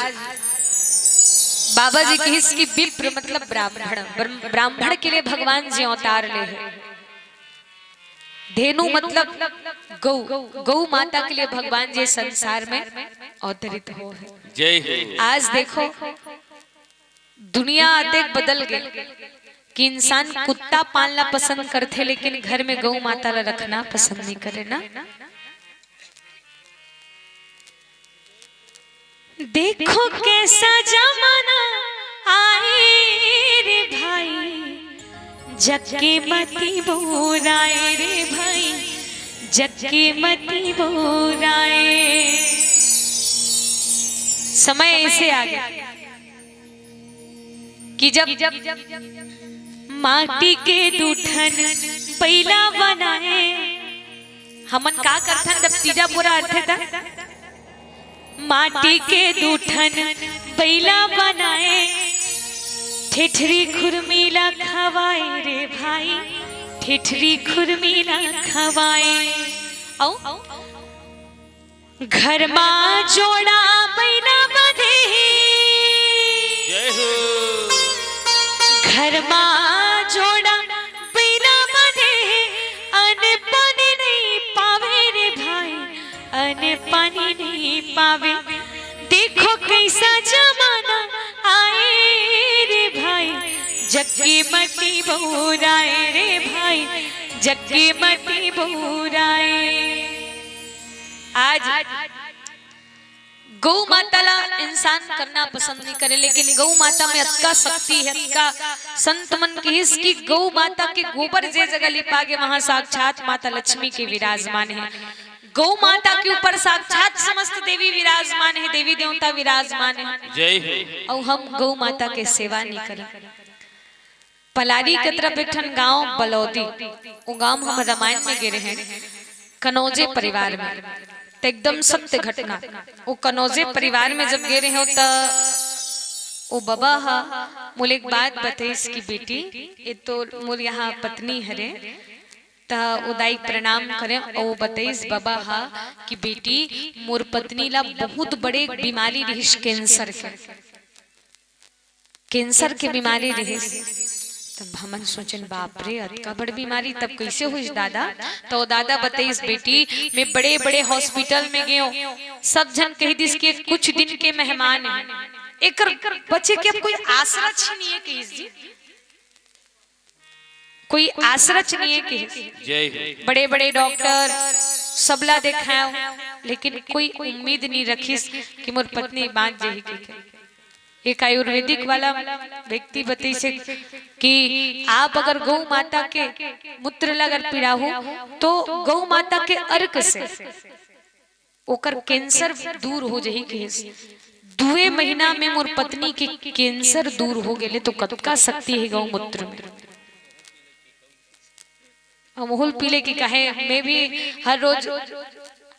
बाबा जी की इसकी विप्र मतलब ब्राह्मण के लिए भगवान जी अवतार ले है। धेनु मतलब गौ, गौ माता के लिए भगवान जी संसार में अवतरित हो है। जय हो। आज देखो दुनिया अधिक बदल गई कि इंसान कुत्ता पालना पसंद करते लेकिन घर में गौ माता ला रखना पसंद नहीं करे ना। देखो कैसा जमाना आए रे भाई, जक्के मती बोराए रे भाई, जक्के मती बोराए। समय ऐसे आ गया कि जब माटी के दूठन पहला बनाए, हमन का करथन जब तीजा पूरा अर्थ था माटी के दूठन पहला बनाए, ठेठरी खुरमीला खवाए रे भाई, ठेठरी खुरमीला खवाए। औ घर मा जोड़ा बैना बंधे, जय हो। घर मा जोड़ा बैना बंधे, अन पानी नहीं पावे रे भाई, अन पानी नहीं पावे। देखो कैसा जमाना आए रे भाई, जक्के मटी बोराए रे भाई, जक्के मटी बोराए। आज गौ माता ला इंसान करना पसंद नहीं करे, लेकिन गौ माता में अतका शक्ति है, अतका संत मन की इसकी गौ माता के गोबर जे जगह लिपागे वहां साक्षात माता लक्ष्मी के विराजमान है। गौ माता के ऊपर साक्षात समस्त देवी विराजमान है, देवी देवता विराजमान है। जय हो। और हम गौ माता के सेवा नहीं करें। पलारी के तरफ एक गांव बलौदी, वो गांव हम रामायण में गिरे हैं, कनौजे परिवार में। तो एकदम सत्य घटना, वो कनौजे परिवार में जब गिरे हो तो वो बाबा हा मुझे एक बात बताइस की बेटी, ये तो मोर यहाँ पत्नी हरे, उदाई प्रणाम करें और बताइस बाबा हा कि बेटी मोर पत्नी ला बहुत बड़े बीमारी रहिस, कैंसर के बीमारी रहिस। तब हमन सोचन बाप रे अतका बड़ बीमारी, तब कैसे हुई दादा? तो दादा बताइस बेटी मैं बड़े बड़े हॉस्पिटल में गयो, सब जन कह दिस के कुछ दिन के मेहमान हैं, एक बच्चे के अब कोई आसरा छीनिए के जी, कोई आसरा छीनिए के। जय हो। बड़े बड़े डॉक्टर सबला देखाओ, लेकिन कोई उम्मीद नहीं रखिस कि मोर पत्नी बात जही के। एक आयुर्वेदिक वाला व्यक्ति बताई से कि आप अगर गौ माता के मूत्र अगर पिराहो तो गौ माता के अर्क से ओकर कैंसर दूर हो जाही के। 2 महीना में मोर पत्नी के कैंसर दूर हो गए, तो कतका शक्ति है गौ मूत्र में। अमोल पीले की कहे मैं भी हर रोज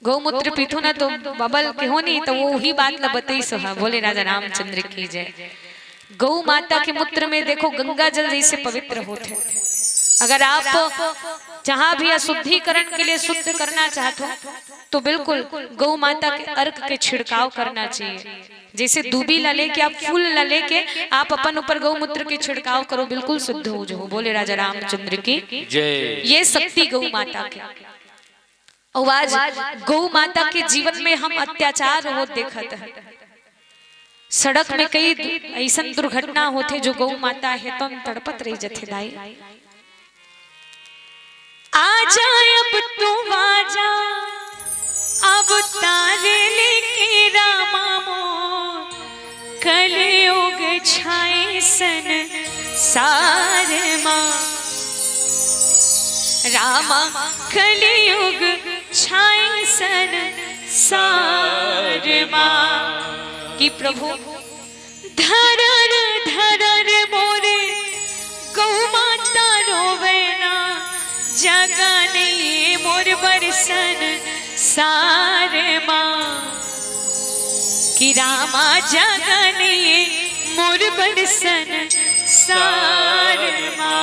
गौमूत्र पीथो ना तो बबल के हो नहीं, तो वो ही बात ला बताई सहा। बोले राजा रामचंद्र की जय। गौ माता के मूत्र में देखो गंगा जल जैसे पवित्र होते हैं। अगर आप जहां भी अशुद्धिकरण के लिए शुद्ध करना चाहते हो तो बिल्कुल गौ माता के अर्क के छिड़काव करना चाहिए। जैसे दूबी ला लेके आप फूल ला लेके आप अपन ऊपर गौमूत्र के छिड़काव करो, बिल्कुल शुद्ध हो जाओ। बोले राजा रामचंद्र की जय। ये शक्ति गौ माता के। और आज गौ माता के जीवन में हम अत्याचार हो देखते हैं। सड़क में कई ऐसा दुर्घटना होते जो गौ माता है तो तड़पत रही जथे दाई। आजा अब तू आजा अब तारे लेके रामा मोर कलयुग छाए सन सारे माँ रामा कलयुग छाए सन सारे माँ कि प्रभु धरर धरर मोरे गौ माता रोवे ना जगा नहीं मोर बरसन सारे माँ कि रामा जगा नहीं मोर बरसन सारे माँ।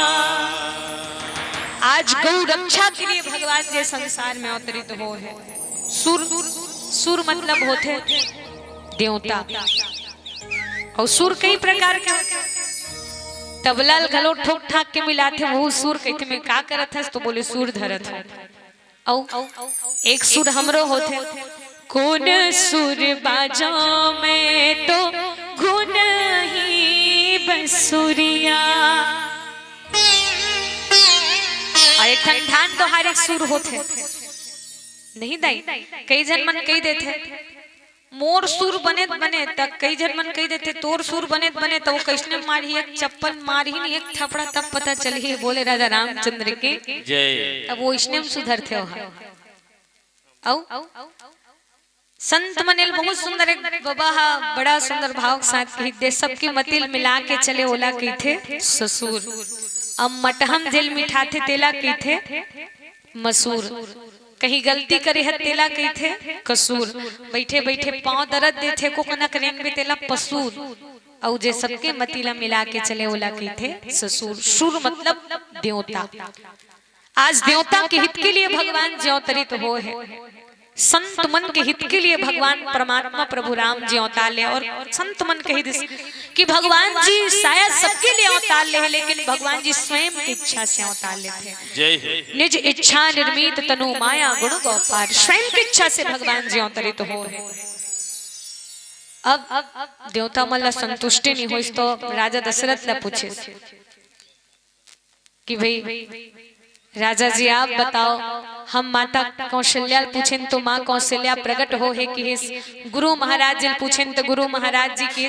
आज गौ रक्षा के लिए भगवान जे संसार में अवतरित हो है। सुर सुर मतलब होते देवता और सुर कई प्रकार के तबला गलो ठोक ठाक के मिलाते वो सुर कहते में का करत है तो बोले सुर धरत है। औ एक सुर हमरो होते कौन सुर बाजा में तो गुण ही बंसुरिया और एक ठंडान तो हर एक सुर होते नहीं दाई कई जन मन कही देते मोर सुर बने बने तक कई जन मन कही देते तोर सुर बने बने तो वो कैसने मारी एक चप्पल मारी नहीं एक थपड़ा तब पता चली है बोले राजा रामचंद्र के जय। अब वो इसने सुधरते हो औ संत मनेल बहुत सुंदर एक बाबा बड़ा सुंदर भाव के साथ कही दे सबकी मतिल मिला के चले ओला की थे ससुर अब मटहम जेल मिठाते तेला की थे मसूर कहीं गलती करे है तेला कही थे कसूर बैठे बैठे पांव दर्द दे थे को कनक रेंग भी तेला पसूर और जे सबके मतीला मिला के चले ओला कही थे ससुर। सुर मतलब देवता। आज देवता के हित के लिए भगवान जो अवतरित हो है संत मन के हित के लिए भगवान परमात्मा प्रभु राम जी अवतार ले और संत मन के हित कि भगवान जी शायद सबके लिए अवतार ले लेकिन भगवान जी स्वयं की इच्छा से अवतार लेते जय। निज इच्छा निर्मित तनु माया गुण गोपार स्वयं की इच्छा से भगवान जी अवतरित हो है। अब देवता मल्ला संतुष्टि नहीं हो तो राजा दशरथ ने पूछे कि भाई राजा जी आप बताओ हम माता कौशल्या पूछें तो माँ कौशल्या प्रकट हो है कि गुरु महाराज जी पूछें तो गुरु महाराज जी की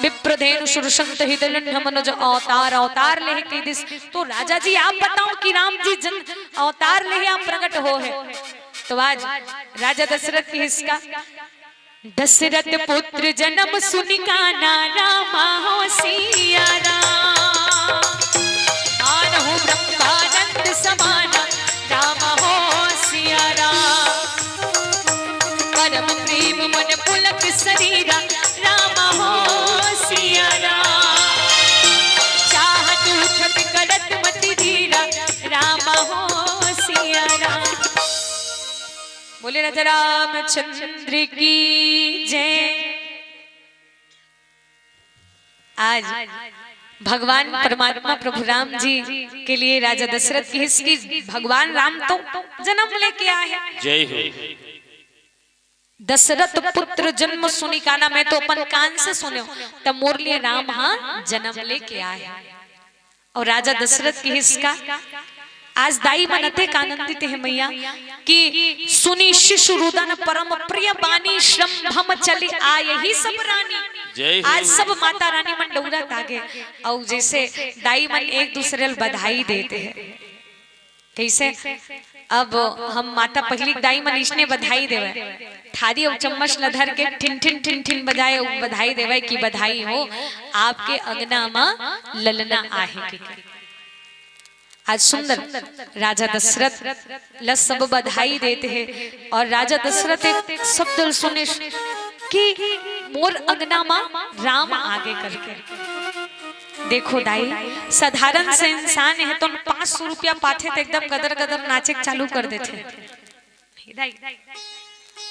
विप्रधेनु सुरसंत हिदलन हमन जो अवतार अवतार ले के दिस तो राजा जी आप बताओ कि राम जी जन अवतार ले आप प्रकट हो है। तो आज राजा दशरथ की इसका दशरथ पुत्र जन्म सुनिका ना रामा हो सिया राम आनहु ब्रह्मानंद समान राम हो सिया राम परम प्रेम मन पुलक शरीरा राम हो सिया राम चाहत उठत करत मति धीरा राम हो सिया राम। बोले राजा रामचंद्र की जय। आज भगवान परमात्मा प्रभु राम जी के लिए राजा दशरथ की इसकी भगवान राम तो जन्म लेके आए हैं। जय हो। दशरथ पुत्र जन्म सुनी का ना मैं तो अपन कान से सुने तब मोर लिए राम हाँ जन्म लेके आए और राजा दशरथ की इसका आज दाई मनते आनंदित है मैया कि सुनी शिशु रुदन परम प्रिय बानी श्रम चली आए ही सब रानी। आज सब माता रानी मन डौरा तागे और जैसे दाई मन एक दूसरे को बधाई देते हैं कैसे अब हम माता पहली दाई मन इसने बधाई देवे थारी और चम्मच लधर के ठिन ठिन ठिन ठिन बजाए बधाई देवे की बधाई हो आपके अंगना में ललना आहे के। आज सुंदर राजा दशरथ ल सब बधाई देते हैं और राजा दशरथ एक शब्द सुने कि मोर अंगना में राम आगे करके देखो दाई साधारण से इंसान है तो 500 रुपया पाथे तो एकदम गदर गदर नाचे चालू कर देते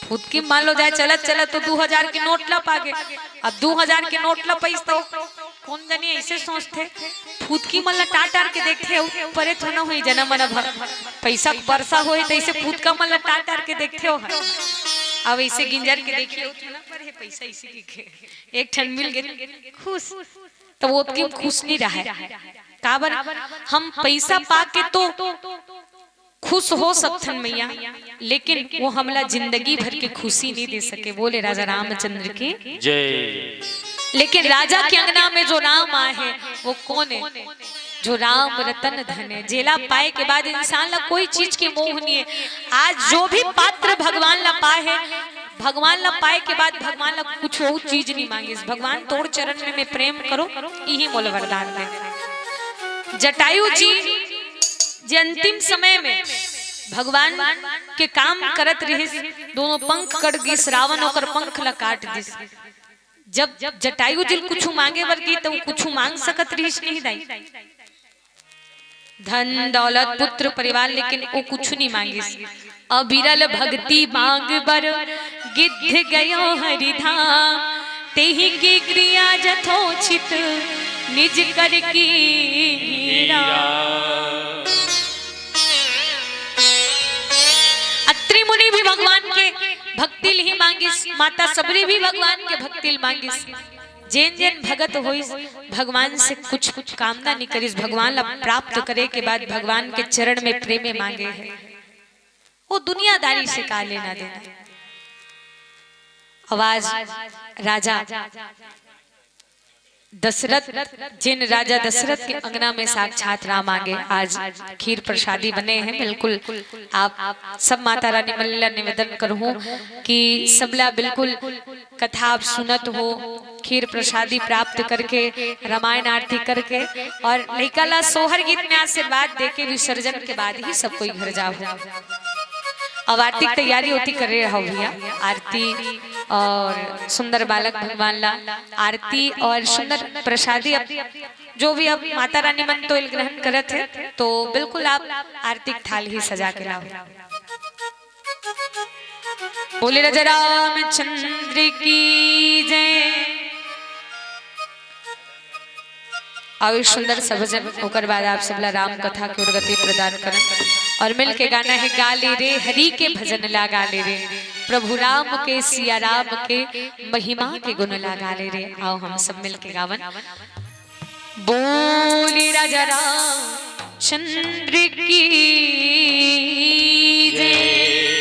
खुद की मान लो जाए चलत चलत तो 2000 के नोट ला पागे अब 2000 के नोट ला पैसा कौन जानी ऐसे सोचते खुद की मल्ला टाटार के देखते परे तो ना हुई जना मना पैसा वर्षा हो तो ऐसे खुद का मल्ला टाटार के देखते हो अब ऐसे गिंजर के देखिए है पैसा इसी के एक ठन मिल गए खुश, तो वो क्यों खुश नहीं रहा है? काबर हम पैसा पाके तो खुश हो सकथन मैया, लेकिन वो हमला जिंदगी भर की खुशी नहीं दे सके। बोले राजा रामचंद्र की जय। लेकिन राजा के अंगना में जो राम आए हैं वो कौन है? जो राम रतन धन है। जेला पाए के बाद इंसान ला कोई चीज की मोह नहीं है। आज जो भी पात्र भगवान ला पाए है, भगवान ला पाए के बाद भगवान ला कुछ और चीज नहीं मांगे। भगवान तोड़ चरण में प्रेम करो, यही मोल वरदान है। जटायु जी जे अंतिम समय में भगवान के काम करत रहिस, दोनों पंख कट गिस, रावण होकर पंख ला काट दिस। जब जटायु जी कुछ मांगे बर की तो कुछ मांग सकत रहिस नहीं दाई, धन दौलत पुत्र परिवार, लेकिन वो कुछ नहीं मांगिस। अबिरल भक्ति मांग बर गिद्ध गयो हरिधाम, तेहि की क्रिया जथोचित निज कर की हीरा। अत्रि मुनि भी भगवान के भक्ति ही मांगिस, माता सबरी भी भगवान के भक्ति मांगिस। जेन जेन भगत होइस भगवान से कुछ कुछ कामना नहीं करिस, भगवान ला प्राप्त करे के बाद भगवान के चरण में प्रेम मांगे है। वो दुनियादारी से का लेना देना। आवाज राजा दशरथ, जिन राजा दशरथ के अंगना में साक्षात राम आगे आज खीर प्रसादी बने हैं। बिल्कुल आप सब माता रानी मल्ला निवेदन करूं कि सबला बिल्कुल कथा आप सुनत हो, खीर प्रसादी प्राप्त करके, रामायण आरती करके और लड़का ला सोहर गीत में आशीर्वाद देके विसर्जन के बाद ही सब कोई घर जाओ। अब आरती की तैयारी होती कर रहे हो भैया। आरती और सुंदर बालक भगवान ला आरती और सुंदर प्रसादी जो भी अब माता रानी मन तो ग्रहण करत है, तो बिल्कुल आप आरती थाल ही सजा के लाओ। बोले राजा रामचंद्र की जय। और सुंदर सभजन होकर बाद आप सबला राम कथा की उर्गति प्रदान करें और मिल के गाना है गाले रे हरि के भजन ला गाले रे, प्रभु राम के सिया राम के महिमा के गुण ला गाले रे। आओ हम सब मिल के गावन। बोले राजा रामचंद्र की जय।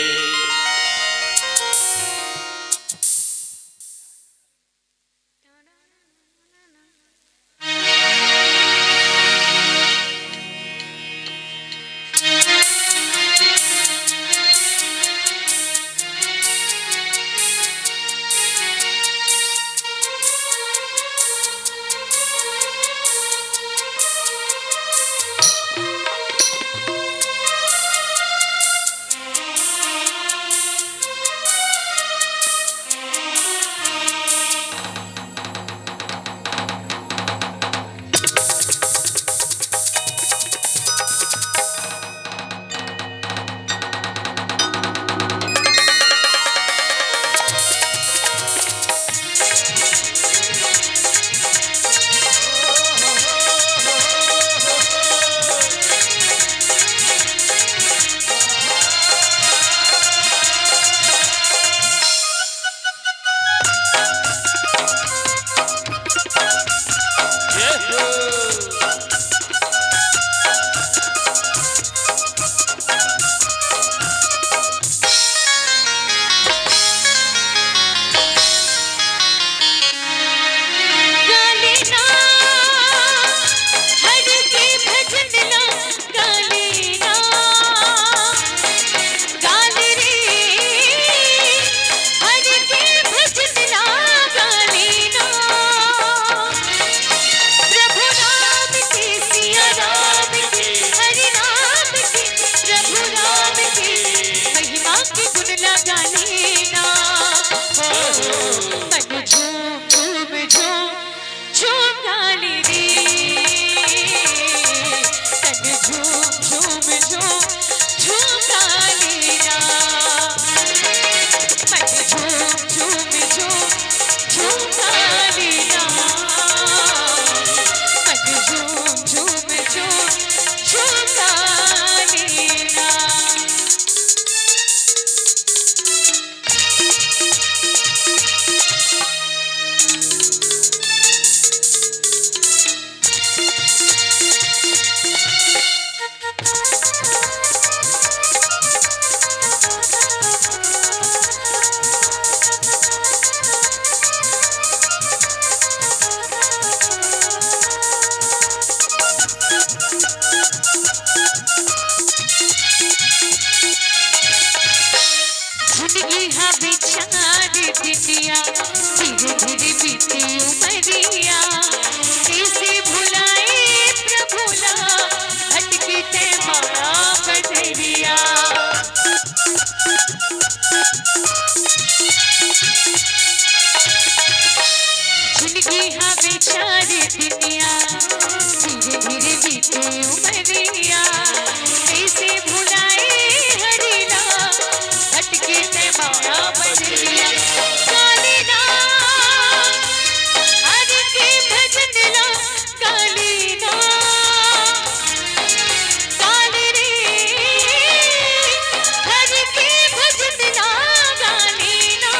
बेचारी दुनिया धीरे धीरे बीती उमरिया कैसे भुलाए प्रभुला अटकी ते माया बदरिया जिंदगी हाँ बेचारी दुनिया धीरे धीरे बीती उमरिया कैसे भुलाए हरिला अटके ते माया बदरिया कालीना हरि के भजन ला कालीना काली रे हरि के भजन ला कालीना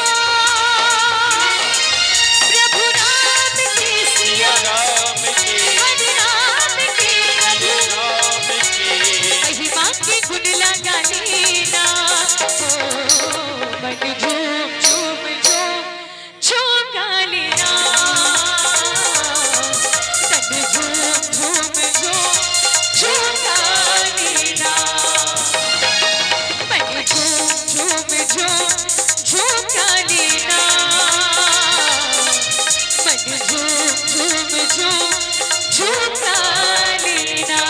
प्रभु राम के सिया राम के हरि राम के राम के महिमा के गुण लगाने ना हो मन झूम झूम झूम झूम गालेना तन झूम झूम झूम झूम गालेना मन झूम झूम झूम झूम गालेना मन झूम झूम झूम झूम गालेना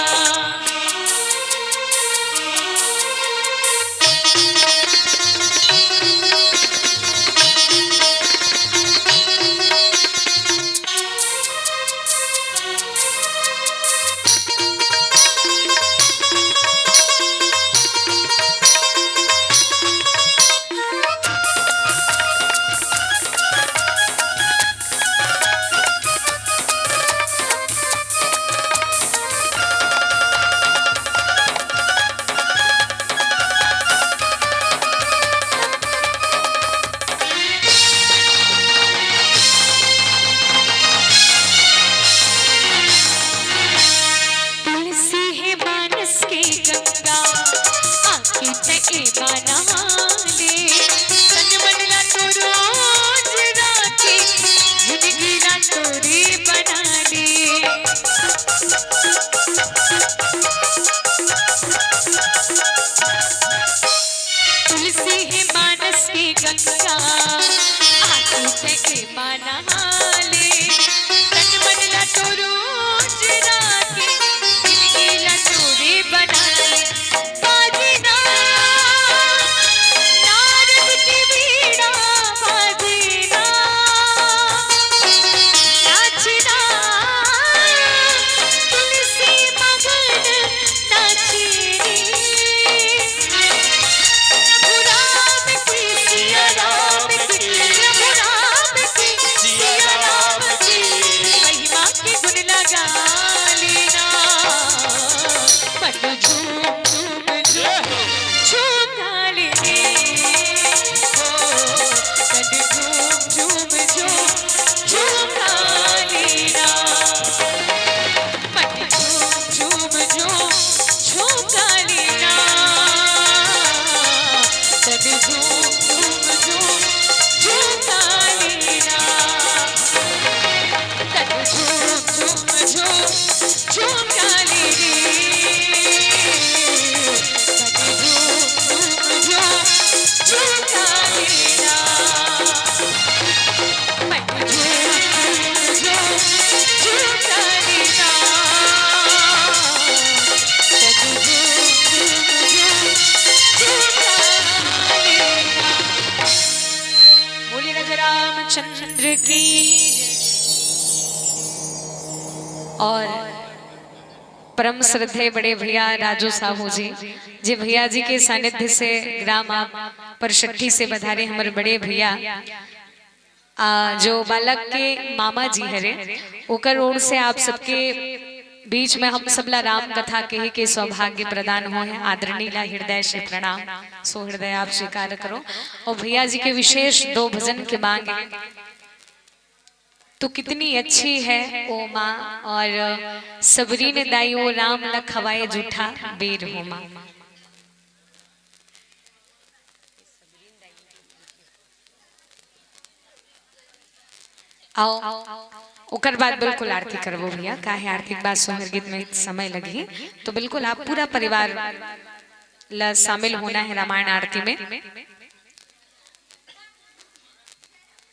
तुलसी है मानस के गंगा आके तके बना ले तन मन ला तो रोज राखे जिंदगी ला तोरे बना ले तुलसी है मानस के गंगा आके तके बना ले तन मन ला तो रोज राखे जिंदगी ला तोरे बना ले बाजना नारद की वीणा बाजना नाचना तुलसी मगन नाचे प्रभु राम की सिया राम की प्रभु राम की सिया राम की महिमा के गुण लगा लेना मन झूम झूम झूम झूम गालेने हो मन झूम झूम झूम झूम गालेना मन झूम झूम झूम झूम गालेना मन झूम झूम झूम झूम गालेना मन झूम झूम झूम झूम गालेने मन झूम झूम झूम गालेना मन झूम झूम झूम गालेना मन झूम झूम झूम गालेना बोलिए राजा रामचंद्र की और परम श्रद्धेय बड़े भैया राजू साहू जी भैया जी के सानिध्य से ग्राम आप परशट्ठी से बधारे हमारे बड़े भैया जो बालक के मामा जी हरे ओकर ओर से आप सबके बीच में हम सबला राम कथा कहे के सौभाग्य प्रदान हो है आदरणीय हृदय से प्रणाम सो हृदय आप स्वीकार करो और भैया जी के विशेष 2 भजन के मांगे तो कितनी अच्छी है ओ माँ और सबरी ने दाई ओ राम न खवाए जूठा बेर हो माँ आओ ओकर बाद बिल्कुल आरती करबो भैया काहे आरती के बाद सोहर गीत में समय लगी तो बिल्कुल आप पूरा परिवार ला शामिल होना है रामायण आरती में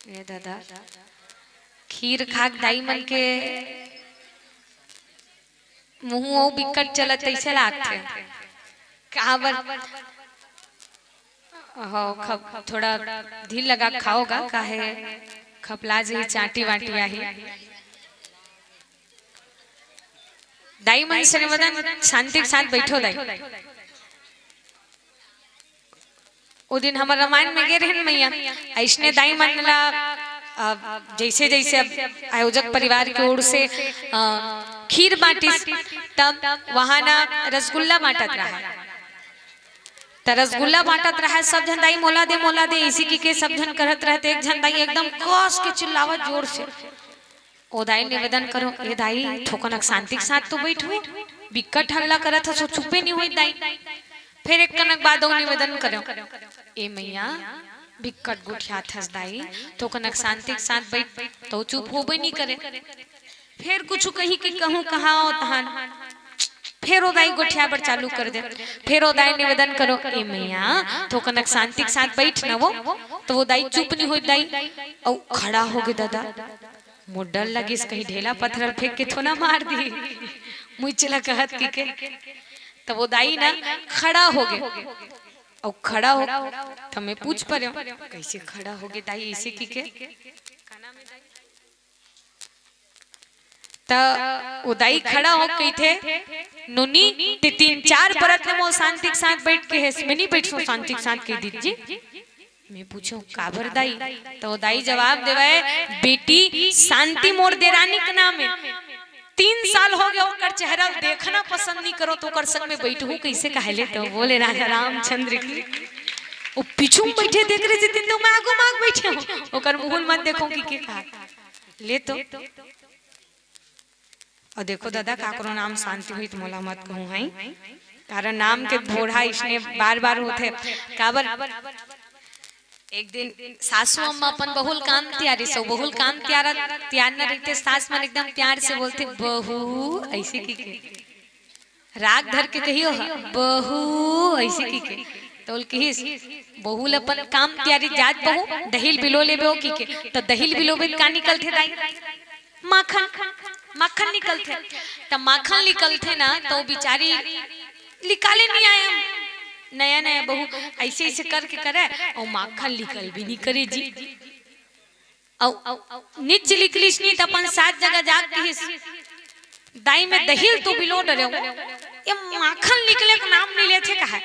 ये दादा खीर खाक दाई मन के मुंह ओ बिकट चलत ऐसे लागते काबर हो थोड़ा ढील लगा खाओगा काहे खपला जी चाटी वाटी आही दाई मन से मदन शांति के साथ बैठो दाई वो दिन हमारे रामायण में गे रहे मैया ऐसने दाई मन ला जैसे जैसे आयोजक परिवार की ओर से खीर बांटी तब वहां ना रसगुल्ला बांटत रहा तो रसगुल्ला बांटत रहा सब जन दाई मोला दे इसी की के सब जन करत रहते एक जन दाई एकदम कस के चिल्लावत जोर से ओ दाई निवेदन करो ए दाई थोकनक शांति के साथ तो बैठो बिकट हल्ला करत सो चुपे नहीं हुई दाई फिर एक कनक बाद निवेदन करो ए मैया बिकट गुठिया थस दाई तो कनक शांति के साथ बैठ तो चुप होबे नहीं करे फिर कुछ कही कि कहूं कहा तहन फिर ओ दाई गुठिया पर चालू कर दे फिर ओ दाई निवेदन करो ए मैया तो कनक शांति के साथ बैठ न वो तो वो दाई चुप नहीं हुई दाई और खड़ा हो गए दादा मोर डर लगी कहीं ढेला पत्थर फेंक के थोड़ा मार दी मुझ चला कहत की के तो वो दाई ना खड़ा हो गए और खड़ा हो तो मैं पूछ पर कैसे खड़ा हो गए दाई इसे की के तो वो दाई खड़ा हो गई थे नुनी ते 3-4 परत में शांति के साथ बैठ के है मैं नहीं बैठ सो शांति के साथ कह दीजिए मैं पूछो काबर दाई तो दाई जवाब देवे बेटी शांति मोर देरानी का नाम है 3 साल हो गए ओकर चेहरा देखना पसंद नहीं करो तो ओकर संग में बैठू कैसे कहले तो बोले राजा रामचंद्र की ओ पीछू में बैठे देख रहे थे तो मैं आगू माग बैठे हूं ओकर मुंह मत देखो कि के कहा ले तो और देखो दादा काकरो नाम शांति हुई तो मोला मत कहूं है कारण नाम के भोड़ा इसने बार-बार होते काबर एक दिन सासू अम्मा अपन बहुल काम तैयारी सो बहुल काम तैयार न रहते सास मन एकदम प्यार से बोलते बहू ऐसे की के राग धर के कहियो बहू ऐसे की के तो कहिस बहुल अपन काम तैयारी जात बहू दहिल बिलो लेबे की के तो दहिल बिलोबे का निकलथे दाई माखन माखन निकलथे तो माखन निकलथे ना तो बेचारी निकाले नहीं आए नया नया बहू ऐसे ऐसे करके करे और माखन निकल भी नहीं करे जी नीच निकलिस नहीं तो अपन 7 जगह जाग के दाई में दहिल तो बिलो डरे ये माखन निकले का नाम नहीं लेते कहा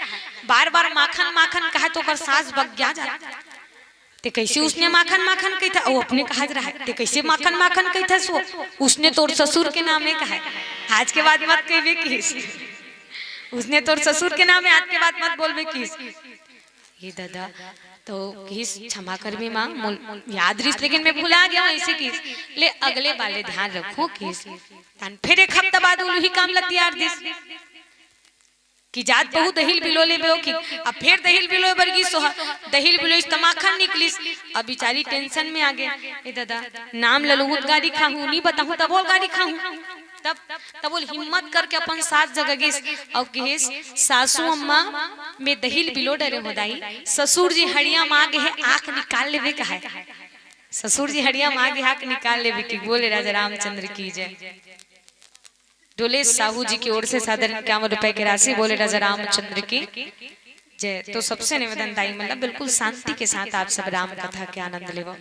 बार बार माखन माखन कहा तो कर सास बग गया जा ते कैसे उसने माखन माखन कही था वो अपने कहा रहा है ते कैसे माखन माखन कही था सो उसने तोर ससुर के नाम है कहा आज के बाद मत कहबे की उसने तोर ससुर के नाम है आज के बाद मत बोलबे किस ये दादा तो किस क्षमा कर भी मां याद रिस लेकिन मैं भुला गया ऐसे किस ले अगले वाले ध्यान रखो किस तन फिर एक हफ्ता बाद उलही काम लग तैयार दिस कि जात बहु दहिल बिलो लेबे हो कि अब फिर दहिल बिलो बरगी सो दहिल बिलो इस तमाखन निकलिस अब बेचारी टेंशन में आ गए ए दादा नाम ललहुत गाड़ी खाहू नहीं बताऊं तब वो गाड़ी खाहू तब बोल हिम्मत करके अपन 7 जगह गिस और कहिस सासू अम्मा में दहिल बिलो डरे हो दाई ससुर जी हड़िया मांगे है आंख निकाल लेवे कहा है ससुर जी हड़िया मांगे आंख निकाल लेवे की बोले राजा रामचंद्र की जय डोले साहू जी की ओर से साधारण 51 रुपए की राशि बोले राजा रामचंद्र की जय तो सबसे निवेदन दाई मतलब बिल्कुल शांति के साथ आप सब राम कथा के आनंद लेवो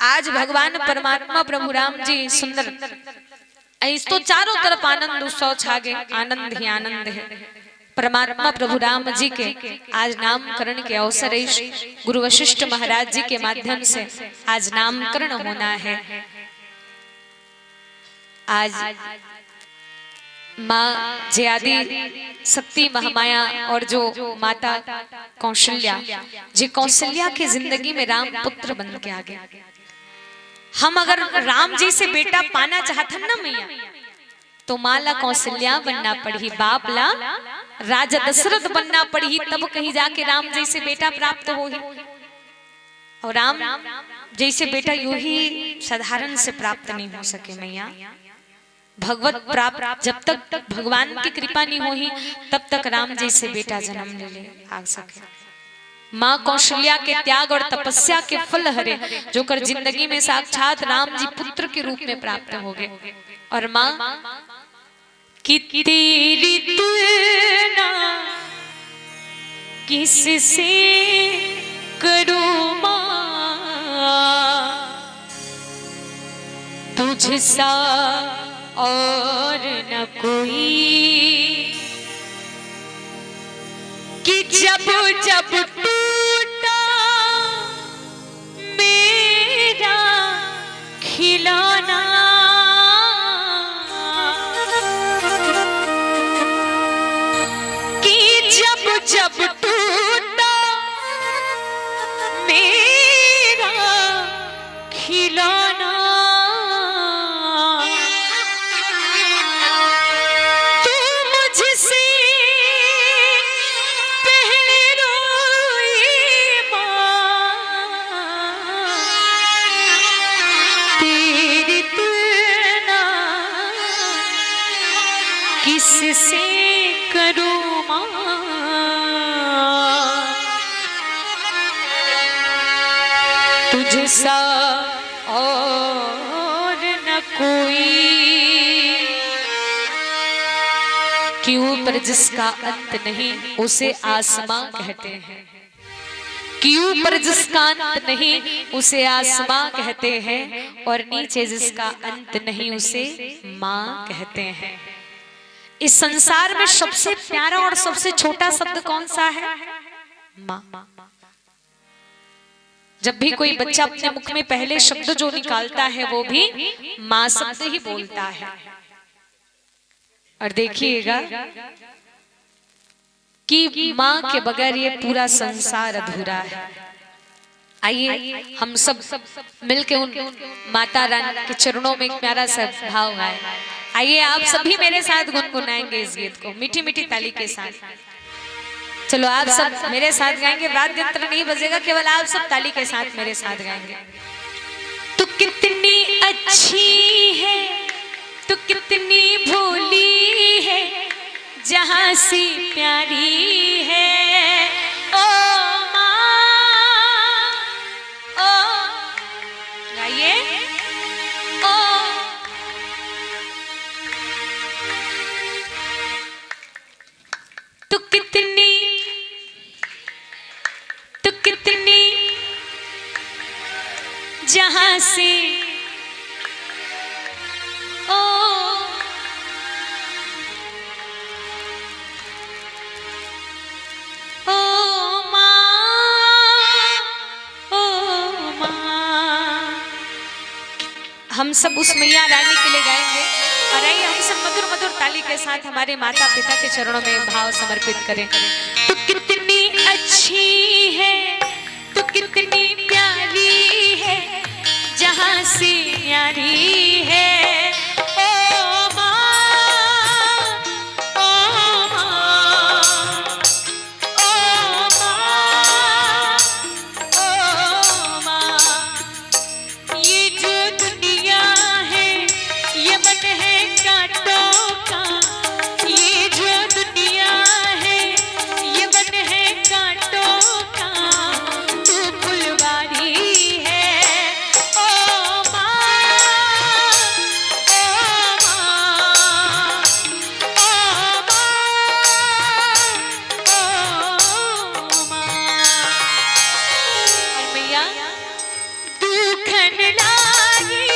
आज भगवान परमात्मा प्रभु राम जी सुंदर इस तो चारों तरफ आनंद उत्सव छागे आनंद ही आनंद है परमात्मा प्रभु राम जी के आज नामकरण के अवसर गुरु वशिष्ठ महाराज जी के माध्यम से आज नामकरण होना है आज माँ जे आदि शक्ति महामाया और जो माता कौशल्या जी कौशल्या की जिंदगी में राम पुत्र बन के आ गए हम अगर राम जी से बेटा पाना चाहते ना मैया तो माला कौशल्या बनना पड़ी बाप ला राजा दशरथ बनना पड़ी तब कहीं जाके राम जैसे बेटा प्राप्त हो और राम जैसे बेटा यूं ही साधारण से प्राप्त नहीं हो सके मैया भगवत प्राप्त जब तक भगवान की कृपा नहीं हो ही तब तक राम जैसे बेटा जन्म ले आ सके माँ कौशल्या के त्याग और तपस्या के फल हरे, जो कर जिंदगी में साक्षात राम जी पुत्र के रूप में प्राप्त हो गए। और माँ कि तेरी तुलना किससे करूं माँ, तुझसा और न कोई, कि जब जब टूटा मेरा खिलौना, कि जब जब टूटा मेरा खिलौना, तू मुझसे किससे करूं माँ, तुझसा और न कोई, कि ऊपर जिसका अंत नहीं उसे आसमां कहते हैं, कि ऊपर जिसका अंत नहीं उसे आसमां कहते हैं, और नीचे जिसका अंत नहीं उसे माँ कहते हैं। इस संसार में सबसे प्यारा और सबसे छोटा शब्द कौन सा है? माँ। जब भी कोई बच्चा अपने मुख में पहले शब्द जो निकालता है वो भी माँ शब्द ही बोलता है। और देखिएगा कि माँ के बगैर ये पूरा संसार अधूरा है। आइए हम सब मिलके उन माता रानी के चरणों में एक प्यारा सा भाव गाएं। आइए आप सभी मेरे साथ गुनगुनाएंगे इस गीत को मीठी मीठी ताली के साथ। चलो आप सब मेरे साथ गाएंगे, वाद्य यंत्र नहीं बजेगा, केवल आप सब ताली के साथ मेरे साथ गाएंगे। तू कितनी अच्छी है, तू कितनी भोली है, जहां से प्यारी है ओ माँ, ओ गाइए ओ, तू कितनी जहां से ओ हम सब उस मैया रानी के लिए गाएंगे। और आइए हम सब मधुर मधुर ताली के साथ हमारे माता पिता के चरणों में भाव समर्पित करें। तू कितनी अच्छी है, तू कितनी प्यारी है, जहां से न्यारी है ओ माँ, ओ माँ, ओ माँ, ओ माँ। ये जो दुनिया है ये मन है कांटों का, ये जो दुनिया है ये मन है कांटों का, तू फुलवारी है ओ माँ, ओ माँ, ओ माँ, ओ माँ। और मैया दुखन लागी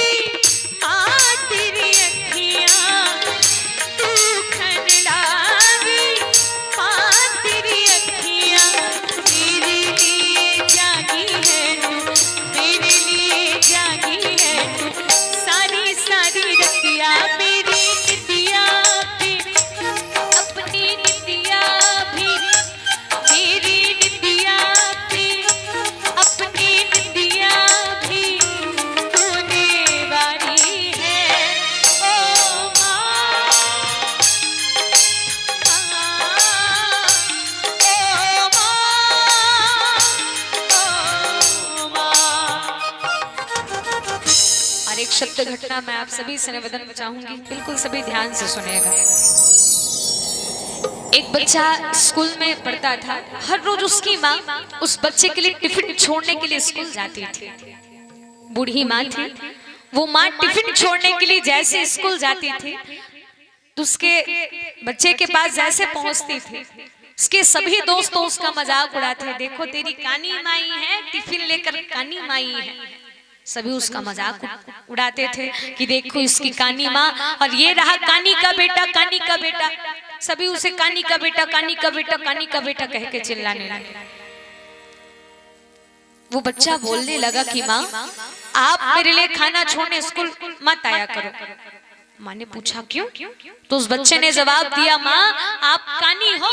माँ तेरी अखियाँ, दुखन लागी माँ तेरी अखियाँ, मेरे लिए जागी है तू, मेरे लिए जागी है तू, सारी सारी रतिया मेरी नितिया भी, अपनी नितिया भी, मेरी नितिया भी, अपनी नितिया भी तूने वारी है ओ माँ, ओ माँ, और एक शब्द घटना मैं आप सभी से निवेदन चाहूंगी, बिल्कुल सभी ध्यान से सुनेगा। एक बच्चा स्कूल में पढ़ता था। हर रोज उसकी माँ उस बच्चे के लिए टिफिन छोड़ने के लिए स्कूल जाती थी। बूढ़ी माँ थी, वो माँ टिफिन छोड़ने के लिए जैसे स्कूल जाती थी तो उसके बच्चे के पास जैसे पहुंचती थी, उसके सभी दोस्त उसका मजाक उड़ाते हैं, देखो तेरी कानी माई है, टिफिन लेकर कानी माई है। सभी उसका मजाक उड़ाते थे कि देखो इसकी कानी माँ, और ये रहा कानी का बेटा, कानी का बेटा। सभी उसे कानी का बेटा, कानी का बेटा, कानी का बेटा कह के चिल्लाने लगे। वो बच्चा बोलने लगा कि माँ आप मेरे लिए खाना छोड़ने स्कूल मत आया करो। माँ ने पूछा क्यों? तो उस बच्चे ने जवाब दिया, माँ आप कानी हो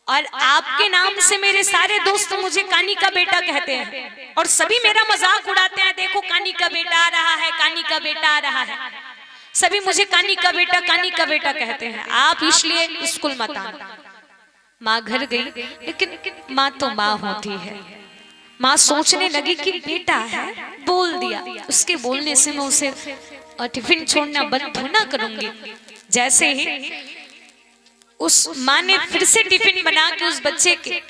और आपके नाम से मेरे सारे दोस्त मुझे कानी का बेटा कहते हैं और सभी मेरा मजाक उड़ाते हैं, देखो कानी का बेटा आ रहा है, कानी का बेटा आ रहा है। सभी मुझे कानी का बेटा, कानी का बेटा कहते हैं, आप इसलिए स्कूल मत आना। माँ घर गई, लेकिन माँ तो माँ होती है। माँ सोचने लगी कि बेटा है, बोल दिया, उसके बोलने से मैं उसे टिफिन छोड़ना बंद ना करूंगी। जैसे ही उस माँ ने फिर से टिफिन बना के उस बच्चे के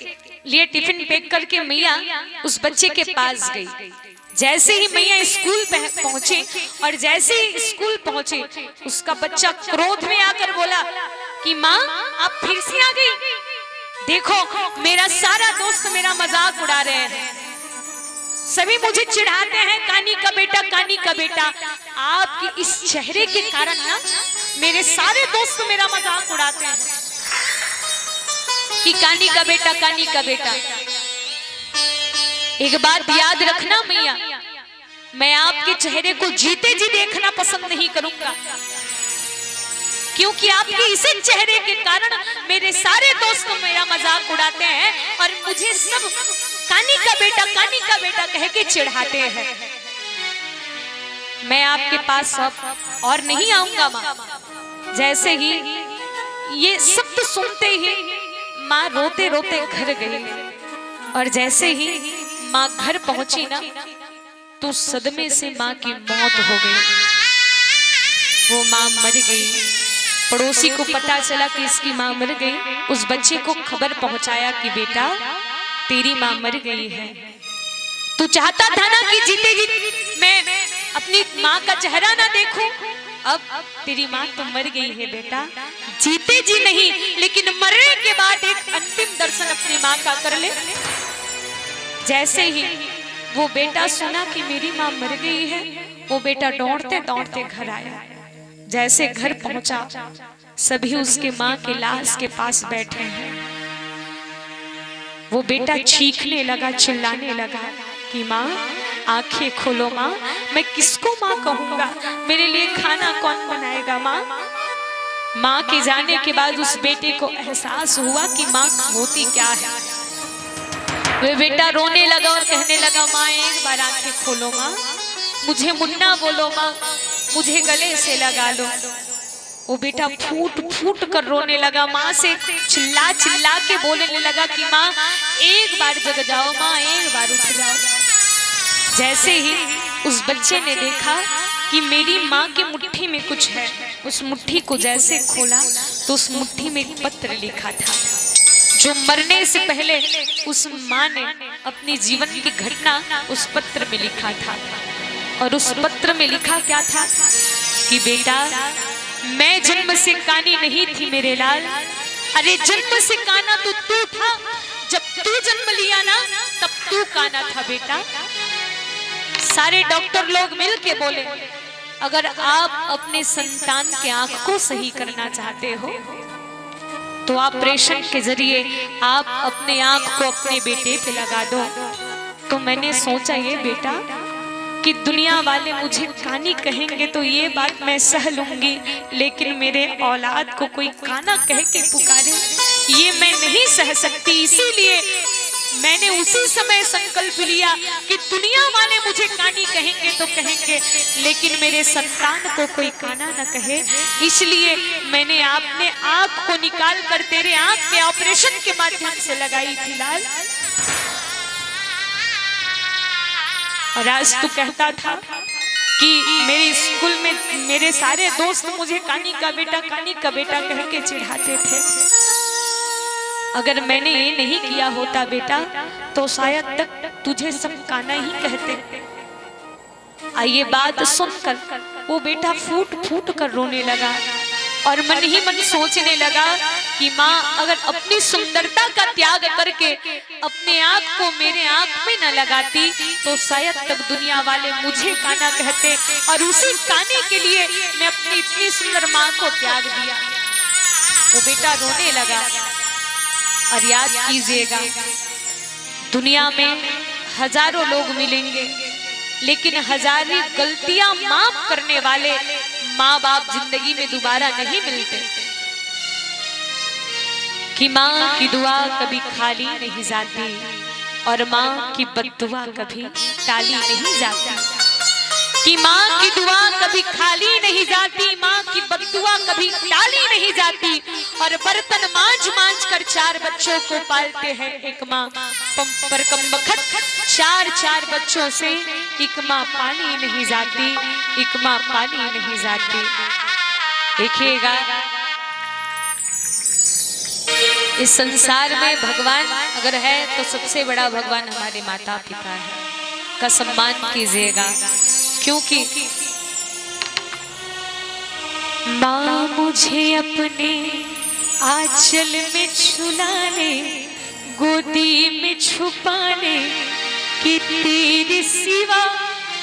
लिए टिफिन पैक करके मैया उस बच्चे के पास गई। जैसे ही मैया स्कूल पहुंचे और जैसे ही स्कूल पहुंचे उसका बच्चा क्रोध में आकर बोला कि माँ आप फिर से आ गई, देखो मेरा सारा दोस्त मेरा मजाक उड़ा रहे हैं, सभी मुझे चिढ़ाते हैं कानी का बेटा, कानी का बेटा। आपके इस चेहरे के कारण ना मेरे सारे दोस्त मेरा मजाक उड़ाते हैं कि कानी का बेटा, कानी का बेटा। एक बात याद रखना मैया, मैं आपके चेहरे को जीते जी देखना पसंद नहीं करूंगा, क्योंकि आपके इसी चेहरे के कारण मेरे सारे दोस्त मेरा मजाक उड़ाते हैं और मुझे सब कानी का बेटा, कानी का बेटा कह के चिढ़ाते हैं। मैं आपके पास अब और नहीं आऊंगा माँ। जैसे ही ये सब तो सुनते ही माँ रोते रोते घर गई और जैसे ही माँ घर पहुंची ना तो सदमे से माँ की मौत हो गई। वो माँ मर गई। पड़ोसी को पता चला कि इसकी माँ मर गई। उस बच्चे को खबर पहुंचाया कि बेटा तेरी माँ मर गई है। तू चाहता था ना कि जीते जी मैं अपनी माँ का चेहरा ना देखूं, अब तेरी माँ तो मर गई है बेटा। जीते जी नहीं लेकिन मरने के बाद एक अंतिम दर्शन अपनी माँ का कर ले। जैसे ही वो बेटा सुना कि मेरी माँ मर गई है, वो बेटा दौड़ते दौड़ते घर आया। जैसे घर पहुंचा सभी उसके माँ के लाश के पास बैठे हैं। वो बेटा चीखने लगा, चिल्लाने लगा कि माँ आंखें खोलो माँ, मैं किसको माँ कहूंगा, मेरे लिए खाना कौन बनाएगा माँ। माँ के जाने के बाद उस बेटे को एहसास हुआ कि माँ होती क्या है। वो बेटा रोने लगा और कहने लगा माँ एक बार आंखें खोलो माँ, मुझे मुन्ना बोलो माँ, मुझे गले से लगा लो। वो बेटा फूट फूट कर रोने लगा, माँ से चिल्ला चिल्ला के बोलने लगा कि माँ एक बार जग जाओ माँ, एक बार उठ जाओ। जैसे ही उस बच्चे ने देखा कि मेरी माँ की मुट्ठी में कुछ है, उस मुट्ठी को जैसे खोला तो उस मुट्ठी में एक पत्र लिखा था जो मरने से पहले उस माँ ने अपनी जीवन की घटना उस पत्र में लिखा था। और उस पत्र में लिखा क्या था कि बेटा मैं जन्म से कानी नहीं थी मेरे लाल, अरे जन्म से काना तो तू था, जब तू जन्म लिया ना तब तू काना था बेटा। सारे डॉक्टर लोग मिलके बोले अगर आप अपने संतान के आंख को सही करना चाहते हो तो ऑपरेशन के जरिए आप अपने आंख को अपने बेटे पे लगा दो। तो मैंने सोचा ये बेटा कि दुनिया वाले मुझे कानी कहेंगे तो ये बात मैं सह लूंगी, लेकिन मेरे औलाद को कोई काना कह के पुकारे ये मैं नहीं सह सकती। इसीलिए मैंने उसी समय संकल्प लिया कि दुनिया वाले मुझे कानी कहेंगे तो कहेंगे, लेकिन मेरे संतान को कोई काना न कहे। इसलिए मैंने अपने आंख को निकाल कर तेरे आंख में ऑपरेशन के माध्यम से लगाई थी लाल। और आज तू कहता था कि मेरे स्कूल में मेरे सारे दोस्त मुझे कानी का बेटा कह के चिढ़ाते थे। अगर मैंने ये नहीं किया होता बेटा तो शायद तक तुझे सब काना ही कहते। ये बात सुनकर वो बेटा फूट फूट कर रोने लगा और मन ही मन सोचने लगा कि माँ अगर अपनी सुंदरता का त्याग करके अपने आँख को मेरे आँख में न लगाती तो शायद तक दुनिया वाले मुझे काना कहते और उसी काने के लिए मैं अपनी इतनी सुंदर माँ को त्याग दिया। वो बेटा रोने लगा। और याद कीजिएगा दुनिया में हजारों लोग मिलेंगे लेकिन हजारों गलतियां माफ करने वाले माँ बाप जिंदगी में दोबारा नहीं मिलते। कि माँ की दुआ कभी खाली नहीं जाती और माँ की बद्दुआ कभी टाली नहीं जाती। कि माँ की दुआ कभी खाली नहीं जाती, माँ की बद्दुआ कभी टाली नहीं जाती। और बर्तन मांझ मांझ कर 4 बच्चों को पालते हैं एक माँ, पर कम बखत 4 बच्चों से एक माँ पाली नहीं जाती, एक माँ पाली नहीं जाती। देखिएगा इस संसार में भगवान अगर है तो सबसे बड़ा भगवान हमारे माता पिता है, का सम्मान कीजिएगा। क्योंकि माँ मुझे अपने आंचल में झुलाने गोदी में छुपाने कि तेरे सिवा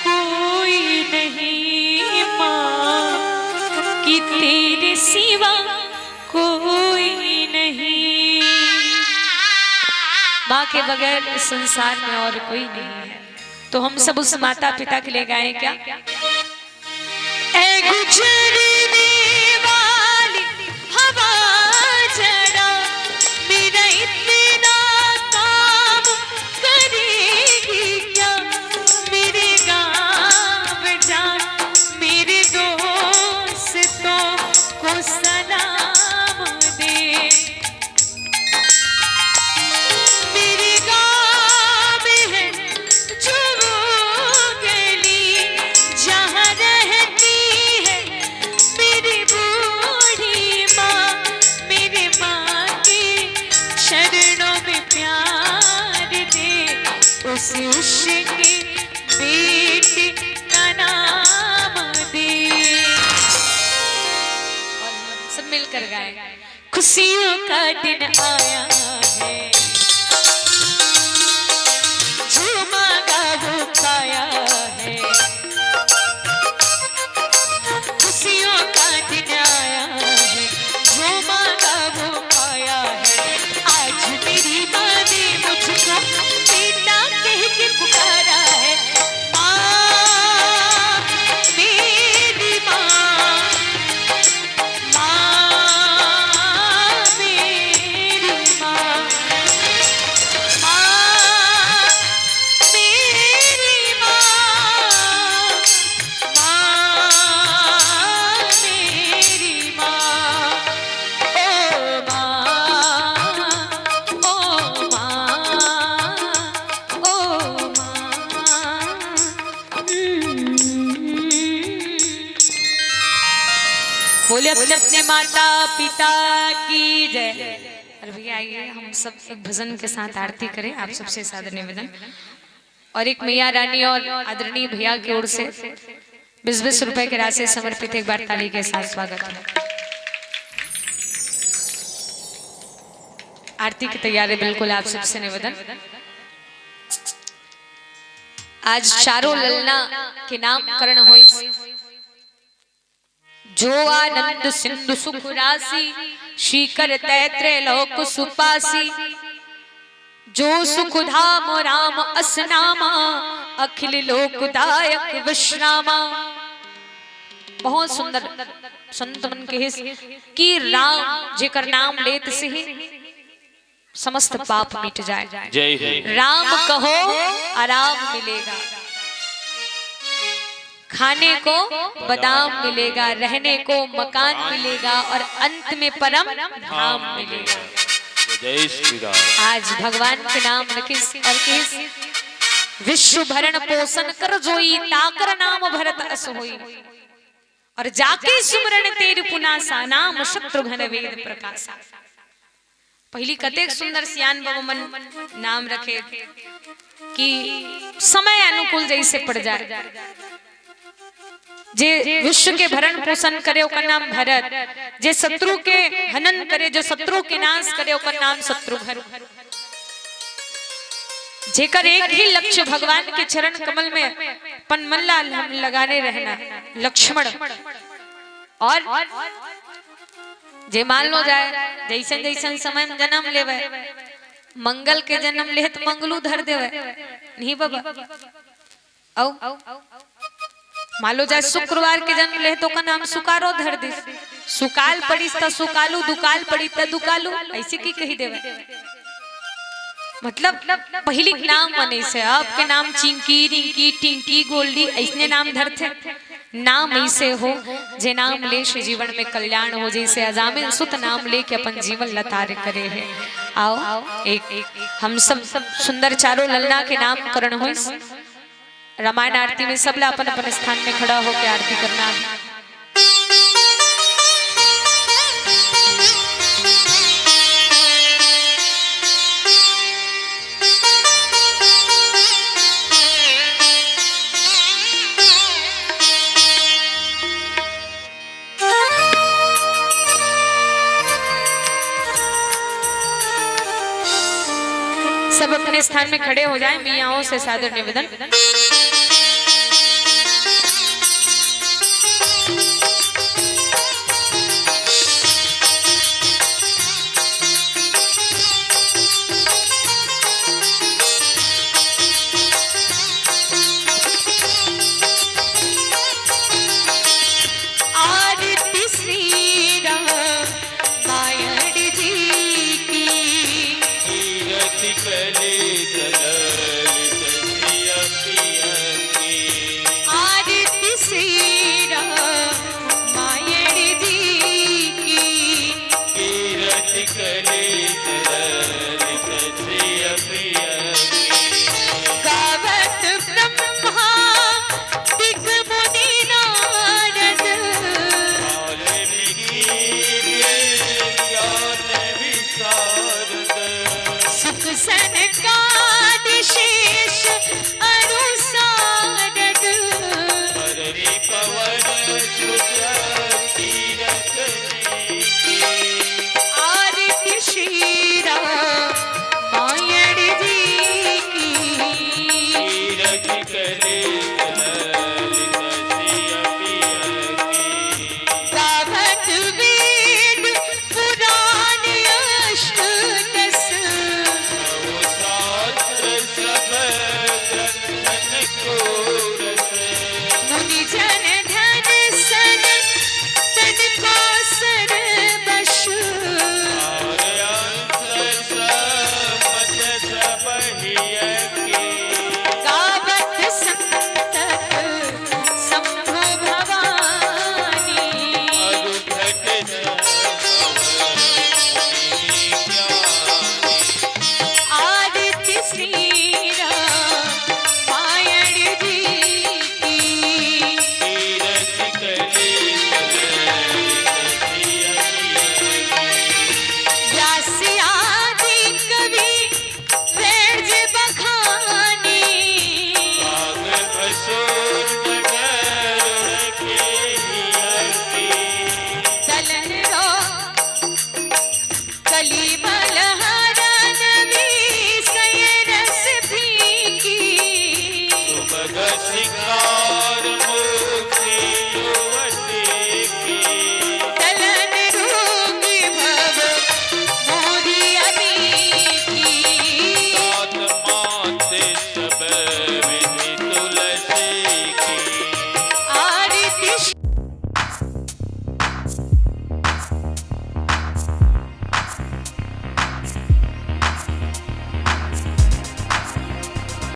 कोई नहीं माँ, कि तेरे सिवा कोई नहीं। माँ के बगैर इस संसार में और कोई नहीं है। तो हम सब उस माता पिता के लिए गाएं क्या? ऐ गुजरने वाली हवा जरा मेरा इतना काम करेगी क्या, मेरे गाँव जा मेरे दोस्तों को सलाम दे। मेरे गाँव में है जो गली जहाँ रहती है मेरी बूढ़ी माँ, मेरे माँ के चरणों में प्यार दे, उसके बेटे का नाम दे। और सब मिलकर गाए। खुशियों का दिन आया है जो मांगा वो पाया है, खुशियों का दिन आया है जो मांगा वो पाया है। आज मेरी माँ ने मुझको बेटा कह के पुकारा है। माँ मेरी माँ, माँ मेरी माँ, माँ मेरी माँ, माँ मेरी माँ। ओ माँ, ओ माँ, बोले अपने अपने माता पिता की जय। अरे भैया आइए हम सब एक भजन के साथ आरती करें। आप सबसे सादर निवेदन और एक मैया रानी और आदरणीय भैया की ओर से 20-20 रुपए की राशि समर्पित एक बार ताली के साथ स्वागत है। आरती की तैयारी बिल्कुल आप सबसे निवेदन। आज चारों ललना के नामकरण हुए। जो आनंद सिंधु सुख राशि शीकर तैत्रे लोक सुपासी, जो सुख धाम राम असनामा अखिल लोकदायक विश्रामा। बहुत सुंदर संत मन के कि राम जेकर नाम लेत से ही समस्त पाप मिट जाए। जय हो। राम कहो आराम मिलेगा, खाने को बादाम मिलेगा, रहने को मकान मिलेगा और अंत में परम धाम मिलेगा। जय श्री राम। आज भगवान के नाम रखिस और किस विश्व भरण पोषण कर जोई ताकर नाम भरत अस होई, और जाके सुमरण तेरु पुनासा नाम शत्रुघ्न वेद प्रकाशा। पहली कतेक सुंदर सियान बाबा मन नाम रखे कि समय अनुकूल जैसे पड़ जाए। जे विश्व के भरण पोषण करे ओकर नाम भरत, जे शत्रु के हनन करे, जो शत्रु के नाश करे ओकर नाम शत्रुघ्न। जेकर एक ही लक्ष्य भगवान के चरण कमल में अपन मन लगाने रहना, लक्ष्मण। और जे मान लो जाए जैसन जैसन समय में जन्म लेवे, मंगल के जन्म ले तो मंगलू धर देवे नहीं बाबा। औ मान लो जाए शुक्रवार के जन्म ले तो का नाम सुकारो धर दे, सुकाल पड़ी तो सुकालू, दुकाल पड़ी तो दुकालू, ऐसे की कही देवे। मतलब पहली नाम बने से आपके नाम चिंकी, रिंकी, टिंकी, गोल्डी ऐसने नाम धरते। नाम ऐसे हो जे नाम ले से जीवन में कल्याण हो, जैसे अजामिल सुत नाम ले के अपन जीवन लतार करे है। आओ एक हम सब सुंदर चारों ललना के नाम करण हो। रामायण आरती में सबला अपन अपन स्थान में खड़ा होकर आरती करना है। सब अपने स्थान में खड़े हो जाएं, मियाओं से सादर निवेदन।